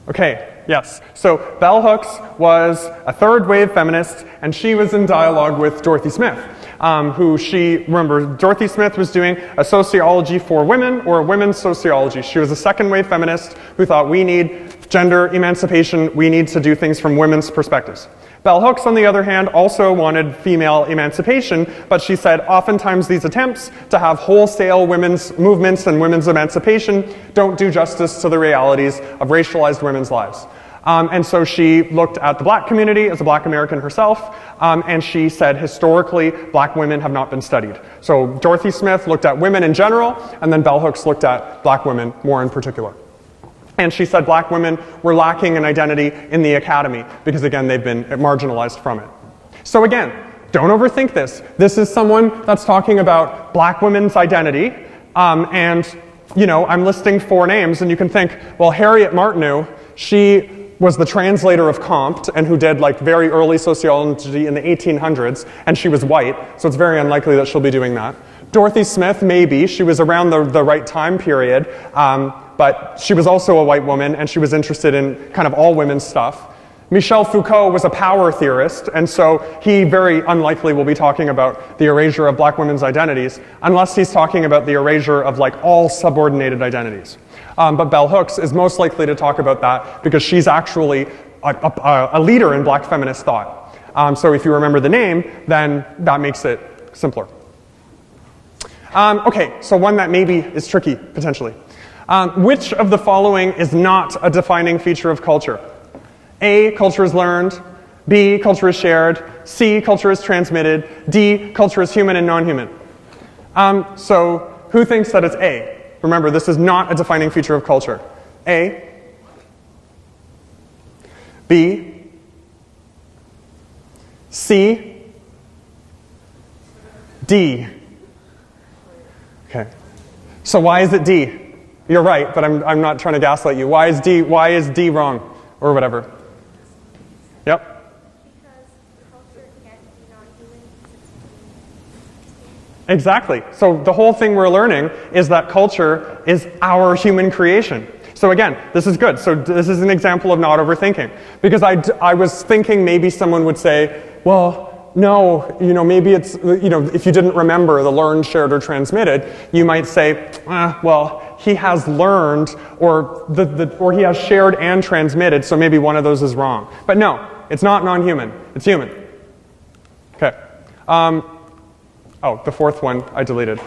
Okay. Yes, so bell hooks was a third-wave feminist, and she was in dialogue with Dorothy Smith, remember, Dorothy Smith was doing a sociology for women, or a women's sociology. She was a second-wave feminist who thought we need gender emancipation, we need to do things from women's perspectives. Bell hooks, on the other hand, also wanted female emancipation, but she said oftentimes these attempts to have wholesale women's movements and women's emancipation don't do justice to the realities of racialized women's lives. And so she looked at the black community as a black American herself, and she said historically black women have not been studied. So Dorothy Smith looked at women in general, and then bell hooks looked at black women more in particular. And she said black women were lacking an identity in the academy because, again, they've been marginalized from it. So again, don't overthink this. This is someone that's talking about black women's identity, and, you know, I'm listing 4 names, and you can think, well, Harriet Martineau, she was the translator of Comte and who did like very early sociology in the 1800s, and she was white, so it's very unlikely that she'll be doing that. Dorothy Smith, maybe. She was around the right time period, but she was also a white woman, and she was interested in kind of all women's stuff. Michel Foucault was a power theorist, and so he very unlikely will be talking about the erasure of black women's identities, unless he's talking about the erasure of like all subordinated identities. But bell hooks is most likely to talk about that because she's actually a leader in black feminist thought. So if you remember the name, then that makes it simpler. Okay, so one that maybe is tricky, potentially. Which of the following is not a defining feature of culture? A, culture is learned. B, culture is shared. C, culture is transmitted. D, culture is human and non-human. So who thinks that it's A? Remember, this is not a defining feature of culture. A, B, C, D. Okay. So why is it D? You're right, but I'm not trying to gaslight you. Why is D wrong? Or whatever. Yep. Because culture can't be non-human. Exactly. So the whole thing we're learning is that culture is our human creation. So again, this is good. So this is an example of not overthinking. Because I was thinking maybe someone would say, well, no, maybe it's, if you didn't remember the learned, shared, or transmitted, you might say, well, he has learned, or he has shared and transmitted, so maybe one of those is wrong. But no, it's not non-human. It's human. Okay. The 4th one I deleted.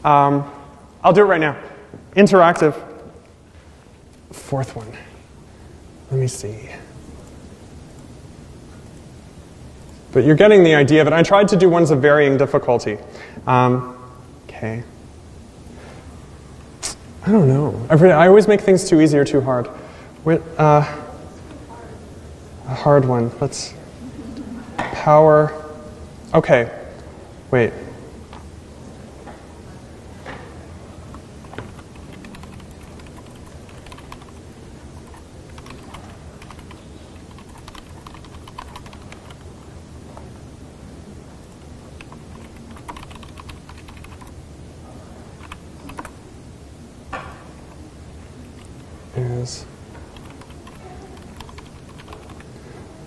I'll do it right now. Interactive. 4th one. Let me see. But you're getting the idea of it. I tried to do ones of varying difficulty. Okay. I don't know. I always make things too easy or too hard. A hard one. Let's... Power... Okay. Wait.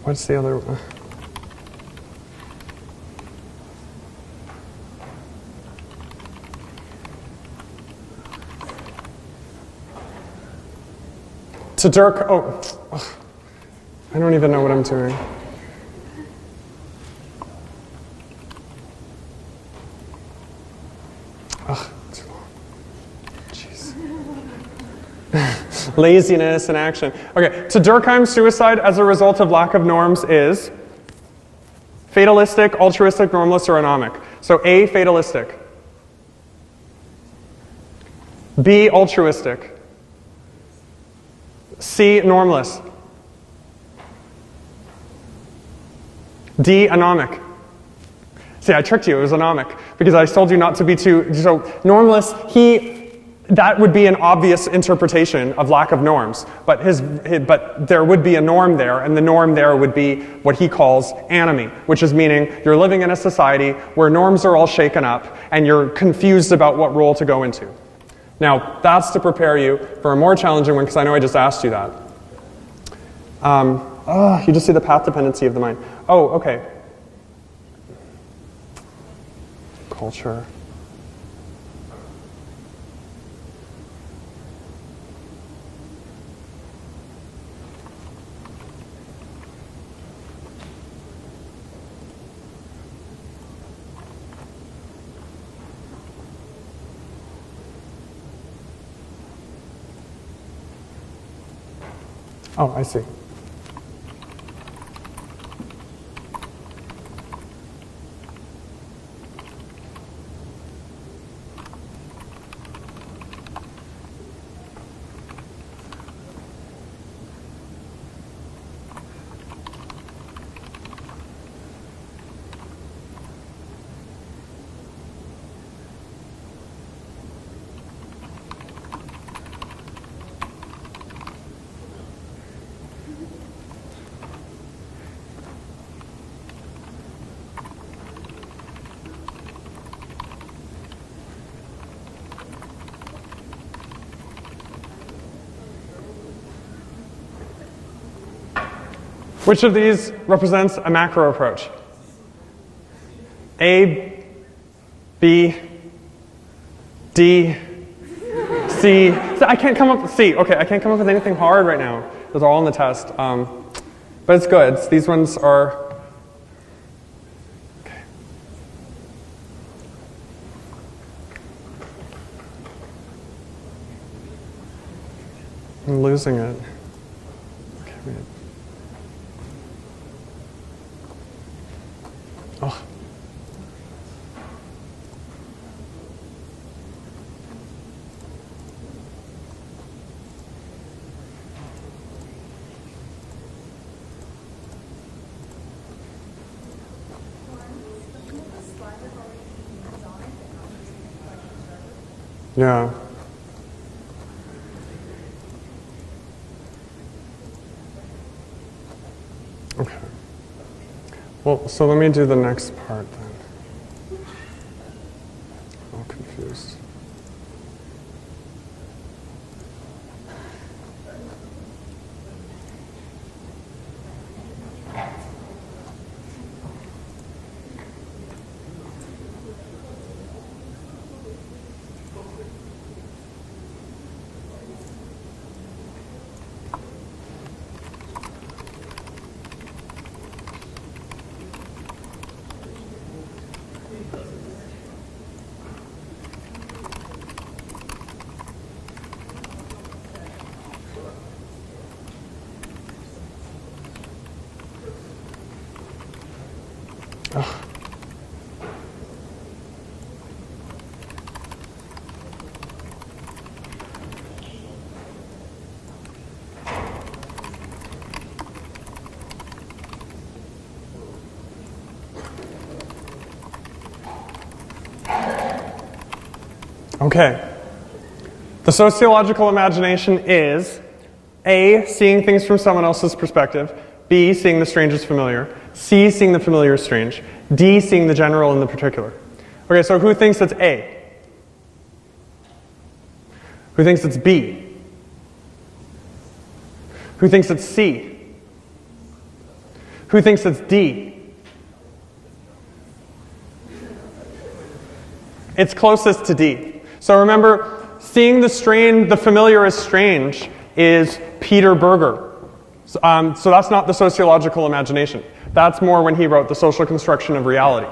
What's the other one? To Dirk, I don't even know what I'm doing. Too long. Jeez. Laziness and action. Okay, to Durkheim, suicide as a result of lack of norms is fatalistic, altruistic, normalist, or anomic. So A, fatalistic. B, altruistic. C, normalist. D, anomic. See, I tricked you, it was anomic, because I told you not to be too, so normalist, that would be an obvious interpretation of lack of norms, but there would be a norm there, and the norm there would be what he calls anomy, which is meaning you're living in a society where norms are all shaken up, and you're confused about what role to go into. Now, that's to prepare you for a more challenging one, because I know I just asked you that. You just see the path dependency of the mind. Oh, okay. Culture. Oh, I see. Which of these represents a macro approach? A, B, D, C. So I can't come up with C. Okay, I can't come up with anything hard right now. Those are all on the test. But it's good. These ones are... Okay. I'm losing it. Okay, wait. Oh. Yeah. Okay. Well, so let me do the next part then. I'm all confused. Okay. The sociological imagination is A, seeing things from someone else's perspective, B, seeing the strange as familiar, C, seeing the familiar as strange, D, seeing the general and the particular. Okay, so who thinks it's A? Who thinks it's B? Who thinks it's C? Who thinks it's D? It's closest to D. So remember, seeing the familiar as strange is Peter Berger. So that's not the sociological imagination. That's more when he wrote The Social Construction of Reality.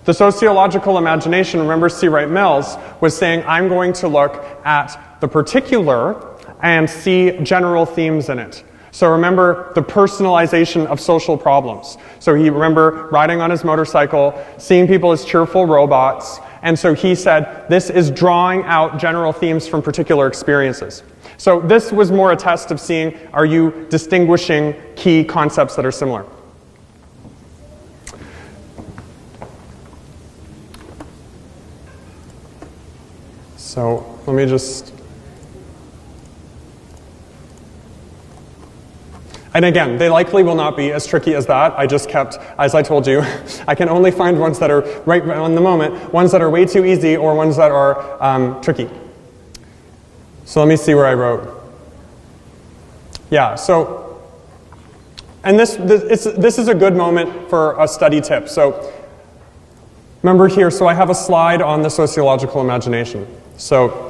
The sociological imagination, remember C. Wright Mills, was saying, I'm going to look at the particular and see general themes in it. So remember the personalization of social problems. So he remember riding on his motorcycle, seeing people as cheerful robots, and so he said, this is drawing out general themes from particular experiences. So this was more a test of seeing, are you distinguishing key concepts that are similar? So let me just... And again, they likely will not be as tricky as that. I just kept, as I told you, I can only find ones that are right on the moment, ones that are way too easy or ones that are tricky. So let me see where I wrote. Yeah, so, and this is a good moment for a study tip. So remember here, so I have a slide on the sociological imagination. So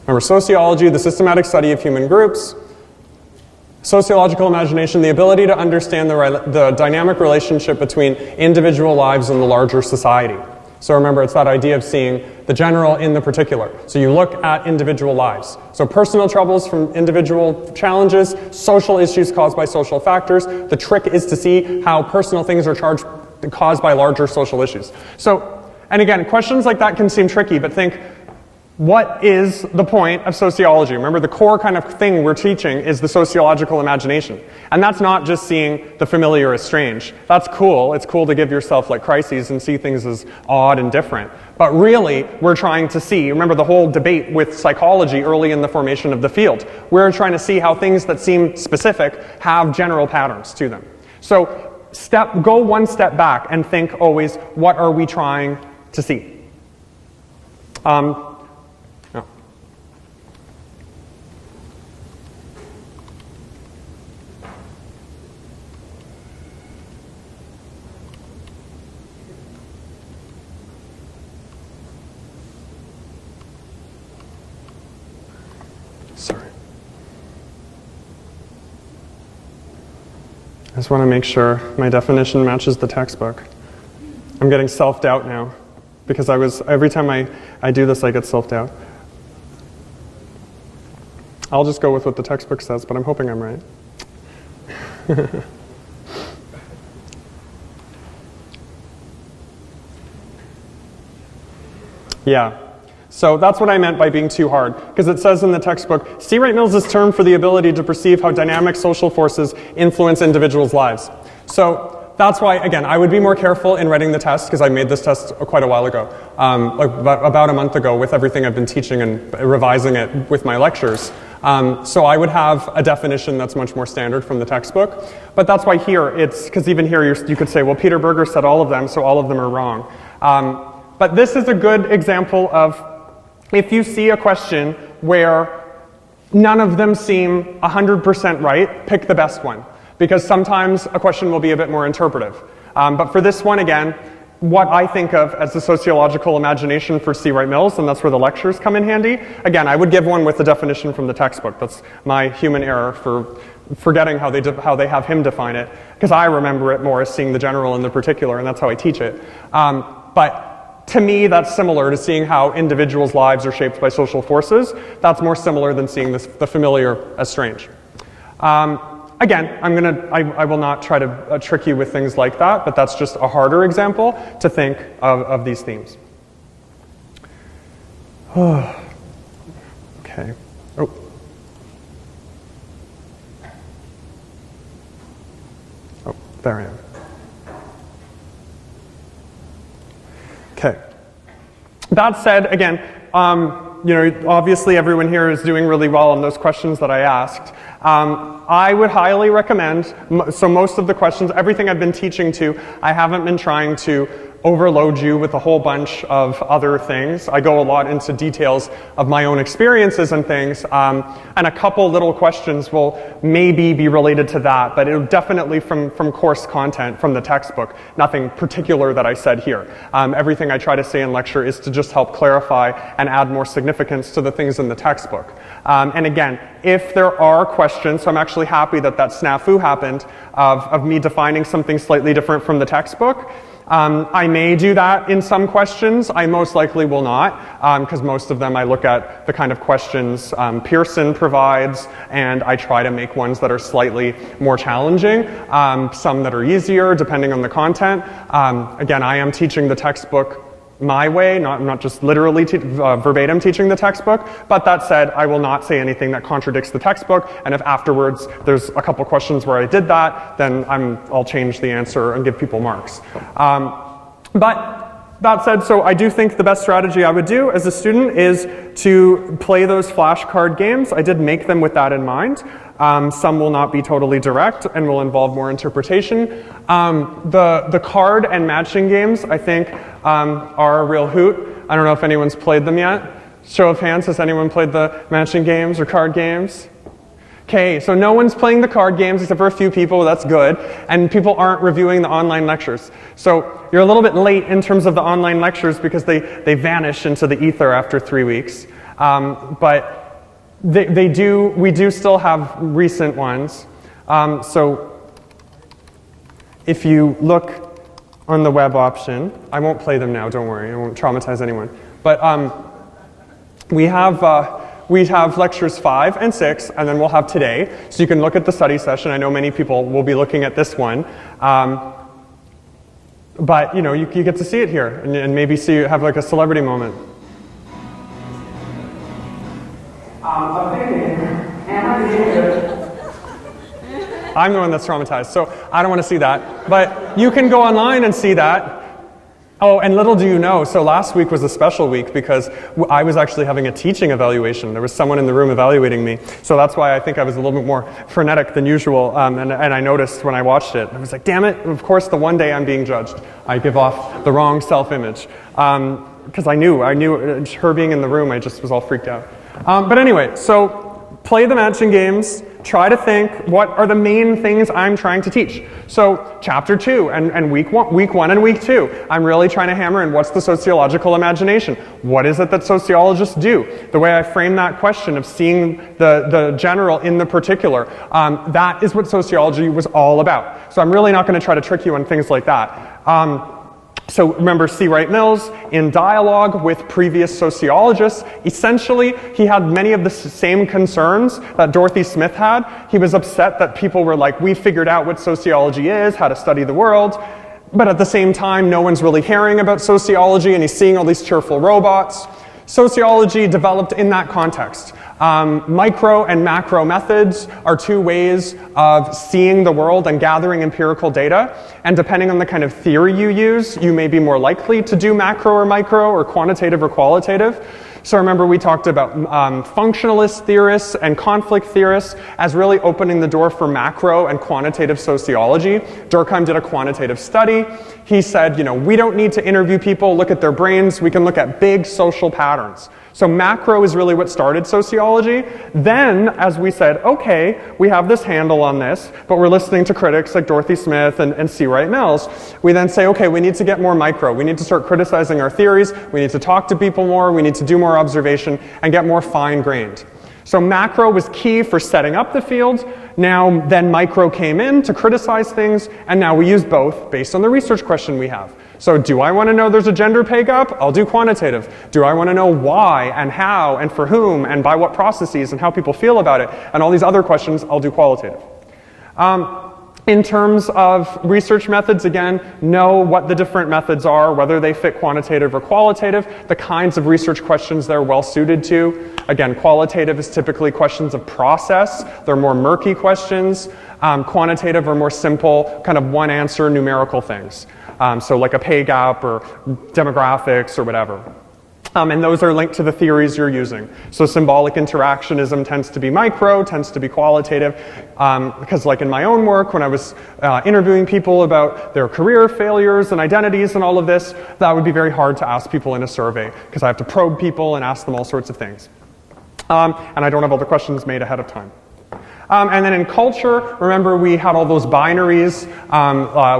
remember, sociology, the systematic study of human groups. Sociological imagination, the ability to understand the dynamic relationship between individual lives and the larger society. So remember, it's that idea of seeing the general in the particular. So you look at individual lives. So personal troubles from individual challenges, social issues caused by social factors. The trick is to see how personal things are caused by larger social issues. So, and again, questions like that can seem tricky, but think, what is the point of sociology? Remember, the core kind of thing we're teaching is the sociological imagination. And that's not just seeing the familiar as strange. That's cool. It's cool to give yourself like crises and see things as odd and different. But really, we're trying to see, remember the whole debate with psychology early in the formation of the field. We're trying to see how things that seem specific have general patterns to them. So go one step back and think always, what are we trying to see? Sorry. I just want to make sure my definition matches the textbook. I'm getting self-doubt now, because every time I do this, I get self-doubt. I'll just go with what the textbook says, but I'm hoping I'm right. Yeah. So that's what I meant by being too hard, because it says in the textbook, C. Wright Mills' term for the ability to perceive how dynamic social forces influence individuals' lives. So that's why, again, I would be more careful in writing the test, because I made this test quite a while ago, like about a month ago, with everything I've been teaching and revising it with my lectures. So I would have a definition that's much more standard from the textbook. But that's why here, because even here you could say, well, Peter Berger said all of them, so all of them are wrong. But this is a good example of, if you see a question where none of them seem 100% right, pick the best one. Because sometimes a question will be a bit more interpretive. But for this one, again, what I think of as the sociological imagination for C. Wright Mills, and that's where the lectures come in handy. Again, I would give one with the definition from the textbook. That's my human error for forgetting how they have him define it, because I remember it more as seeing the general and the particular, and that's how I teach it. But to me, that's similar to seeing how individuals' lives are shaped by social forces. That's more similar than seeing the familiar as strange. Again, I will not try to trick you with things like that, but that's just a harder example to think of these themes. Okay. Oh. Oh, there I am. Okay. That said, again, obviously everyone here is doing really well on those questions that I asked. I would highly recommend, so most of the questions, everything I've been teaching to, I haven't been trying to overload you with a whole bunch of other things. I go a lot into details of my own experiences and things, and a couple little questions will maybe be related to that, but it'll definitely from course content, from the textbook, nothing particular that I said here. Everything I try to say in lecture is to just help clarify and add more significance to the things in the textbook. And again, if there are questions, so I'm actually happy that that snafu happened of me defining something slightly different from the textbook. I may do that in some questions. I most likely will not, because most of them I look at the kind of questions Pearson provides, and I try to make ones that are slightly more challenging, some that are easier depending on the content. Again, I am teaching the textbook my way, not just literally verbatim teaching the textbook, but that said, I will not say anything that contradicts the textbook, and if afterwards there's a couple questions where I did that, then I'll change the answer and give people marks. But that said, so I do think the best strategy I would do as a student is to play those flashcard games. I did make them with that in mind. Some will not be totally direct and will involve more interpretation. The card and matching games, I think, are a real hoot. I don't know if anyone's played them yet. Show of hands, has anyone played the matching games or card games? Okay, so no one's playing the card games except for a few people, that's good. And people aren't reviewing the online lectures. So you're a little bit late in terms of the online lectures because they vanish into the ether after 3 weeks. But we do still have recent ones. So if you look on the web option, I won't play them now, don't worry, I won't traumatize anyone. But we have lectures 5 and 6, and then we'll have today. So you can look at the study session. I know many people will be looking at this one. But you know, you get to see it here, and maybe have like a celebrity moment. I'm the one that's traumatized, so I don't want to see that. But you can go online and see that. Oh, and little do you know, so last week was a special week because I was actually having a teaching evaluation. There was someone in the room evaluating me. So that's why I think I was a little bit more frenetic than usual. And I noticed when I watched it, I was like, damn it, of course the one day I'm being judged, I give off the wrong self-image. Because I knew her being in the room, I just was all freaked out. But anyway, so play the matching games. Try to think, what are the main things I'm trying to teach? So chapter 2 and week 1 and week 2, I'm really trying to hammer in what's the sociological imagination? What is it that sociologists do? The way I frame that question of seeing the general in the particular, that is what sociology was all about. So I'm really not going to try to trick you on things like that. So remember C. Wright Mills, in dialogue with previous sociologists, essentially he had many of the same concerns that Dorothy Smith had. He was upset that people were like, we figured out what sociology is, how to study the world, but at the same time no one's really hearing about sociology, and he's seeing all these cheerful robots. Sociology developed in that context. Micro and macro methods are two ways of seeing the world and gathering empirical data. And depending on the kind of theory you use, you may be more likely to do macro or micro or quantitative or qualitative. So remember we talked about functionalist theorists and conflict theorists as really opening the door for macro and quantitative sociology. Durkheim did a quantitative study. He said, you know, we don't need to interview people, look at their brains, we can look at big social patterns. So macro is really what started sociology. Then, as we said, okay, we have this handle on this, but we're listening to critics like Dorothy Smith and C. Wright Mills. We then say, okay, we need to get more micro. We need to start criticizing our theories. We need to talk to people more. We need to do more observation and get more fine-grained. So macro was key for setting up the field. Now, then micro came in to criticize things, and now we use both based on the research question we have. So do I want to know there's a gender pay gap? I'll do quantitative. Do I want to know why and how and for whom and by what processes and how people feel about it and all these other questions, I'll do qualitative. In terms of research methods, again, know what the different methods are, whether they fit quantitative or qualitative, the kinds of research questions they're well suited to. Again, qualitative is typically questions of process. They're more murky questions. Quantitative are more simple, kind of one answer numerical things. So like a pay gap or demographics or whatever. And those are linked to the theories you're using. So symbolic interactionism tends to be micro, tends to be qualitative, because like in my own work, when I was interviewing people about their career failures and identities and all of this, that would be very hard to ask people in a survey, because I have to probe people and ask them all sorts of things. And I don't have all the questions made ahead of time. And then in culture, remember we had all those binaries.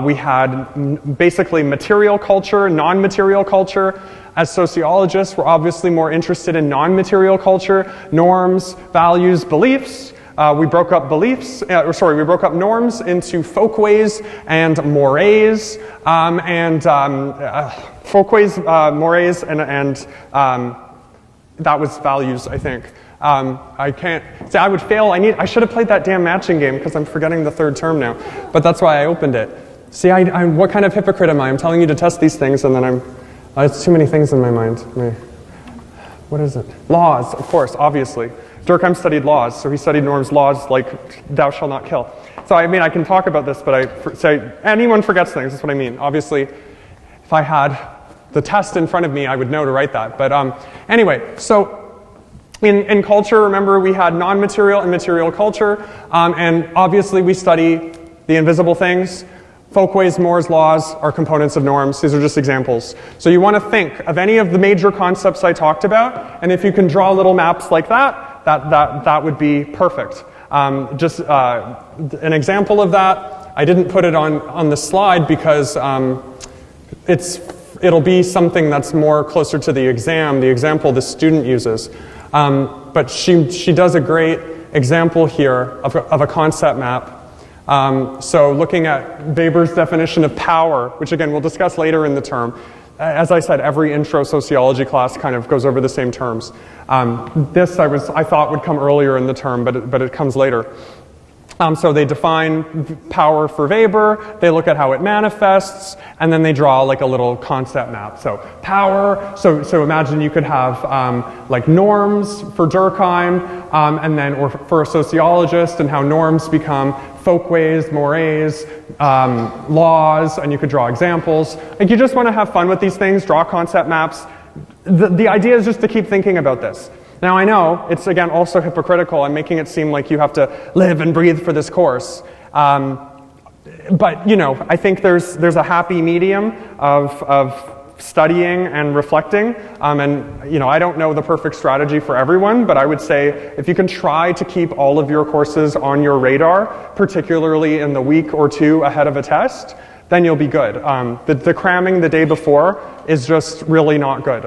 We had basically material culture, non-material culture. As sociologists, we're obviously more interested in non-material culture, norms, values, beliefs. We broke up we broke up norms into folkways and mores, folkways, mores, and that was values, I think. I can't say I would fail. I should have played that damn matching game because I'm forgetting the third term now. But that's why I opened it. See, what kind of hypocrite am I? I'm telling you to test these things, and then it's too many things in my mind. What is it? Laws, of course, obviously. Durkheim studied laws, so he studied norms, laws like thou shalt not kill. So I mean, I can talk about this, but anyone forgets things. That's what I mean. Obviously, if I had the test in front of me, I would know to write that. But anyway, so in culture, remember we had non-material and material culture, and obviously we study the invisible things. Folkways, mores, laws are components of norms. These are just examples. So you want to think of any of the major concepts I talked about, and if you can draw little maps like that would be perfect. Just an example of that, I didn't put it on the slide because it'll be something that's more closer to the example the student uses. But she does a great example here of a concept map. So looking at Weber's definition of power, which again we'll discuss later in the term. As I said, every intro sociology class kind of goes over the same terms. This I thought would come earlier in the term, but it comes later. So they define power for Weber, they look at how it manifests, and then they draw like a little concept map. So power, so imagine you could have like norms for Durkheim, and then or for a sociologist, and how norms become folkways, mores, laws, and you could draw examples. Like you just want to have fun with these things, draw concept maps. The idea is just to keep thinking about this. Now I know it's again also hypocritical. I'm making it seem like you have to live and breathe for this course. But you know, I think there's a happy medium of studying and reflecting. And you know, I don't know the perfect strategy for everyone, but I would say if you can try to keep all of your courses on your radar, particularly in the week or two ahead of a test, then you'll be good. The cramming the day before is just really not good.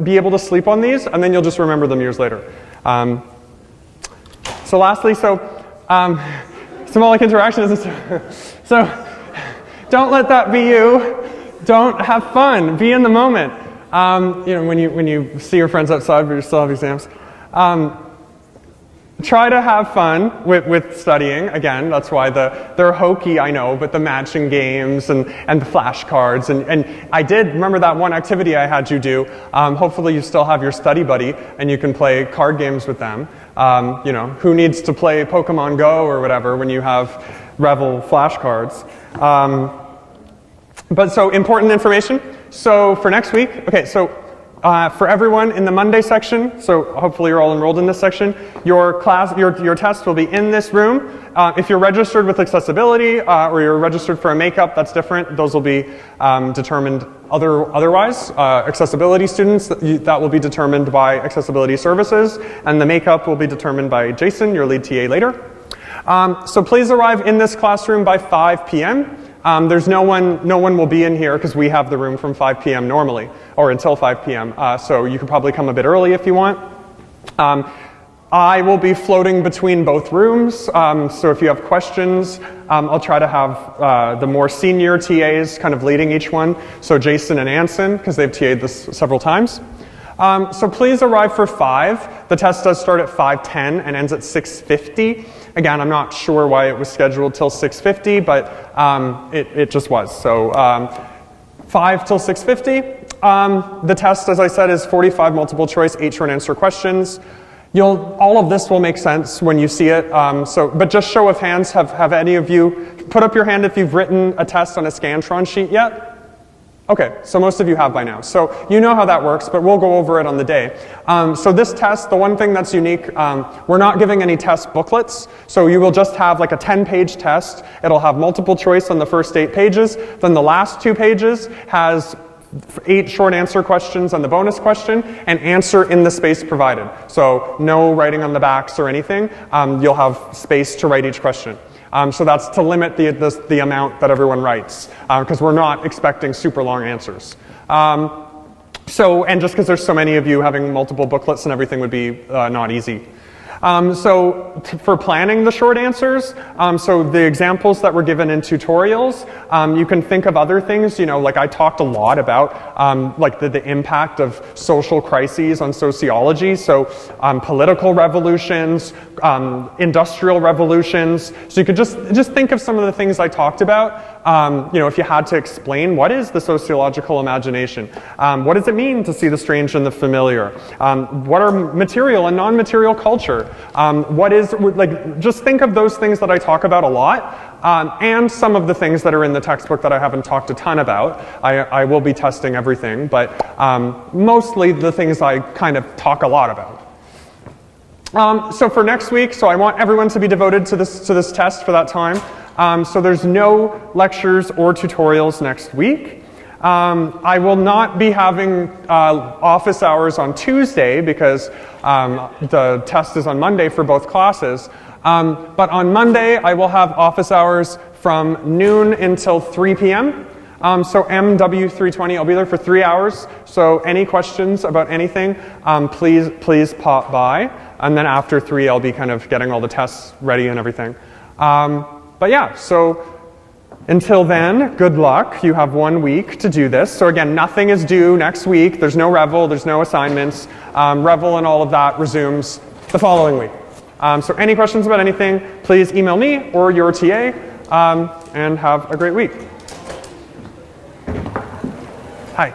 Be able to sleep on these, and then you'll just remember them years later. So lastly, symbolic interaction is so don't let that be you. Don't have fun. Be in the moment. You know, when you see your friends outside but you still have exams. Try to have fun with studying. Again, that's why they're hokey, I know, but the matching games and the flashcards. And I did remember that one activity I had you do. Hopefully you still have your study buddy and you can play card games with them. You know, who needs to play Pokemon Go or whatever when you have Revel flashcards? But so important information. So for next week, okay, so for everyone in the Monday section, so hopefully you're all enrolled in this section, your test will be in this room. If you're registered with accessibility or you're registered for a makeup, that's different. Those will be determined otherwise. Accessibility students, that will be determined by accessibility services, and the makeup will be determined by Jason, your lead TA later. So please arrive in this classroom by 5 p.m. There's no one will be in here because we have the room from 5 p.m. normally, or until 5 p.m. So you can probably come a bit early if you want. I will be floating between both rooms, so if you have questions, I'll try to have the more senior TAs kind of leading each one. So Jason and Anson, because they've TA'd this several times. So please arrive for 5. The test does start at 5:10 and ends at 6:50. Again, I'm not sure why it was scheduled till 6:50, but it just was. So 5 till 6:50. The test, as I said, is 45 multiple choice, 8 short answer questions. All of this will make sense when you see it. But just show of hands, have any of you put up your hand if you've written a test on a Scantron sheet yet? Okay, so most of you have by now. So you know how that works, but we'll go over it on the day. So this test, the one thing that's unique, we're not giving any test booklets. So you will just have like a 10-page test. It'll have multiple choice on the first 8 pages. Then the last 2 pages has 8 short answer questions on the bonus question and answer in the space provided. So no writing on the backs or anything. You'll have space to write each question. So that's to limit the amount that everyone writes, because we're not expecting super long answers. And just because there's so many of you, having multiple booklets and everything would be not easy. For planning the short answers, so the examples that were given in tutorials, you can think of other things, like I talked a lot about like the impact of social crises on sociology, so political revolutions, industrial revolutions. So you could just think of some of the things I talked about, if you had to explain what is the sociological imagination, what does it mean to see the strange and the familiar, what are material and non-material culture, just think of those things that I talk about a lot, and some of the things that are in the textbook that I haven't talked a ton about. I will be testing everything, but mostly the things I kind of talk a lot about. So for next week, so I want everyone to be devoted to this test for that time. So there's no lectures or tutorials next week. I will not be having office hours on Tuesday because the test is on Monday for both classes. But on Monday, I will have office hours from noon until 3 p.m. So MW320, I'll be there for 3 hours. So any questions about anything, please pop by. And then after 3, I'll be kind of getting all the tests ready and everything. But yeah, so until then, good luck. You have 1 week to do this. So again, nothing is due next week. There's no Revel, there's no assignments. Revel and all of that resumes the following week. So any questions about anything, please email me or your TA, and have a great week. Hi.